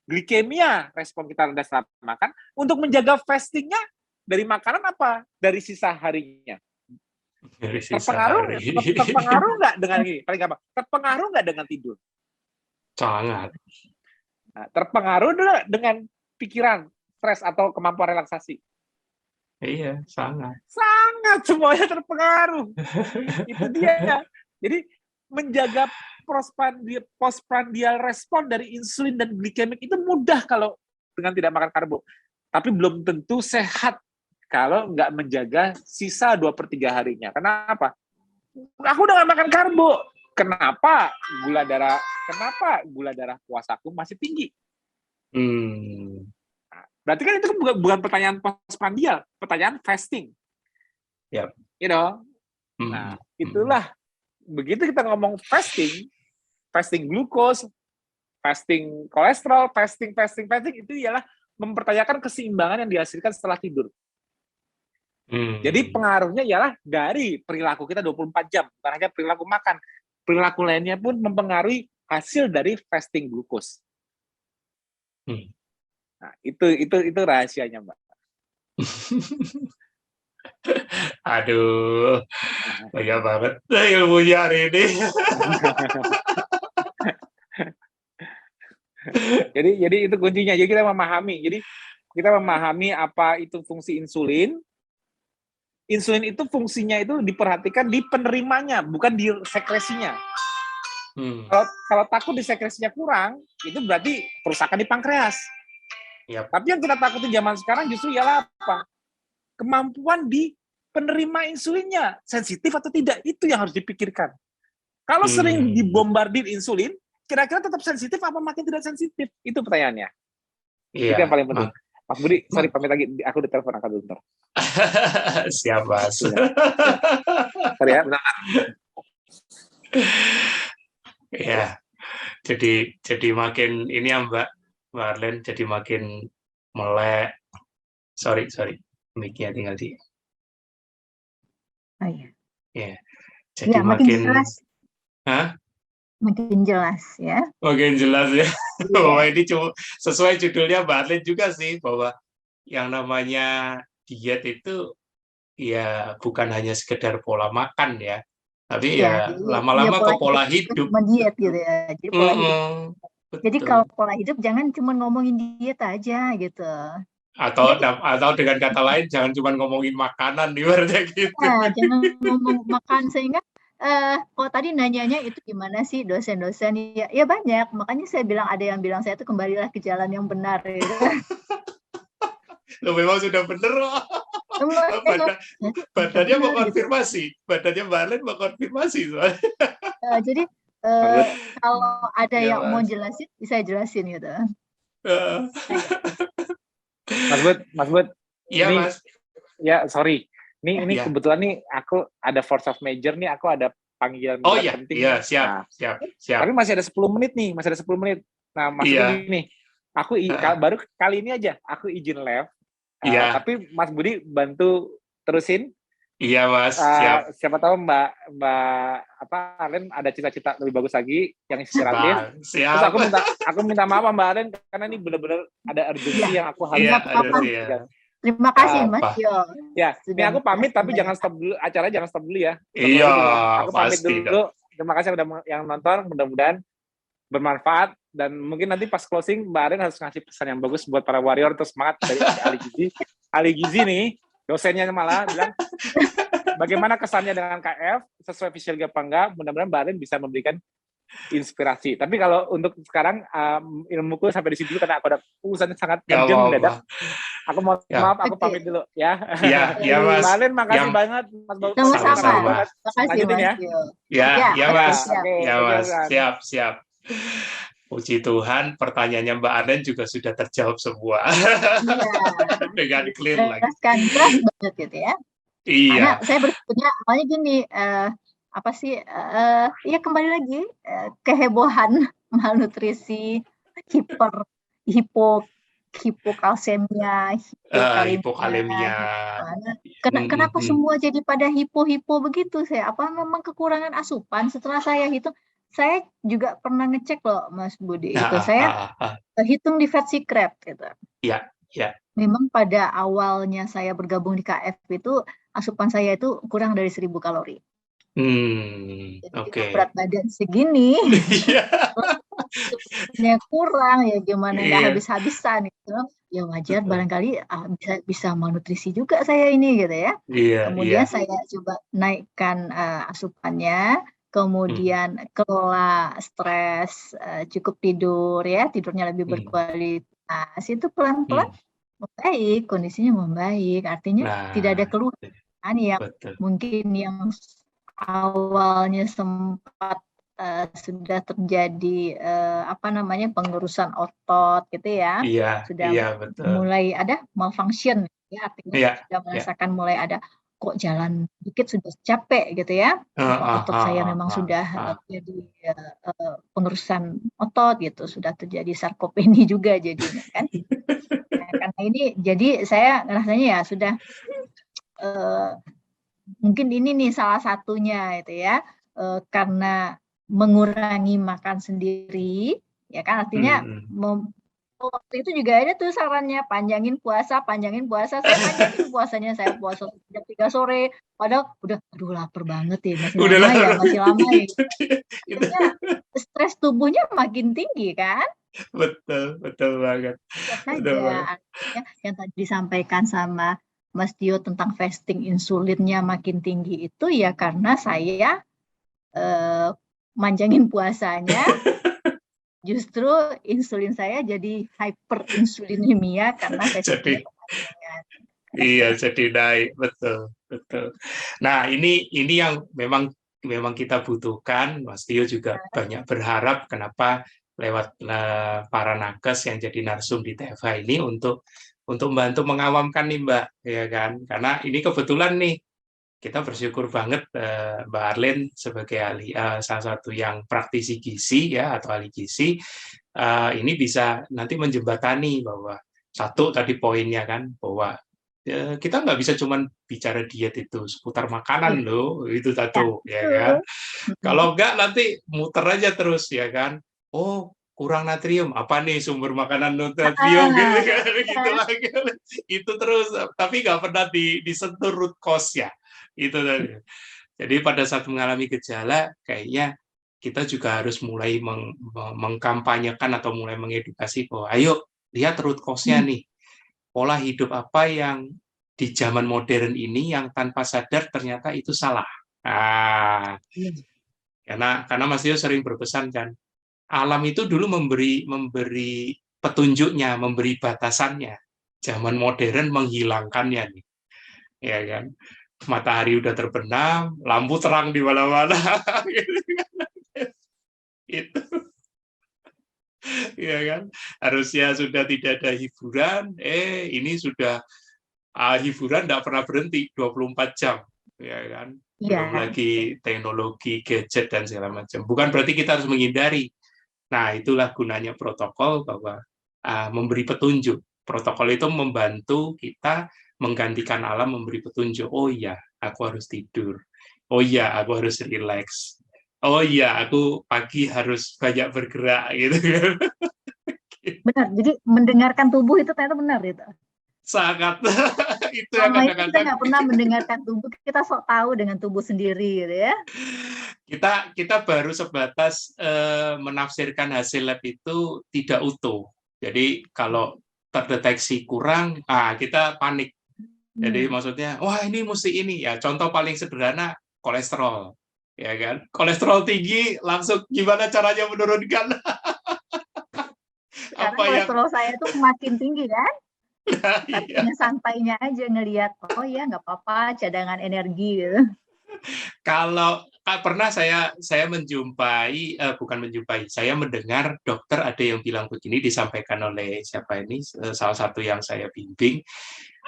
glikemia respon kita rendah setelah makan, untuk menjaga fastingnya dari makanan apa? Dari sisa harinya. Terpengaruh nggak dengan ini? Paling gampang. Terpengaruh nggak dengan tidur? Sangat. Nah, terpengaruh dengan pikiran, stres atau kemampuan relaksasi? Iya, sangat. Sangat, semuanya terpengaruh. Itu dia. Jadi menjaga postprandial respon dari insulin dan glikemik itu mudah kalau dengan tidak makan karbo. Tapi belum tentu sehat kalau nggak menjaga sisa 2/3 harinya. Kenapa? Aku udah nggak makan karbo. Kenapa gula darah puasaku masih tinggi? Nah, berarti kan itu bukan pertanyaan postprandial, pertanyaan fasting. You know? Nah, itulah begitu kita ngomong fasting glukos, fasting kolesterol, fasting itu ialah mempertanyakan keseimbangan yang dihasilkan setelah tidur. Jadi pengaruhnya ialah dari perilaku kita 24 jam, bukan hanya perilaku makan. Perilaku lainnya pun mempengaruhi hasil dari fasting glukos. Nah, itu rahasianya, Mbak. Aduh, banyak banget ilmunya hari ini. jadi itu kuncinya. Jadi kita memahami apa itu fungsi insulin. Insulin itu fungsinya itu diperhatikan di penerimanya, bukan di sekresinya. Kalau takut di sekresinya kurang, itu berarti kerusakan di pankreas. Yep. Tapi yang kita takutin zaman sekarang justru ialah apa? Kemampuan di penerima insulinnya, sensitif atau tidak, itu yang harus dipikirkan. Kalau sering dibombardir insulin, kira-kira tetap sensitif apa makin tidak sensitif? Itu pertanyaannya. Iya. Itu yang paling penting. Mas Budi, sorry pamit lagi, aku ditelepon angkat dulu. Siap, Mas. Sorry ya, bentar. Ya, jadi makin ini ya Mbak Arlen, jadi makin melek. Sorry, mic-nya tinggal di. Oh iya. Ya, jadi ya, makin jelas. Hah? Makin jelas ya. Makin jelas ya. Bahwa ini sesuai judulnya Mbak Arlen juga sih, bahwa yang namanya diet itu ya bukan hanya sekedar pola makan ya, tapi ya lama-lama ke pola hidup. Diet gitu ya. Jadi pola hidup. Jadi kalau pola hidup jangan cuma ngomongin diet aja gitu. Atau dengan kata lain jangan cuma ngomongin makanan ibaratnya gitu. Nah, jangan ngomong makan sehingga kalau tadi nanyanya itu gimana sih dosen-dosen ya banyak, makanya saya bilang ada yang bilang saya itu kembalilah ke jalan yang benar gitu. Loh, memang sudah benar loh. Badannya mau konfirmasi, badannya Mbak Arlen mau konfirmasi soalnya. Jadi kalau ada yang mau jelasin bisa jelasin gitu. Mas Bud. Iya, ini, Mas. Ya, sorry. Ini kebetulan nih aku ada force of major nih, aku ada panggilan penting. Iya, siap. Tapi masih ada 10 menit nih, Nah, maksudnya gini, aku baru kali ini aja aku izin live. Tapi Mas Budi bantu terusin. Iya, Mas. Siap. Siapa tahu Mbak Arlen ada cita-cita lebih bagus lagi yang inspiratif. Siap. Terus aku minta maaf Mbak Arlen karena ini benar-benar ada urgensi yang aku harus. Terima kasih Mas Yo. Ya, ini aku pamit tapi jangan stop dulu, acaranya jangan stop dulu ya. Iya, aku pamit dulu. Terima kasih udah yang nonton, mudah-mudahan bermanfaat dan mungkin nanti pas closing Mbak Arlen harus ngasih pesan yang bagus buat para warrior terus semangat dari Ali Gizi nih. Dosennya malah bilang bagaimana kesannya dengan KF, sesuai visual apa enggak, mudah-mudahan Mbak Arlen bisa memberikan inspirasi. Tapi kalau untuk sekarang ilmuku sampai di sini dulu karena aku ada urusan sangat urgent mendadak. Aku maaf, aku pamit dulu ya. Iya Mas. Mbak Arlen makasih banget Mas Bau. Sama-sama. Makasih Mas. Ya Mas. Okay. Ya Mas. Siap. Puji Tuhan, pertanyaannya Mbak Arlen juga sudah terjawab semua. Dengan clear lagi. Keras banget gitu ya. Iya. Karena saya berpikirnya awalnya gini, apa sih? Ya kembali lagi kehebohan malnutrisi, hipokalsemia, hipokalemia. Kenapa semua jadi pada hipo begitu? Apa memang kekurangan asupan? Setelah saya hitung, saya juga pernah ngecek loh Mas Budi itu. Saya hitung di Fat Secret gitu. Iya. Memang pada awalnya saya bergabung di KF itu asupan saya itu kurang dari 1.000 kalori. Jadi berat badan segini, kurang ya gimana nggak habis-habisan gitu. Ya wajar barangkali bisa malnutrisi juga saya ini gitu ya. Kemudian saya coba naikkan asupannya, kemudian kelola stres, cukup tidur ya, tidurnya lebih berkualitas. Itu pelan-pelan membaik, kondisinya membaik. Artinya tidak ada keluhan yang mungkin yang awalnya sempat sudah terjadi pengurusan otot gitu ya, sudah mulai ada malfunction ya, artinya sudah merasakan mulai ada kok jalan dikit sudah capek gitu ya, apa otot saya memang sudah jadi pengerusan otot gitu, sudah terjadi sarkopeni juga jadinya kan. Nah, karena ini jadi saya rasanya ya sudah mungkin ini nih salah satunya itu ya, karena mengurangi makan sendiri ya kan, artinya waktu itu juga ada tuh sarannya panjangin puasa, saya panjangin puasanya, saya puasa jam 3 sore, padahal udah aduh lapar banget ya, masih lama ya. Akhirnya stres tubuhnya makin tinggi kan. Betul banget. Saja artinya yang tadi disampaikan sama Mas Tio tentang fasting insulinnya makin tinggi itu ya karena saya manjangin puasanya. Justru insulin saya jadi hyperinsulinemia karena fasting. Iya, jadi naik, betul. Nah, ini yang memang kita butuhkan. Mas Tio juga banyak berharap kenapa lewat para nakes yang jadi narsum di TFH ini untuk membantu mengawamkan nih Mbak, ya kan? Karena ini kebetulan nih kita bersyukur banget Mbak Arlene sebagai ahli, salah satu yang praktisi gizi ya atau ahli gizi, ini bisa nanti menjembatani bahwa satu tadi poinnya kan bahwa kita nggak bisa cuma bicara diet itu seputar makanan loh, itu satu ya kan. Kalau nggak nanti muter aja terus ya kan. Oh, kurang natrium, apa nih sumber makanan natrium gitu kan, gitu lagi. Itu terus, tapi nggak pernah disentuh root cause ya. Itu tadi. Jadi pada saat mengalami gejala, kayaknya kita juga harus mulai mengkampanyekan atau mulai mengedukasi bahwa ayo lihat root cause-nya nih. Pola hidup apa yang di zaman modern ini yang tanpa sadar ternyata itu salah. Karena Mas Tio sering berpesan kan, alam itu dulu memberi petunjuknya, memberi batasannya. Zaman modern menghilangkannya nih. Ya kan? Matahari udah terbenam, lampu terang di mana-mana. Itu. Ya kan? Harusnya sudah tidak ada hiburan, ini sudah hiburan tidak pernah berhenti 24 jam. Ya kan? Belum lagi teknologi, gadget, dan segala macam. Bukan berarti kita harus menghindari. Nah, itulah gunanya protokol bahwa memberi petunjuk. Protokol itu membantu kita menggantikan alam memberi petunjuk. Oh iya, aku harus tidur. Oh iya, aku harus rileks. Oh iya, aku pagi harus banyak bergerak gitu kan. Benar, jadi mendengarkan tubuh itu ternyata benar itu. Sangat. Itu yang kadang-kadang kita nggak pernah mendengarkan tubuh, kita sok tahu dengan tubuh sendiri gitu ya. Kita baru sebatas menafsirkan hasil lab itu tidak utuh. Jadi kalau terdeteksi kurang, kita panik. Jadi maksudnya, wah ini mesti ini ya. Contoh paling sederhana kolesterol, ya kan? Kolesterol tinggi, langsung gimana caranya menurunkan? Karena kolesterol saya itu makin tinggi kan? Tapi santainya aja ngelihat, oh ya nggak apa-apa, cadangan energi gitu. Kalau pernah saya menjumpai, saya mendengar dokter ada yang bilang begini, disampaikan oleh siapa ini, salah satu yang saya bimbing,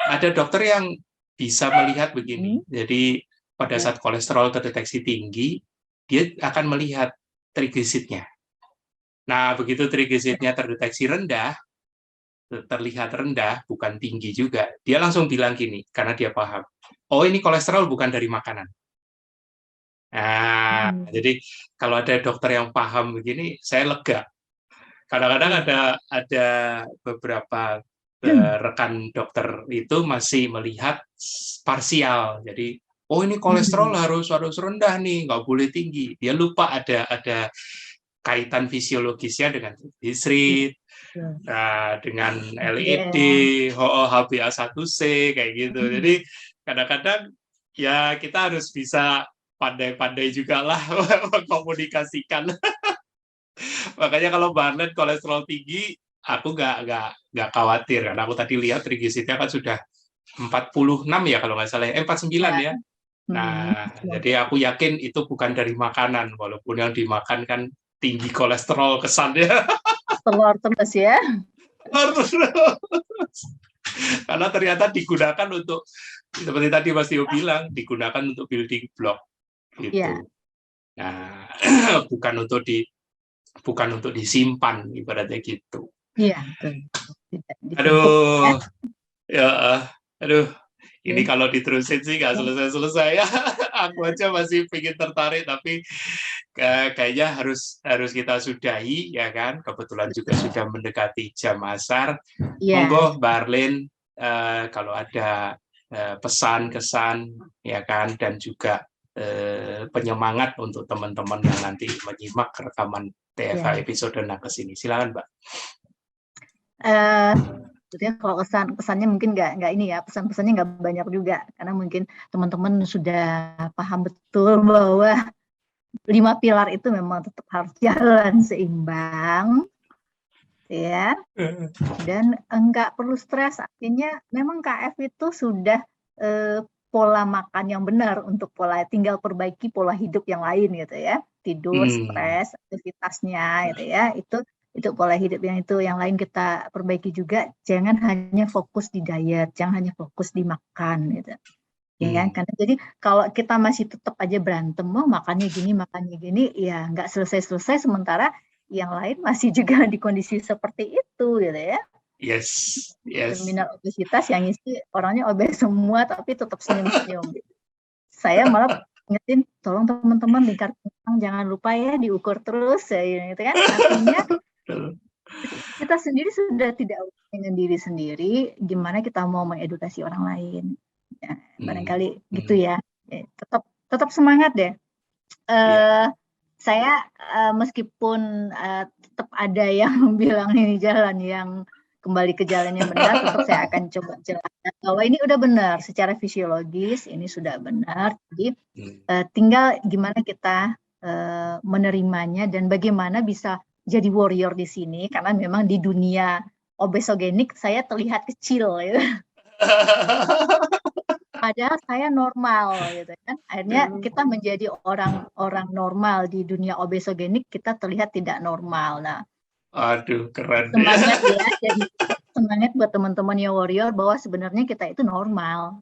ada dokter yang bisa melihat begini, jadi pada saat kolesterol terdeteksi tinggi, dia akan melihat trigliseridnya. Nah, begitu trigliseridnya terdeteksi rendah, terlihat rendah, bukan tinggi juga, dia langsung bilang gini, karena dia paham, oh ini kolesterol bukan dari makanan. Nah, jadi kalau ada dokter yang paham begini, saya lega. Kadang-kadang ada beberapa rekan dokter itu masih melihat parsial. Jadi, oh ini kolesterol harus rendah nih, nggak boleh tinggi. Dia lupa ada kaitan fisiologisnya dengan triglycerid, dengan LED, HbA1c kayak gitu. Jadi kadang-kadang ya kita harus bisa pandai-pandai juga lah mengkomunikasikan. Makanya kalau Mbak Arlene kolesterol tinggi, aku nggak khawatir karena aku tadi lihat trigliseridnya kan sudah 46 ya kalau nggak salah, 49 ya. Nah, jadi aku yakin itu bukan dari makanan, walaupun yang dimakan kan tinggi kolesterol kesannya. Telur terus ya. Karena ternyata digunakan untuk seperti tadi Mas Tio bilang, digunakan untuk building block gitu. Iya. Nah, bukan untuk disimpan ibaratnya gitu. Iya, betul. Tidak ditumpuk ya. Aduh, ya, aduh, ini Oke. kalau diterusin sih nggak selesai-selesai ya. Aku aja masih pengen tertarik, tapi kayaknya harus kita sudahi ya kan. Kebetulan juga sudah mendekati jam asar. Iya. Monggo Mbak Arlin, kalau ada pesan kesan ya kan, dan juga penyemangat untuk teman-teman yang nanti menyimak rekaman TFH episode Nakes ini, silakan Mbak. Sebetulnya kalau kesannya mungkin nggak ini ya, pesan-pesannya nggak banyak juga, karena mungkin teman-teman sudah paham betul bahwa 5 pilar itu memang tetap harus jalan seimbang, ya, dan enggak perlu stres. Artinya memang KF itu sudah pola makan yang benar untuk tinggal perbaiki pola hidup yang lain gitu ya, tidur, stres, aktivitasnya gitu ya, itu pola hidup yang lain kita perbaiki juga. Jangan hanya fokus di diet, jangan hanya fokus di makan gitu. Ya, karena jadi kalau kita masih tetap aja berantem, makannya gini, ya nggak selesai-selesai, sementara yang lain masih juga di kondisi seperti itu gitu ya. Yes. Terminal obesitas yang isi orangnya obes semua tapi tetap senyum-senyum gitu. Saya malah ingetin, tolong teman-teman lingkar pinggang jangan lupa ya diukur terus ya, gitu kan. Artinya kita sendiri sudah tidak dengan diri sendiri, gimana kita mau mengedukasi orang lain. Ya, barangkali gitu ya. Tetap semangat deh. Saya meskipun tetap ada yang bilang ini jalan yang kembali ke jalan yang benar, tetap saya akan coba jelaskan bahwa ini udah benar secara fisiologis, ini sudah benar. Jadi tinggal gimana kita menerimanya dan bagaimana bisa jadi warrior di sini, karena memang di dunia obesogenik saya terlihat kecil ya. Padahal saya normal gitu kan. Akhirnya kita menjadi orang normal di dunia obesogenik, kita terlihat tidak normal. Nah, aduh, keren. Semangat ya, jadi semangat buat teman-teman yang warrior bahwa sebenarnya kita itu normal.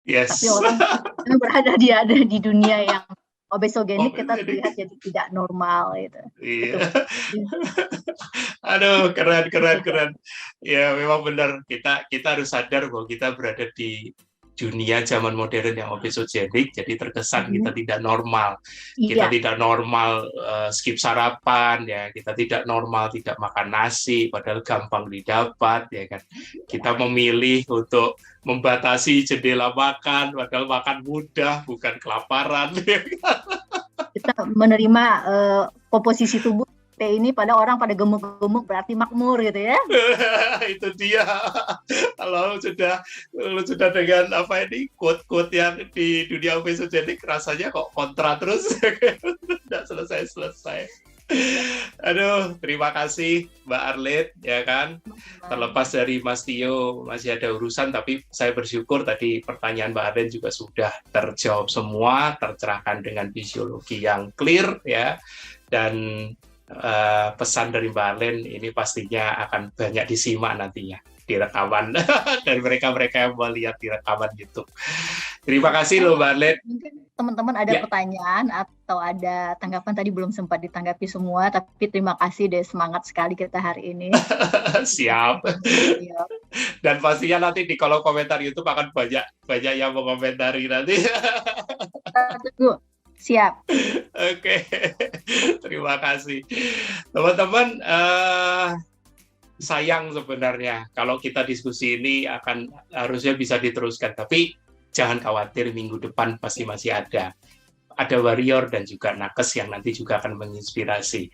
Yes. Tapi orang berada di dunia yang obesogenik, kita terlihat jadi tidak normal gitu. Iya. Aduh, keren. Ya, memang benar, kita harus sadar bahwa kita berada di dunia zaman modern yang obesogenik, jadi terkesan kita tidak normal. Kita tidak normal skip sarapan ya, kita tidak normal tidak makan nasi padahal gampang didapat ya kan. Kita memilih untuk membatasi jendela makan padahal makan mudah, bukan kelaparan. Kita menerima komposisi tubuh ini pada orang pada gemuk-gemuk berarti makmur gitu ya. Itu dia. Kalau sudah dengan quote-quote yang di dunia obesogenik, rasanya kok kontra terus. Tidak selesai. Aduh, terima kasih Mbak Arlin ya kan. Terlepas dari Mas Tio masih ada urusan, tapi saya bersyukur tadi pertanyaan Mbak Arlin juga sudah terjawab semua, tercerahkan dengan fisiologi yang clear ya. Dan pesan dari Mbak Arlin ini pastinya akan banyak disimak nantinya di rekaman dari mereka yang melihat di rekaman YouTube. Terima kasih loh Mbak Arlin. Mungkin teman-teman ada pertanyaan atau ada tanggapan, tadi belum sempat ditanggapi semua, tapi terima kasih deh, semangat sekali kita hari ini. Siap. Dan pastinya nanti di kolom komentar YouTube akan banyak yang mengomentari nanti. Tunggu. Siap. Oke. Terima kasih. Teman-teman, sayang sebenarnya kalau kita diskusi ini harusnya bisa diteruskan, tapi jangan khawatir, minggu depan pasti masih ada warrior dan juga nakes yang nanti juga akan menginspirasi.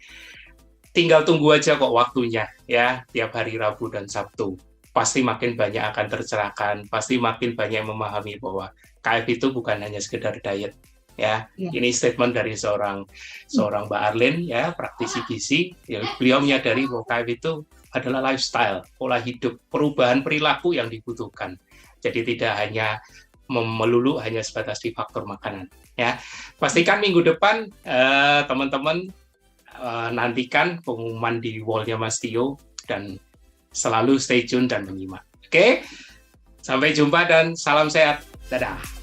Tinggal tunggu aja kok waktunya ya, tiap hari Rabu dan Sabtu. Pasti makin banyak akan tercerahkan, pasti makin banyak memahami bahwa KF itu bukan hanya sekedar diet. Ya, ini statement dari seorang Mbak Arlin ya, praktisi gizi. Ya, beliau menyadari bahwa KF itu adalah lifestyle, pola hidup, perubahan perilaku yang dibutuhkan. Jadi tidak hanya melulu hanya sebatas di faktor makanan. Ya, pastikan minggu depan teman-teman nantikan pengumuman di wall-nya Mas Tio dan selalu stay tune dan menyimak. Oke, sampai jumpa dan salam sehat. Dadah.